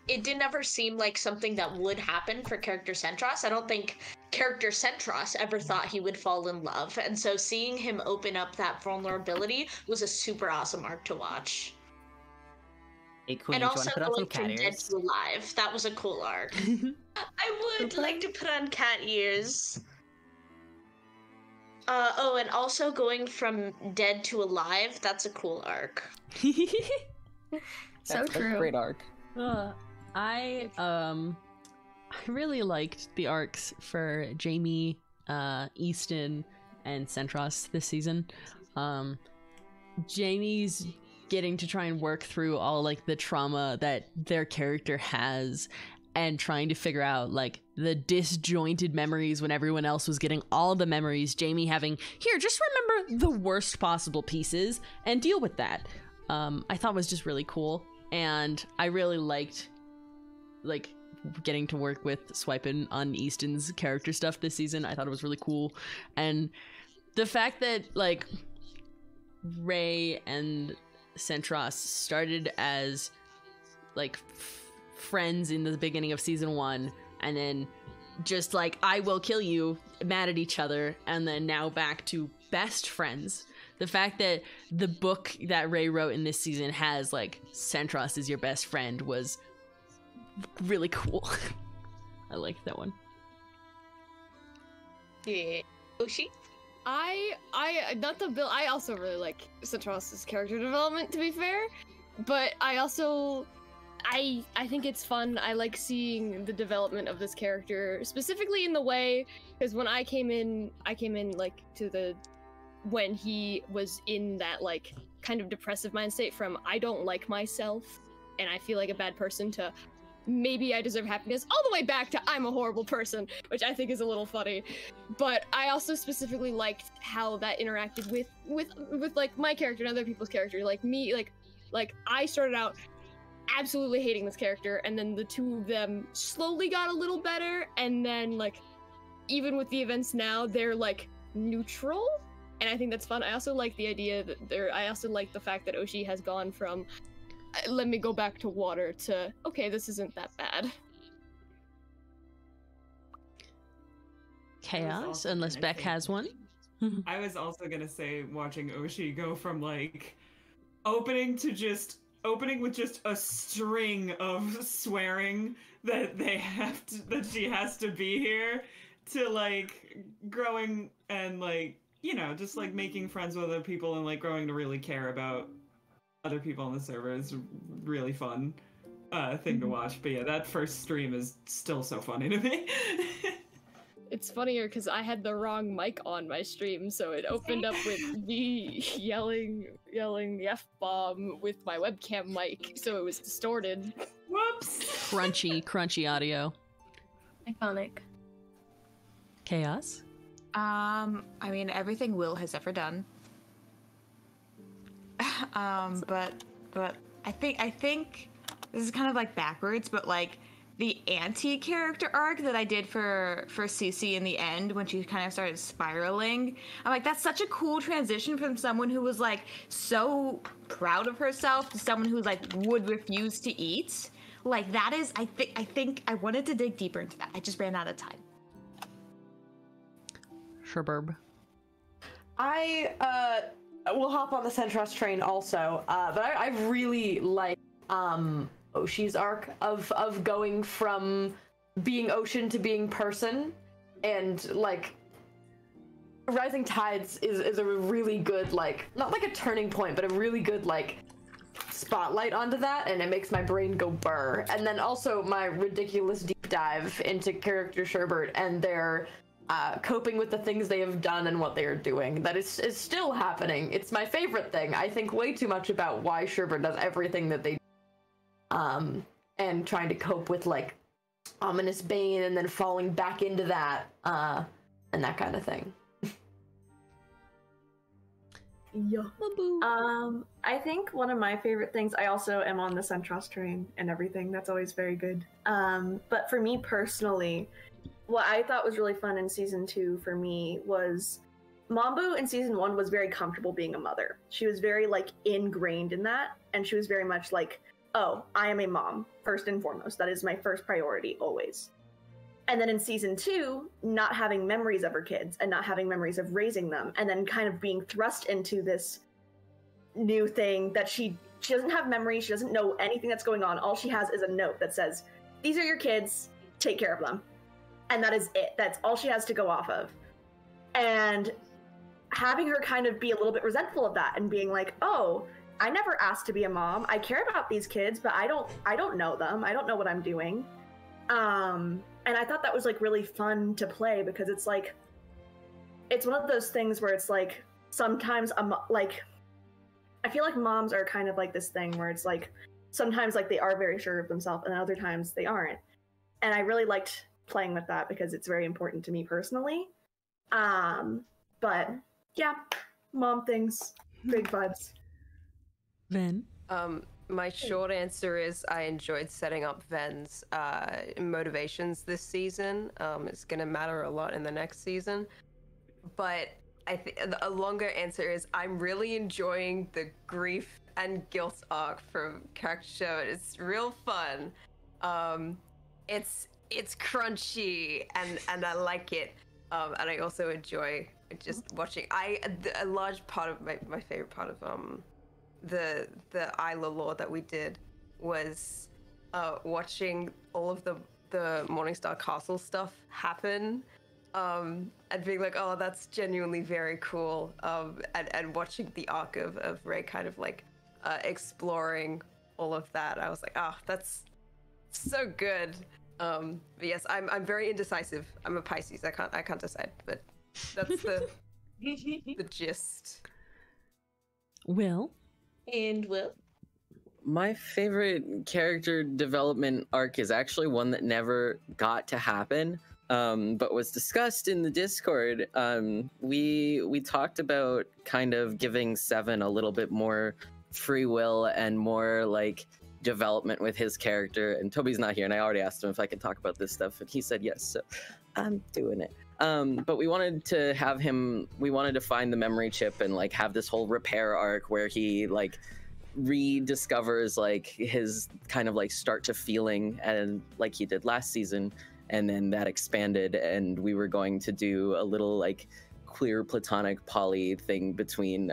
it didn't ever seem like something that would happen for character Centros. I don't think character Centros ever thought he would fall in love, and so seeing him open up that vulnerability was a super awesome arc to watch. Hey, Queen, And do you want also to put on some going cat from dead ears? to alive, that was a cool arc. I would like to put on cat ears. Oh, and also going from dead to alive, that's a cool arc. So true. Great arc. I really liked the arcs for Jamie, Easton, and Centros this season. Jamie's getting to try and work through all like the trauma that their character has and trying to figure out like the disjointed memories when everyone else was getting all the memories. Jamie having, here, just remember the worst possible pieces and deal with that. I thought was just really cool. And I really liked like getting to work with swiping on Easton's character stuff this season. I thought it was really cool. And the fact that like Ray and Centros started as like friends in the beginning of season 1 and then just like I will kill you, mad at each other, and then now back to best friends. The fact that the book that Ray wrote in this season has like Centros is your best friend was really cool. I liked that one. Yeah. Oshi? I also really like Centros' character development, to be fair, but I also I think it's fun. I like seeing the development of this character, specifically in the way, because when I came in like to the when he was in that like kind of depressive mind state from I don't like myself and I feel like a bad person to maybe I deserve happiness, all the way back to I'm a horrible person, which I think is a little funny. But I also specifically liked how that interacted with like my character and other people's character. Like me, like I started out absolutely hating this character, and then the two of them slowly got a little better, and then like even with the events now, they're like neutral, and I think that's fun. I also like the idea that I also like the fact that Oshi has gone from let me go back to water to okay, this isn't that bad. Chaos, unless Beck has one. I was also gonna say watching Oshi go from like opening with just a string of swearing that she has to be here, to like growing and like, you know, just like making friends with other people and like growing to really care about other people on the server is a really fun thing to watch. But yeah, that first stream is still so funny to me. It's funnier because I had the wrong mic on my stream, so it opened up with me yelling the F-bomb with my webcam mic, so it was distorted. Whoops! Crunchy audio. Iconic. Chaos? I mean, everything Will has ever done. But I think this is kind of like backwards, but like the anti-character arc that I did for Cece in the end when she kind of started spiraling, I'm like, that's such a cool transition from someone who was like so proud of herself to someone who like would refuse to eat. Like that is, I think I wanted to dig deeper into that. I just ran out of time. Sherburb. I will hop on the Centros train also, but I really like Oshi's arc of going from being ocean to being person, and like Rising Tides is a really good, like, not like a turning point, but a really good like spotlight onto that, and it makes my brain go burr. And then also my ridiculous deep dive into character Sherbert and their coping with the things they have done and what they are doing. That is still happening. It's my favorite thing. I think way too much about why Sherbert does everything that they do. And trying to cope with like ominous bane and then falling back into that, and that kind of thing. Yeah. I think one of my favorite things, I also am on the Centros train and everything. That's always very good. But for me personally, what I thought was really fun in season 2 for me was Mambu in season 1 was very comfortable being a mother. She was very like ingrained in that, and she was very much like oh, I am a mom, first and foremost. That is my first priority, always. And then in season 2, not having memories of her kids and not having memories of raising them, and then kind of being thrust into this new thing that she doesn't have memories, she doesn't know anything that's going on. All she has is a note that says, these are your kids, take care of them. And that is it. That's all she has to go off of. And having her kind of be a little bit resentful of that and being like, oh, I never asked to be a mom. I care about these kids, but I don't know them. I don't know what I'm doing. And I thought that was like really fun to play because it's like, it's one of those things where it's like, sometimes like, I feel like moms are kind of like this thing where it's like, sometimes like they are very sure of themselves and other times they aren't. And I really liked playing with that because it's very important to me personally. But yeah, mom things, big vibes. Ven? My short answer is I enjoyed setting up Ven's motivations this season. It's going to matter a lot in the next season. But I think a longer answer is I'm really enjoying the grief and guilt arc from Character Show. It's real fun. It's crunchy and I like it. And I also enjoy just watching. A large part of my favorite part of the Isla lore that we did was watching all of the Morningstar Castle stuff happen, and being like, oh, that's genuinely very cool, and watching the arc of Ray kind of like exploring all of that. I was like, oh, that's so good. But yes, I'm very indecisive. I'm a Pisces. I can't decide, but that's the gist. Will? And Will? My favorite character development arc is actually one that never got to happen, but was discussed in the Discord. We talked about kind of giving Seven a little bit more free will and more like development with his character. And Toby's not here, and I already asked him if I could talk about this stuff, and he said yes, so I'm doing it. But we wanted to have him, we wanted to find the memory chip and like have this whole repair arc where he like rediscovers like his kind of like start to feeling, and like he did last season, and then that expanded, and we were going to do a little like queer platonic poly thing between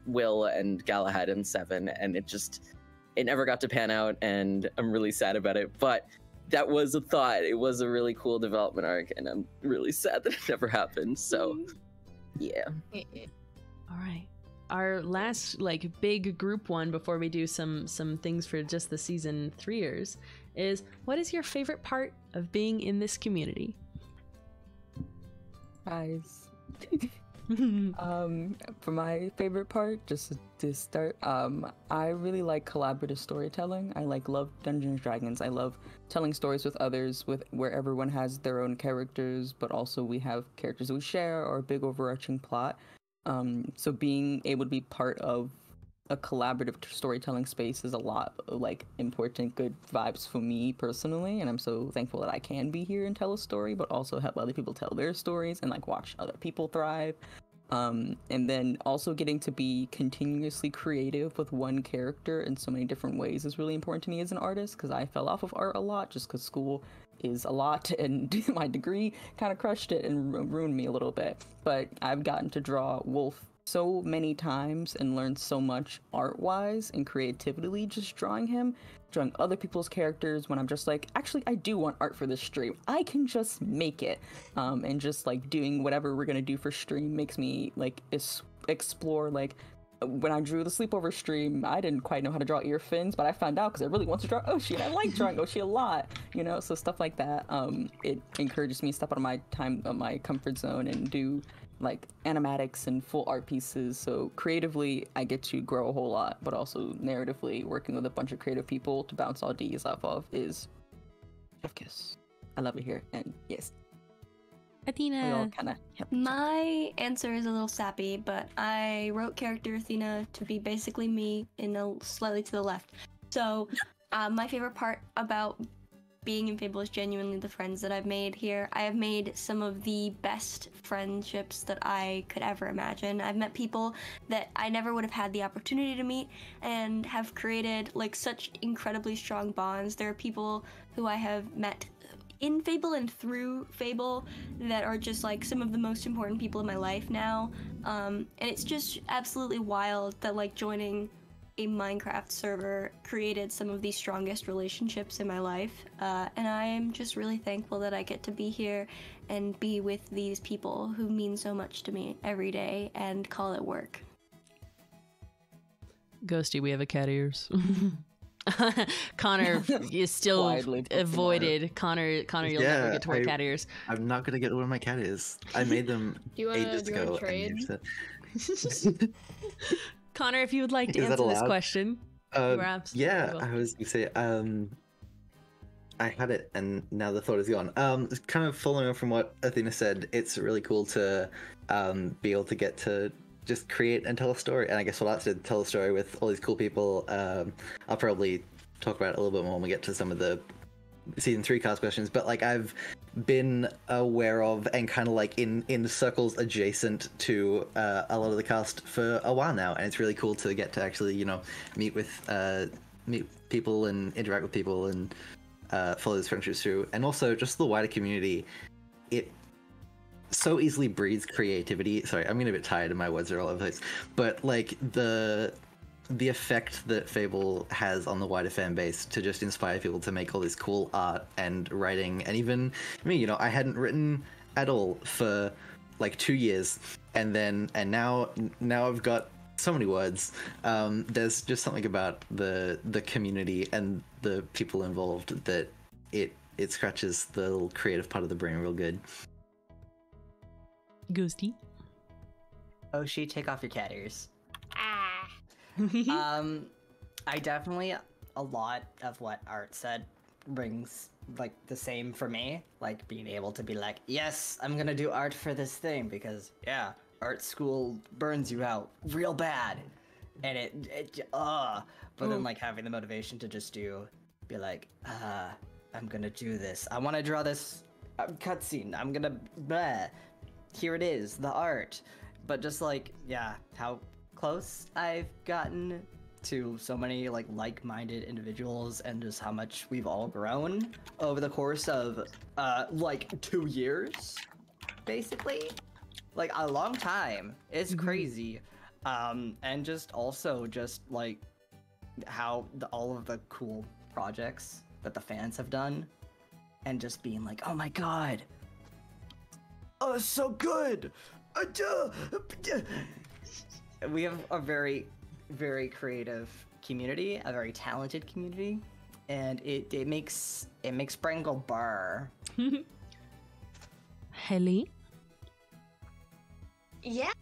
Will and Galahad and Seven, and it never got to pan out, and I'm really sad about it, but that was a thought. It was a really cool development arc, and I'm really sad that it never happened. So, yeah. All right. Our last like big group one before we do some things for just the season 3ers is, what is your favorite part of being in this community? Guys. For my favorite part, just to start, I really like collaborative storytelling. I love Dungeons and Dragons. I love telling stories with others, where everyone has their own characters, but also we have characters we share or a big overarching plot. So being able to be part of a collaborative storytelling space is a lot of like important, good vibes for me personally, and I'm so thankful that I can be here and tell a story, but also help other people tell their stories and like watch other people thrive. And then also getting to be continuously creative with one character in so many different ways is really important to me as an artist, because I fell off of art a lot just because school is a lot and my degree kind of crushed it and ruined me a little bit. But I've gotten to draw Wolf so many times and learned so much art-wise and creatively just drawing him, drawing other people's characters when I'm just like, actually, I do want art for this stream. I can just make it. And just like doing whatever we're gonna do for stream makes me like explore. Like when I drew the sleepover stream, I didn't quite know how to draw ear fins, but I found out because I really want to draw Oshi, and I like drawing Oshi a lot, you know. So stuff like that, it encourages me to step out of my comfort zone and do like animatics and full art pieces. So creatively I get to grow a whole lot, but also narratively working with a bunch of creative people to bounce ideas off of is kiss. I love it here. And yes, Athena. My answer is a little sappy, but I wrote character Athena to be basically me in a slightly to the left. So my favorite part about being in Fable is genuinely the friends that I've made here. I have made some of the best friendships that I could ever imagine. I've met people that I never would have had the opportunity to meet and have created like such incredibly strong bonds. There are people who I have met in Fable and through Fable that are just like some of the most important people in my life now. And it's just absolutely wild that like joining a Minecraft server created some of the strongest relationships in my life. And I am just really thankful that I get to be here and be with these people who mean so much to me every day and call it work. Ghosty, we have a cat ears. Connor is still avoided. Connor, you'll never get to wear cat ears. I'm not gonna get to wear my cat ears. I made them ages ago. Trade? Connor, if you would like to answer this question, yeah, I was gonna say, I had it, and now the thought is gone. Kind of following on from what Athena said, it's really cool to be able to get to just create and tell a story. And I guess what I did, tell a story with all these cool people. I'll probably talk about it a little bit more when we get to some of the season 3 cast questions, but like I've been aware of and kind of like in circles adjacent to a lot of the cast for a while now, and it's really cool to get to actually, you know, meet people and interact with people and follow those friendships through. And also just the wider community, it so easily breeds creativity. Sorry, I'm getting a bit tired and my words are all over the place, but like the effect that Fable has on the wider fan base to just inspire people to make all this cool art and writing. And even me, you know, I hadn't written at all for like 2 years, and now I've got so many words. There's just something about the community and the people involved that it scratches the little creative part of the brain real good. Ghosty. Oh, take off your cat ears. I definitely, a lot of what Art said rings like the same for me, like being able to be like, yes, I'm gonna do art for this thing because yeah, art school burns you out real bad, and but then like having the motivation to just be like, I'm gonna do this, I want to draw this cutscene, I'm gonna here it is, the art. But just like, yeah, how close I've gotten to so many like-minded individuals, and just how much we've all grown over the course of like 2 years, basically, like a long time. It's crazy. And just also just like how all of the cool projects that the fans have done, and just being like, oh my god, oh, it's so good. We have a very, very creative community, a very talented community, and it makes brain go burr. Helly? Yeah.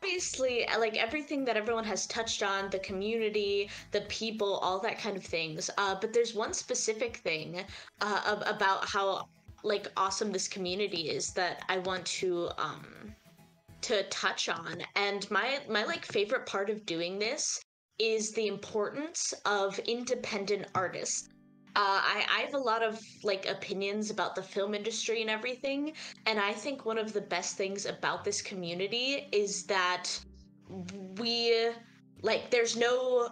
Obviously, like everything that everyone has touched on, the community, the people, all that kind of things. But there's one specific thing about how like awesome this community is that I want to touch on. And my like favorite part of doing this is the importance of independent artists. I have a lot of like opinions about the film industry and everything, and I think one of the best things about this community is that there's no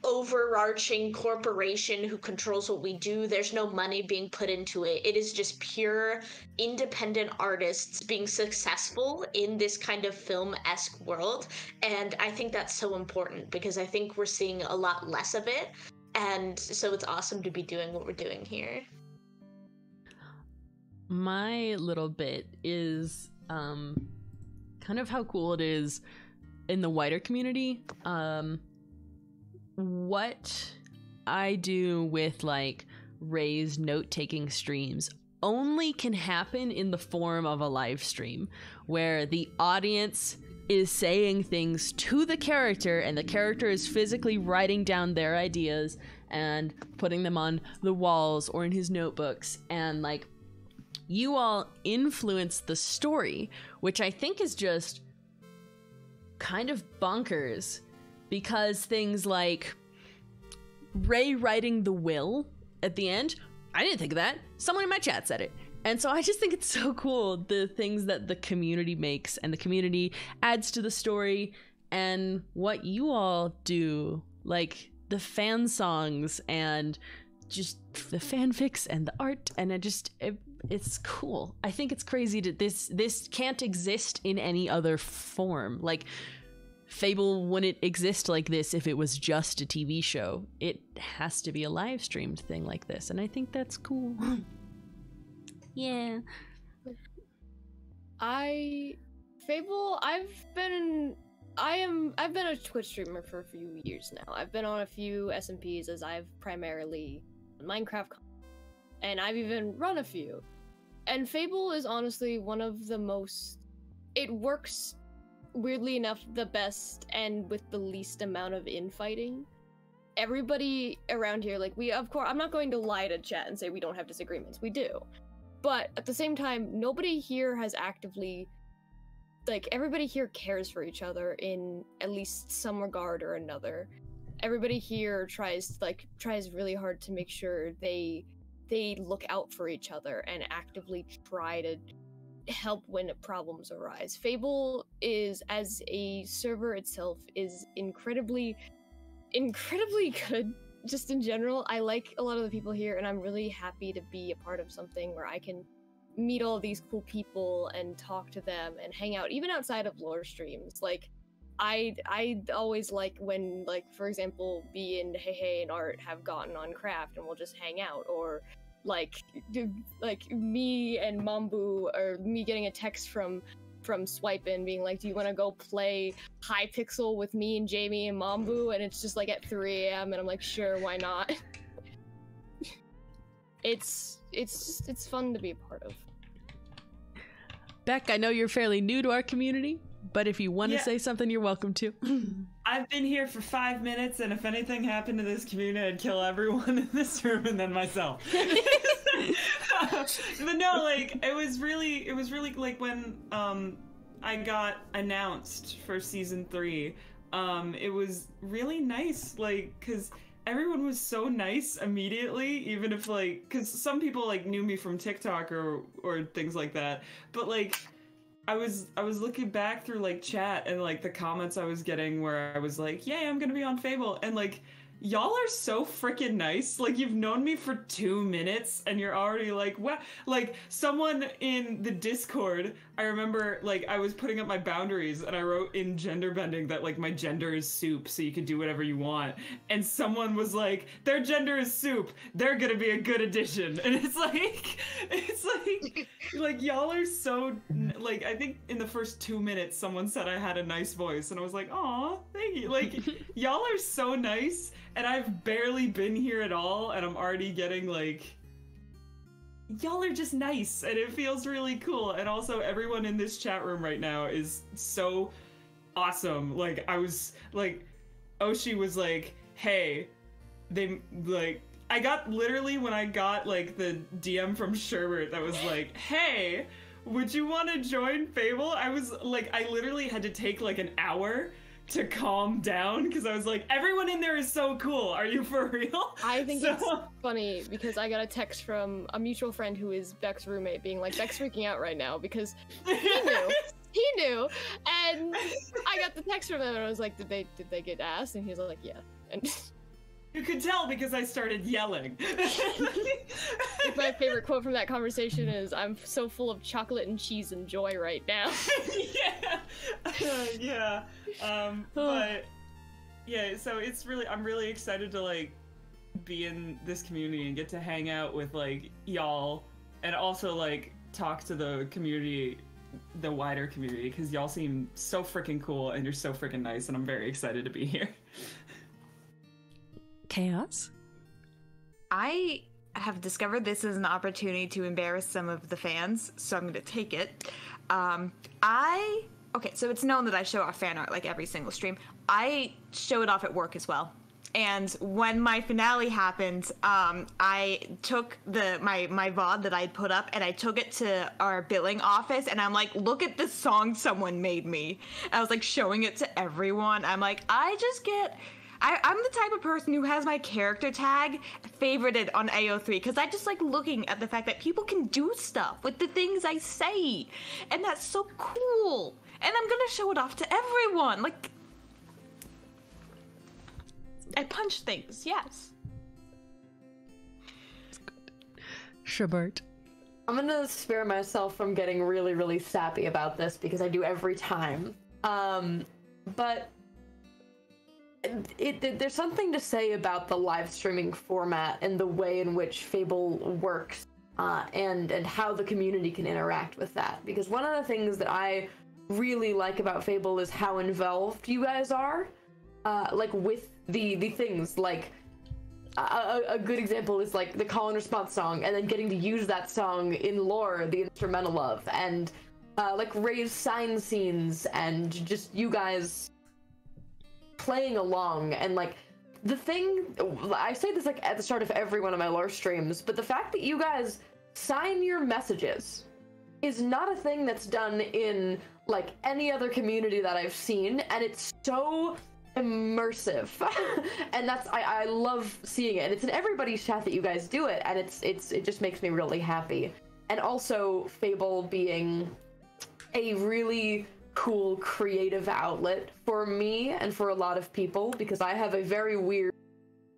overarching corporation who controls what we do. There's no money being put into it. It is just pure independent artists being successful in this kind of film-esque world. And I think that's so important because I think we're seeing a lot less of it. And so it's awesome to be doing what we're doing here. My little bit is kind of how cool it is in the wider community. What I do with like Ray's note-taking streams only can happen in the form of a live stream where the audience is saying things to the character and the character is physically writing down their ideas and putting them on the walls or in his notebooks, and like you all influence the story, which I think is just kind of bonkers. Because things like Ray writing the will at the end. I didn't think of that. Someone in my chat said it. And so I just think it's so cool, the things that the community makes and the community adds to the story, and what you all do, like the fan songs and just the fanfics and the art, and it's cool. I think it's crazy that this can't exist in any other form. Like, Fable wouldn't exist like this if it was just a TV show. It has to be a live streamed thing like this, and I think that's cool. Yeah. Fable, I've been a Twitch streamer for a few years now. I've been on a few SMPs as I've primarily Minecraft, and I've even run a few. And Fable is honestly one of the most, it works weirdly enough the best and with the least amount of infighting. Everybody around here, like, we, of course, I'm not going to lie to chat and say we don't have disagreements. We do. But at the same time, nobody here has actively, like, everybody here cares for each other in at least some regard or another. Everybody here tries really hard to make sure they look out for each other and actively try to help when problems arise. Fable is, as a server itself, is incredibly good. Just in general, I like a lot of the people here, and I'm really happy to be a part of something where I can meet all these cool people and talk to them and hang out, even outside of lore streams. Like, I always like when, like, for example, B and Hey and Art have gotten on Craft and we'll just hang out, or like me and Mambu, or me getting a text from Swipin being like, do you want to go play Hypixel with me and Jamie and Mambu? And it's just like at 3 a.m. and I'm like, sure, why not? It's fun to be a part of. Beck, I know you're fairly new to our community, but if you want to say something, you're welcome to. I've been here for 5 minutes, and if anything happened to this community, I'd kill everyone in this room and then myself. But no, like, it was really like when I got announced for season 3, it was really nice, like, because everyone was so nice immediately, even if, like, because some people, like, knew me from TikTok or things like that, but, like, I was looking back through, like, chat and, like, the comments I was getting where I was like, yay, I'm gonna be on Fable, and, like, y'all are so freaking nice. Like, you've known me for 2 minutes and you're already like, what? Like, someone in the Discord, I remember, like, I was putting up my boundaries and I wrote in gender bending that, like, my gender is soup, so you can do whatever you want. And someone was like, their gender is soup, they're gonna be a good addition. And it's like y'all are so, like, I think in the first 2 minutes someone said I had a nice voice and I was like, aw, thank you. Like, y'all are so nice. And I've barely been here at all, and I'm already getting, like, y'all are just nice, and it feels really cool. And also, everyone in this chat room right now is so awesome. Like, I was, like, Oshi was like, hey, they, like, I got, literally, when I got, like, the DM from Sherbert that was like, hey, would you want to join Fable? I was, like, I literally had to take, like, an hour to calm down, because I was like, everyone in there is so cool. Are you for real? I think it's funny because I got a text from a mutual friend who is Beck's roommate being like, Beck's freaking out right now because he knew, and I got the text from him and I was like, did they get asked? And he's like, yeah. And you could tell because I started yelling. My favorite quote from that conversation is, I'm so full of chocolate and cheese and joy right now. Yeah. But yeah, so it's really, I'm really excited to, like, be in this community and get to hang out with, like, y'all, and also, like, talk to the community, the wider community, because y'all seem so freaking cool and you're so freaking nice, and I'm very excited to be here. Chaos? I have discovered this is an opportunity to embarrass some of the fans, so I'm going to take it. Okay, so it's known that I show off fan art like every single stream. I show it off at work as well. And when my finale happened, I took my VOD that I'd put up and I took it to our billing office and I'm like, look at this song someone made me. I was like showing it to everyone. I'm like, I I'm the type of person who has my character tag favorited on AO3 because I just like looking at the fact that people can do stuff with the things I say, and that's so cool. And I'm gonna show it off to everyone. Like, I punch things, yes. Shabert. I'm gonna spare myself from getting really, really sappy about this because I do every time. But there's something to say about the live streaming format and the way in which Fable works, and how the community can interact with that. Because one of the things that I really like about Fable is how involved you guys are, like with the things like. A good example is like the call and response song, and then getting to use that song in lore, the instrumental of, and like raised sign scenes, and just you guys playing along. And like the thing, I say this like at the start of every one of my lore streams, but the fact that you guys sign your messages is not a thing that's done in like any other community that I've seen, and it's so immersive. And that's I love seeing it, and it's in everybody's chat that you guys do it, and it just makes me really happy. And also Fable being a really cool creative outlet for me and for a lot of people, because I have a very weird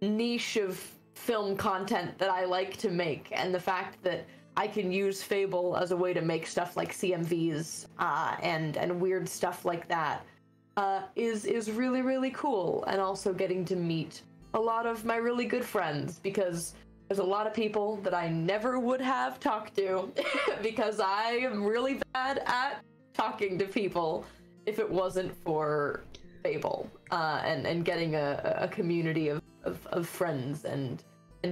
niche of film content that I like to make, and the fact that I can use Fable as a way to make stuff like CMVs and weird stuff like that is really, really cool. And also getting to meet a lot of my really good friends, because there's a lot of people that I never would have talked to because I am really bad at talking to people if it wasn't for Fable, and getting a community of friends and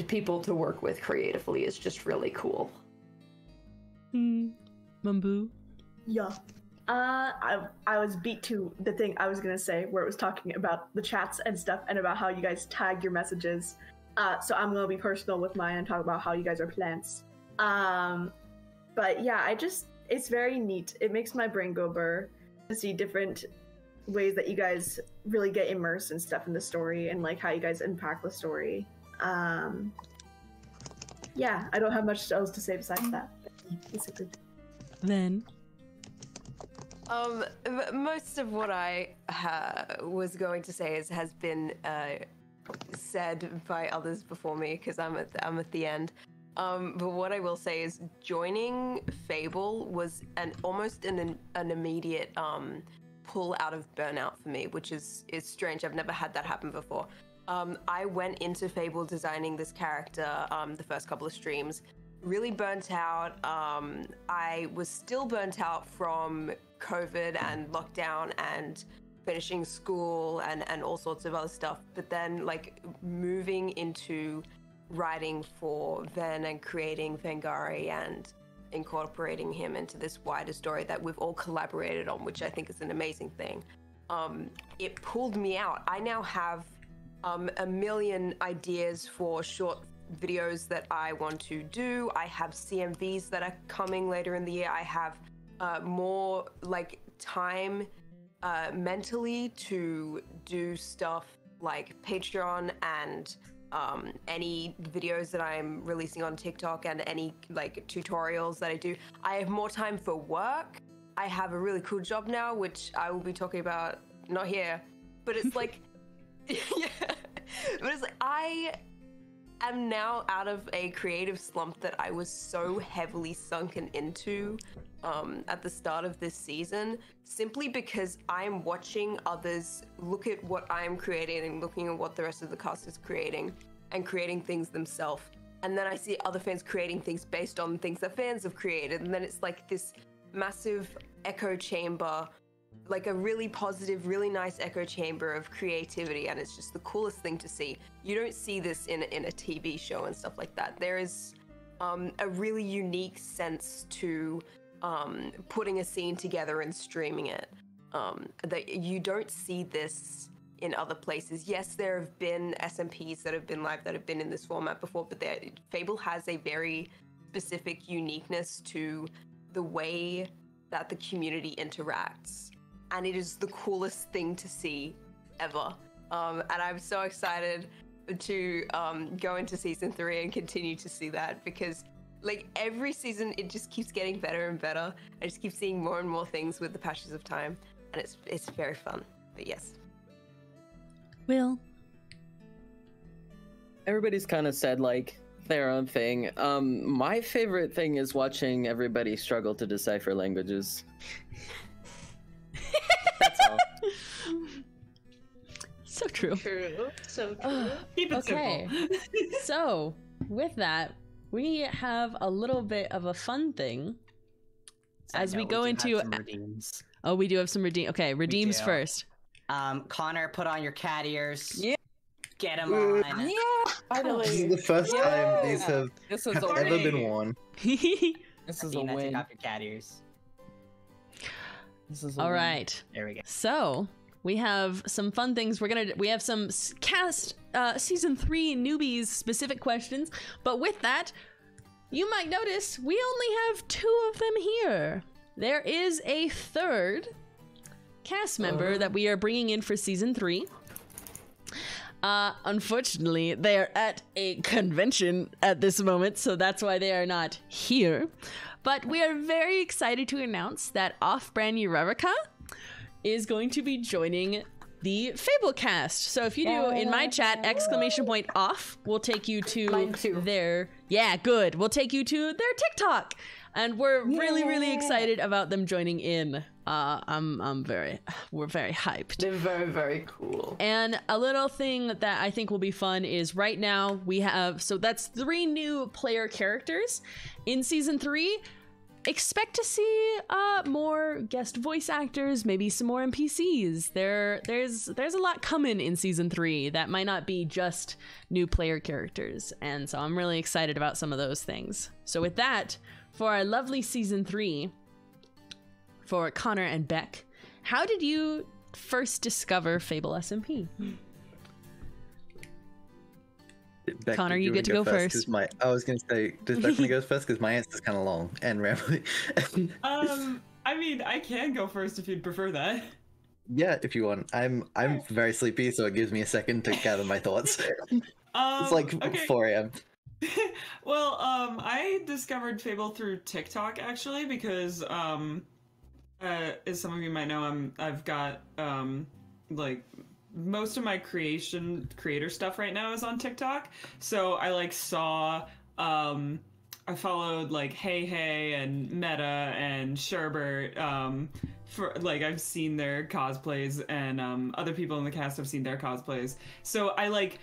people to work with creatively is just really cool. Mambu? Yeah. I was beat to the thing I was gonna say, where it was talking about the chats and stuff and about how you guys tag your messages. So I'm gonna be personal with mine and talk about how you guys are plants. But yeah, it's very neat. It makes my brain go burr to see different ways that you guys really get immersed and stuff in the story, and like how you guys impact the story. Yeah, I don't have much else to say besides that, basically. Then most of what I was going to say has been said by others before me, because I'm at the end. But what I will say is joining Fable was almost an immediate pull out of burnout for me, which is strange. I've never had that happen before. I went into Fable designing this character the first couple of streams, really burnt out. I was still burnt out from COVID and lockdown and finishing school and all sorts of other stuff. But then like moving into writing for Ven and creating Vengari and incorporating him into this wider story that we've all collaborated on, which I think is an amazing thing. It pulled me out. I now have a million ideas for short videos that I want to do. I have CMVs that are coming later in the year. I have more like time mentally to do stuff like Patreon and any videos that I'm releasing on TikTok and any like tutorials that I do. I have more time for work. I have a really cool job now, which I will be talking about not here, but it's like yeah, but it's like I am now out of a creative slump that I was so heavily sunken into at the start of this season, simply because I'm watching others look at what I'm creating and looking at what the rest of the cast is creating and creating things themselves. And then I see other fans creating things based on things that fans have created. And then it's like this massive echo chamber, like a really positive, really nice echo chamber of creativity. And it's just the coolest thing to see. You don't see this in a TV show and stuff like that. There is a really unique sense to putting a scene together and streaming it. That you don't see this in other places. Yes, there have been SMPs that have been live that have been in this format before, but Fable has a very specific uniqueness to the way that the community interacts. And it is the coolest thing to see ever. And I'm so excited to go into season 3 and continue to see that, because like every season it just keeps getting better and better. I just keep seeing more and more things with the passage of time, and it's very fun. But yes. Will. Everybody's kind of said like their own thing. My favorite thing is watching everybody struggle to decipher languages. That's all. So true. So true. Keep it Okay. So, with that, we have a little bit of a fun thing as we go into. Redeems. Oh, we do have some redeem. Okay, redeems do. first. Connor, put on your cat ears. Yeah. Get him on. Yeah. This is the first time these have ever been worn. This is a Athena, win. take off your cat ears. This is a All win. right. There we go. So we have some fun things. We have some cast season 3 newbies specific questions, but with that, you might notice we only have 2 of them here. There is a third cast member that we are bringing in for season 3. Unfortunately, they are at a convention at this moment, so that's why they are not here. But we are very excited to announce that Off-Brand Eureka is going to be joining the Fable cast. So if you do in my chat !off, we'll take you to their we'll take you to their TikTok. And we're really excited about them joining in. We're very hyped. They're very, very cool. And a little thing that I think will be fun is right now we have, so that's 3 new player characters in season 3. Expect to see more guest voice actors, maybe some more NPCs. There's a lot coming in season 3 that might not be just new player characters. And so I'm really excited about some of those things. So with that, for our lovely season 3, for Connor and Beck, how did you first discover Fable SMP? Beck, Connor, did you get to go first. 'Cause I was going to say, does Beck want to go first? Because my answer's kind of long and rambling. I mean, I can go first if you'd prefer that. Yeah, if you want. I'm very sleepy, so it gives me a second to gather my thoughts. It's like 4 a.m. Well, I discovered Fable through TikTok actually because as some of you might know, I've got like most of my creator stuff right now is on TikTok. So I like saw I followed like Hey and Meta and Sherbert for like I've seen their cosplays, and other people in the cast have seen their cosplays. So I like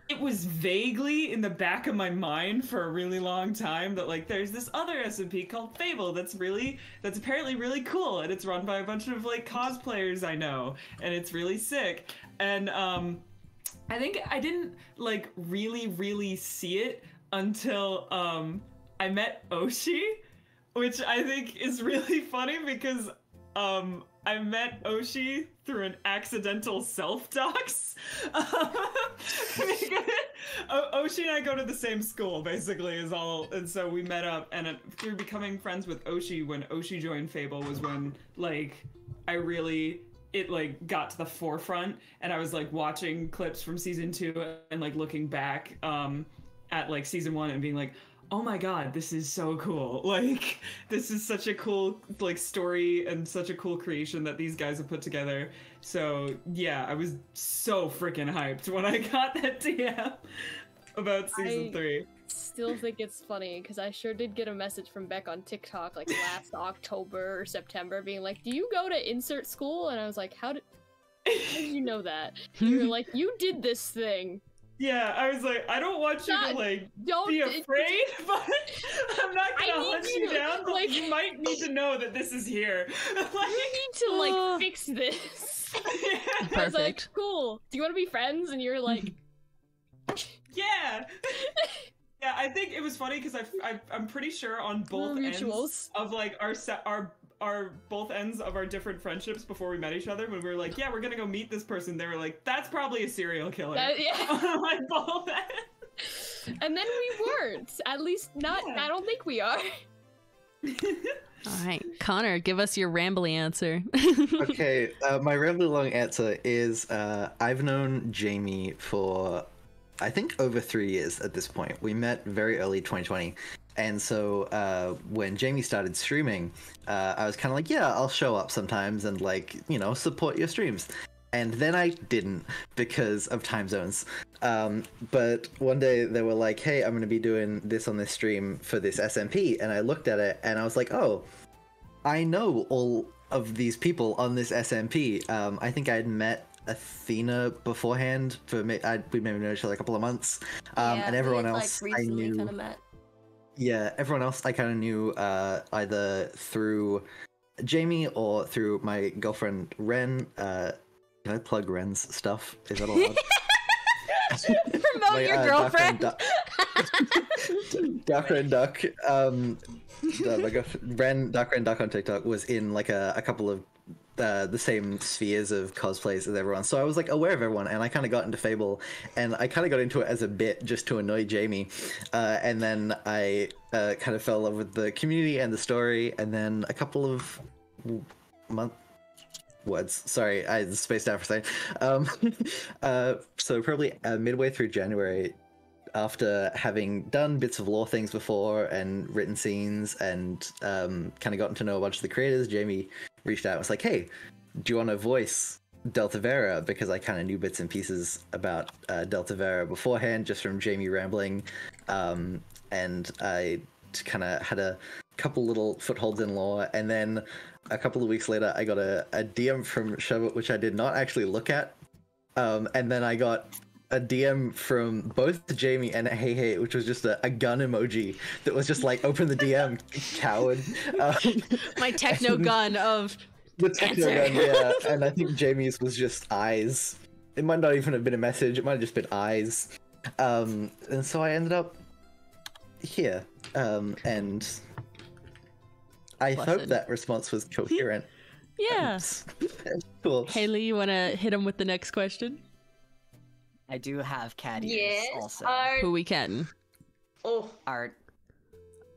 it was vaguely in the back of my mind for a really long time that like there's this other SMP called Fable that's apparently really cool, and it's run by a bunch of like cosplayers I know, and it's really sick. And I think I didn't like really see it until I met Oshi, which I think is really funny because I met Oshi through an accidental self-dox. Oshi and I go to the same school, basically, is all, and so we met up, and through becoming friends with Oshi, when Oshi joined Fable was when, like, it like got to the forefront, and I was like watching clips from season 2 and like looking back at like season 1 and being like, oh my god, this is so cool. Like, this is such a cool like story and such a cool creation that these guys have put together. So yeah, I was so freaking hyped when I got that DM about season 3. Still think it's funny because I sure did get a message from Beck on TikTok like last October or September being like, do you go to insert school? And I was like, how did you know that? You were like, you did this thing. Yeah, I was like, I don't want you to like be afraid, but I'm not gonna hunt you down. But like, you might need to know that this is here. Like, you need to like fix this. I was like, cool. Do you want to be friends? And you're like, yeah. Yeah, I think it was funny because I'm pretty sure on both ends of like our both ends of our different friendships before we met each other, when we were like, yeah, we're gonna go meet this person, they were like, that's probably a serial killer. Yeah. Like both ends. And then we weren't. At least not. Yeah. I don't think we are. All right, Connor, give us your rambly answer. Okay, my rambly long answer is I've known Jamie for I think over 3 years at this point. We met very early 2020. And so when Jamie started streaming, I was kind of like, yeah, I'll show up sometimes and like, you know, support your streams. And then I didn't because of time zones. But one day they were like, hey, I'm going to be doing this on this stream for this SMP. And I looked at it and I was like, oh, I know all of these people on this SMP. I think I had met Athena beforehand. We maybe known each other a couple of months. And everyone else I knew. Kind of met. Yeah, everyone else I kind of knew either through Jamie or through my girlfriend Ren. Can I plug Ren's stuff? Is that allowed? Promote your girlfriend. Dark Ren Duck. My girlfriend, Ren, Dark Ren Duck on TikTok was in like a couple of the same spheres of cosplays as everyone, so I was like aware of everyone, and I kind of got into Fable, and I kind of got into it as a bit just to annoy Jamie, and then I kind of fell in love with the community and the story, and then a couple of words. Sorry, I spaced out for a second. So probably midway through January, after having done bits of lore things before and written scenes and kind of gotten to know a bunch of the creators, Jamie reached out and was like, hey, do you want to voice Delta Vera? Because I kind of knew bits and pieces about Delta Vera beforehand, just from Jamie rambling. And I kind of had a couple little footholds in lore. And then a couple of weeks later, I got a DM from Sherbet, which I did not actually look at. And then I got a DM from both Jamie and Hey, which was just a gun emoji that was just like, open the DM, coward. My techno gun of the techno gun, yeah. And I think Jamie's was just eyes. It might not even have been a message. It might have just been eyes. And so I ended up here. And I hope that response was coherent. Yeah. Cool. Haley, you want to hit him with the next question? I do have cat ears Yes, also. Who we catting? Oh, Art.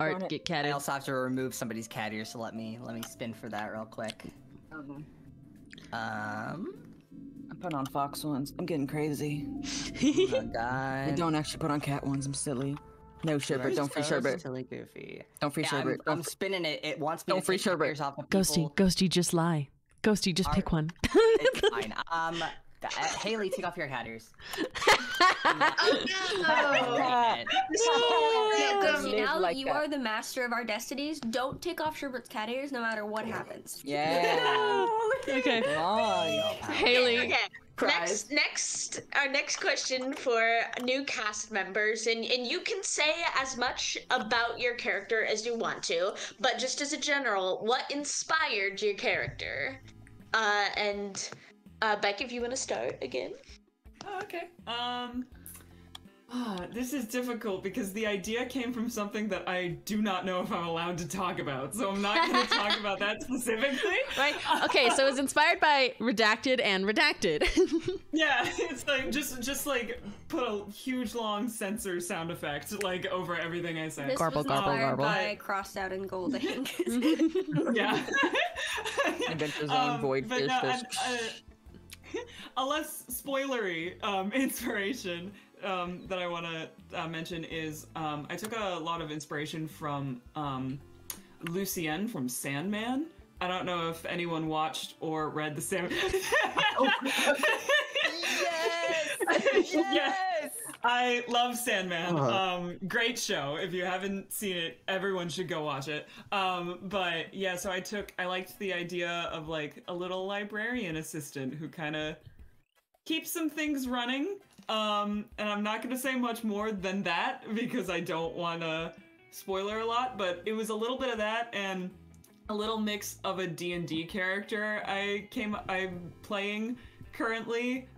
Art, get catted. I also have to remove somebody's cat ear, so let me spin for that real quick. I put on fox ones. I'm getting crazy. Oh god. I don't actually put on cat ones. I'm silly. No Sherbet. Don't free Sherbet. Silly goofy. Don't free Sherbet. I'm spinning it. It wants me don't to free take my Sherbet. ears off of people. Ghosty, just lie. Ghosty, just pick one. It's fine. Haley, take off your cat ears. Now you are the master of our destinies. Don't take off Sherbert's cat ears no matter what happens. Yeah. Okay. Haley. Okay. Our next question for new cast members, and you can say as much about your character as you want to, but just as a general, what inspired your character? And Beck, if you want to start again. Oh, okay. This is difficult because the idea came from something that I do not know if I'm allowed to talk about, so I'm not going to talk about that specifically. Right? Okay, so it's inspired by Redacted and Redacted. Yeah, it's like just like put a huge long censor sound effect like over everything I say. This was inspired by Crossed Out in Gold Ink. Yeah. Adventures on Void but Fish. no, a less spoilery inspiration that I want to mention is I took a lot of inspiration from Lucienne from Sandman. I don't know if anyone watched or read the Sandman. Yes! Yes! I love Sandman. Great show. If you haven't seen it, everyone should go watch it. But yeah, so I liked the idea of like a little librarian assistant who kind of keeps some things running. And I'm not going to say much more than that because I don't want to spoiler a lot, but it was a little bit of that and a little mix of a D&D character I'm playing currently,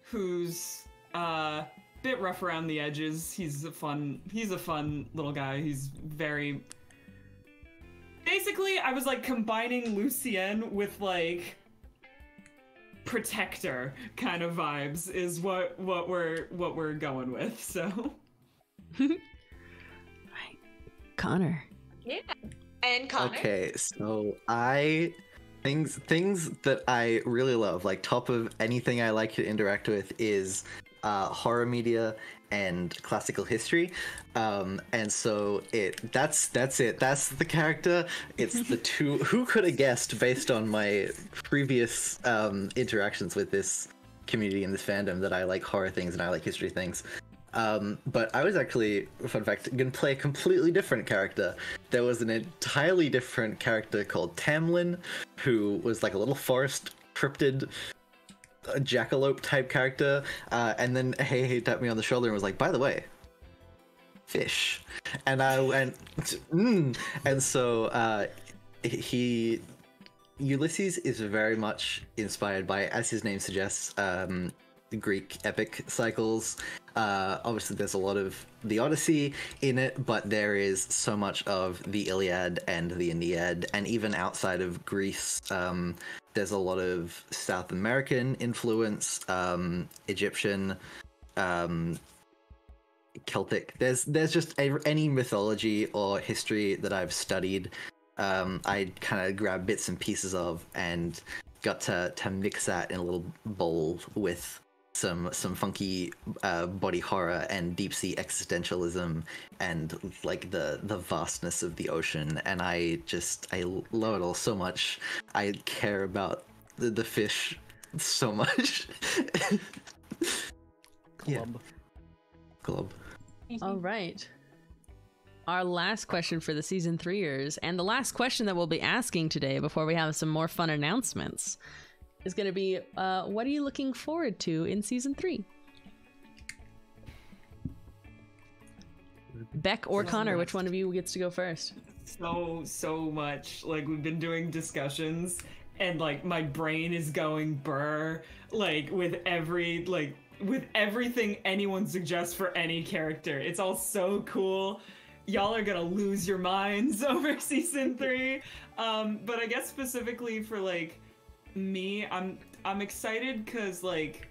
who's a bit rough around the edges. He's a fun little guy. He's very... Basically, I was like combining Lucienne with like protector kind of vibes is what we're going with. So Right. Connor. Yeah. And Connor. Okay, so things that I really love, like top of anything I like to interact with, is horror media and classical history, and so that's it. That's the character. It's the two. Who could have guessed, based on my previous interactions with this community and this fandom, that I like horror things and I like history things. But I was actually, fun fact, going to play a completely different character. There was an entirely different character called Tamlin, who was like a little forest cryptid, a jackalope type character, and then Hey tapped me on the shoulder and was like, by the way, fish. And I went, and so Ulysses is very much inspired by, as his name suggests, Greek epic cycles. Obviously there's a lot of the Odyssey in it, but there is so much of the Iliad and the Aeneid, and even outside of Greece, there's a lot of South American influence, Egyptian, Celtic. There's just any mythology or history that I've studied, I kind of grabbed bits and pieces of and got to mix that in a little bowl with some funky body horror and deep sea existentialism and like the vastness of the ocean, and I love it all so much. I care about the fish so much. Club. All right. Our last question for the season 3ers, and the last question that we'll be asking today before we have some more fun announcements, is going to be, what are you looking forward to in season 3? Beck or Connor, which one of you gets to go first? So much. Like, we've been doing discussions, and like my brain is going burr, like with everything anyone suggests for any character. It's all so cool. Y'all are gonna lose your minds over season 3. But I guess specifically for like me, I'm excited because like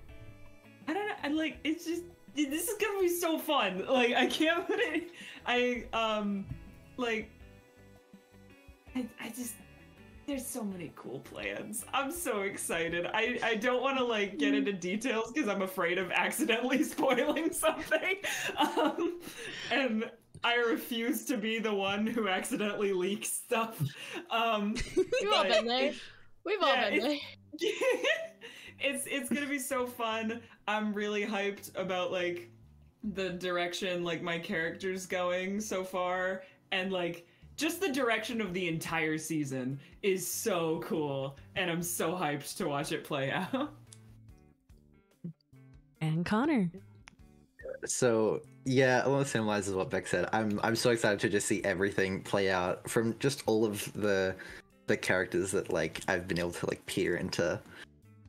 I don't know, this is gonna be so fun. Like I can't put it. I just, there's so many cool plans. I'm so excited. I don't want to like get into details because I'm afraid of accidentally spoiling something. And I refuse to be the one who accidentally leaks stuff. We've all been there. We've all been there. It's gonna be so fun. I'm really hyped about like the direction like my character's going so far, and like just the direction of the entire season is so cool, and I'm so hyped to watch it play out. And Connor. So yeah, along the same lines as what Beck said, I'm so excited to just see everything play out, from just all of the characters that like I've been able to like peer into,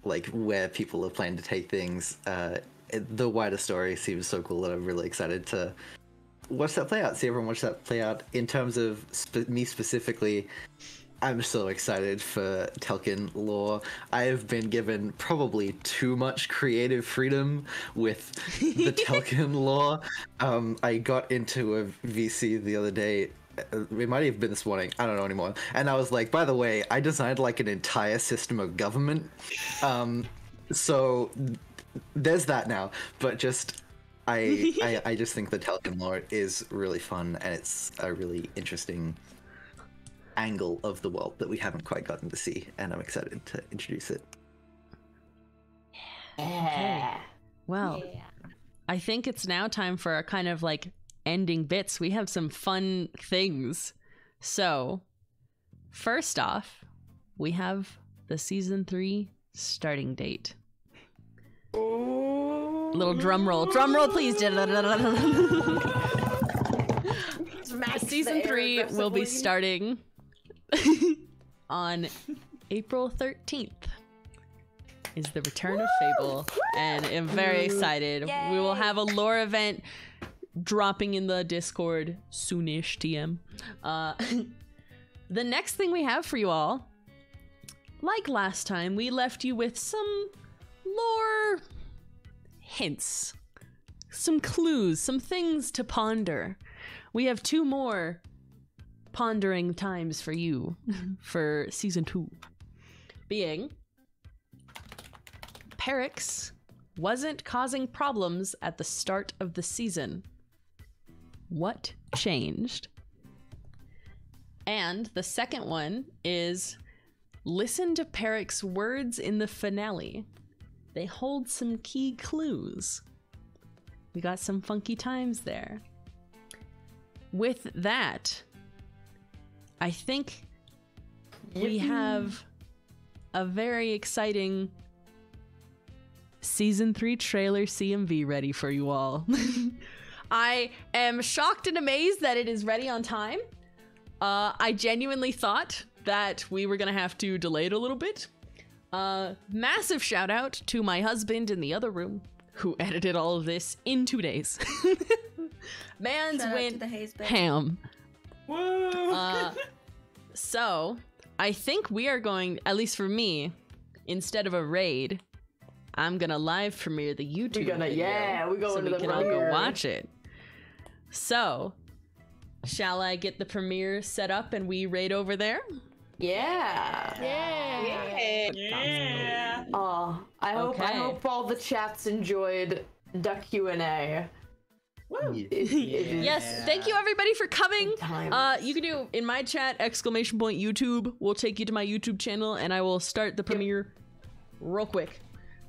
like where people are planning to take things. The wider story seems so cool that I'm really excited to watch that play out, see everyone watch that play out. In terms of me specifically, I'm so excited for Telkin lore. I have been given probably too much creative freedom with the Telkin lore. I got into a VC the other day. It might have been this morning. I don't know anymore. And I was like, by the way, I designed like an entire system of government. So there's that now. But just I just think the Telkin lore is really fun, and it's a really interesting angle of the world that we haven't quite gotten to see, and I'm excited to introduce it. Okay. Well, I think it's now time for our kind of like ending bits. We have some fun things. So, first off, we have the season 3 starting date. Little drum roll. Drum roll, please. Season 3 will be starting on April 13th. Is the return of Fable, and I'm very excited. Yay. We will have a lore event dropping in the Discord soonish, TM. The next thing we have for you all, like last time, we left you with some lore hints, some clues, some things to ponder. We have 2 more pondering times for you for season 2 being Perix wasn't causing problems at the start of the season. What changed? And the second one is listen to Perix's words in the finale. They hold some key clues. We got some funky times there. With that, I think we have a very exciting Season 3 trailer CMV ready for you all. I am shocked and amazed that it is ready on time. I genuinely thought that we were gonna have to delay it a little bit. Massive shout out to my husband in the other room who edited all of this in 2 days. Man's went ham. Woo! So I think we are going, at least for me, instead of a raid, I'm gonna live premiere the YouTube video. We go so into we the can all go premiere. watch it. So, shall I get the premiere set up and we raid over there? Yeah. Yeah. Oh, I hope all the chats enjoyed the QnA. Yes, thank you everybody for coming. You can do in my chat !YouTube will take you to my YouTube channel and I will start the premiere real quick.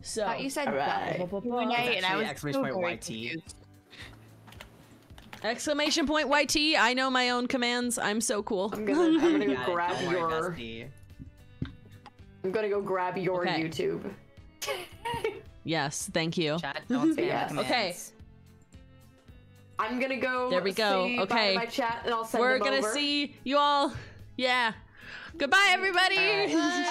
So You said right. QnA and I was YT. !YT, I know my own commands. I'm so cool. I'm gonna go Got it, grab don't worry, your. bestie. I'm gonna go grab your Okay. YouTube. Yes, thank you. Chat, don't spam Yes. the Okay. commands. I'm gonna go. There we go. say bye to Okay. my chat and I'll send We're them gonna over. see you all. Yeah. Goodbye, everybody. All right.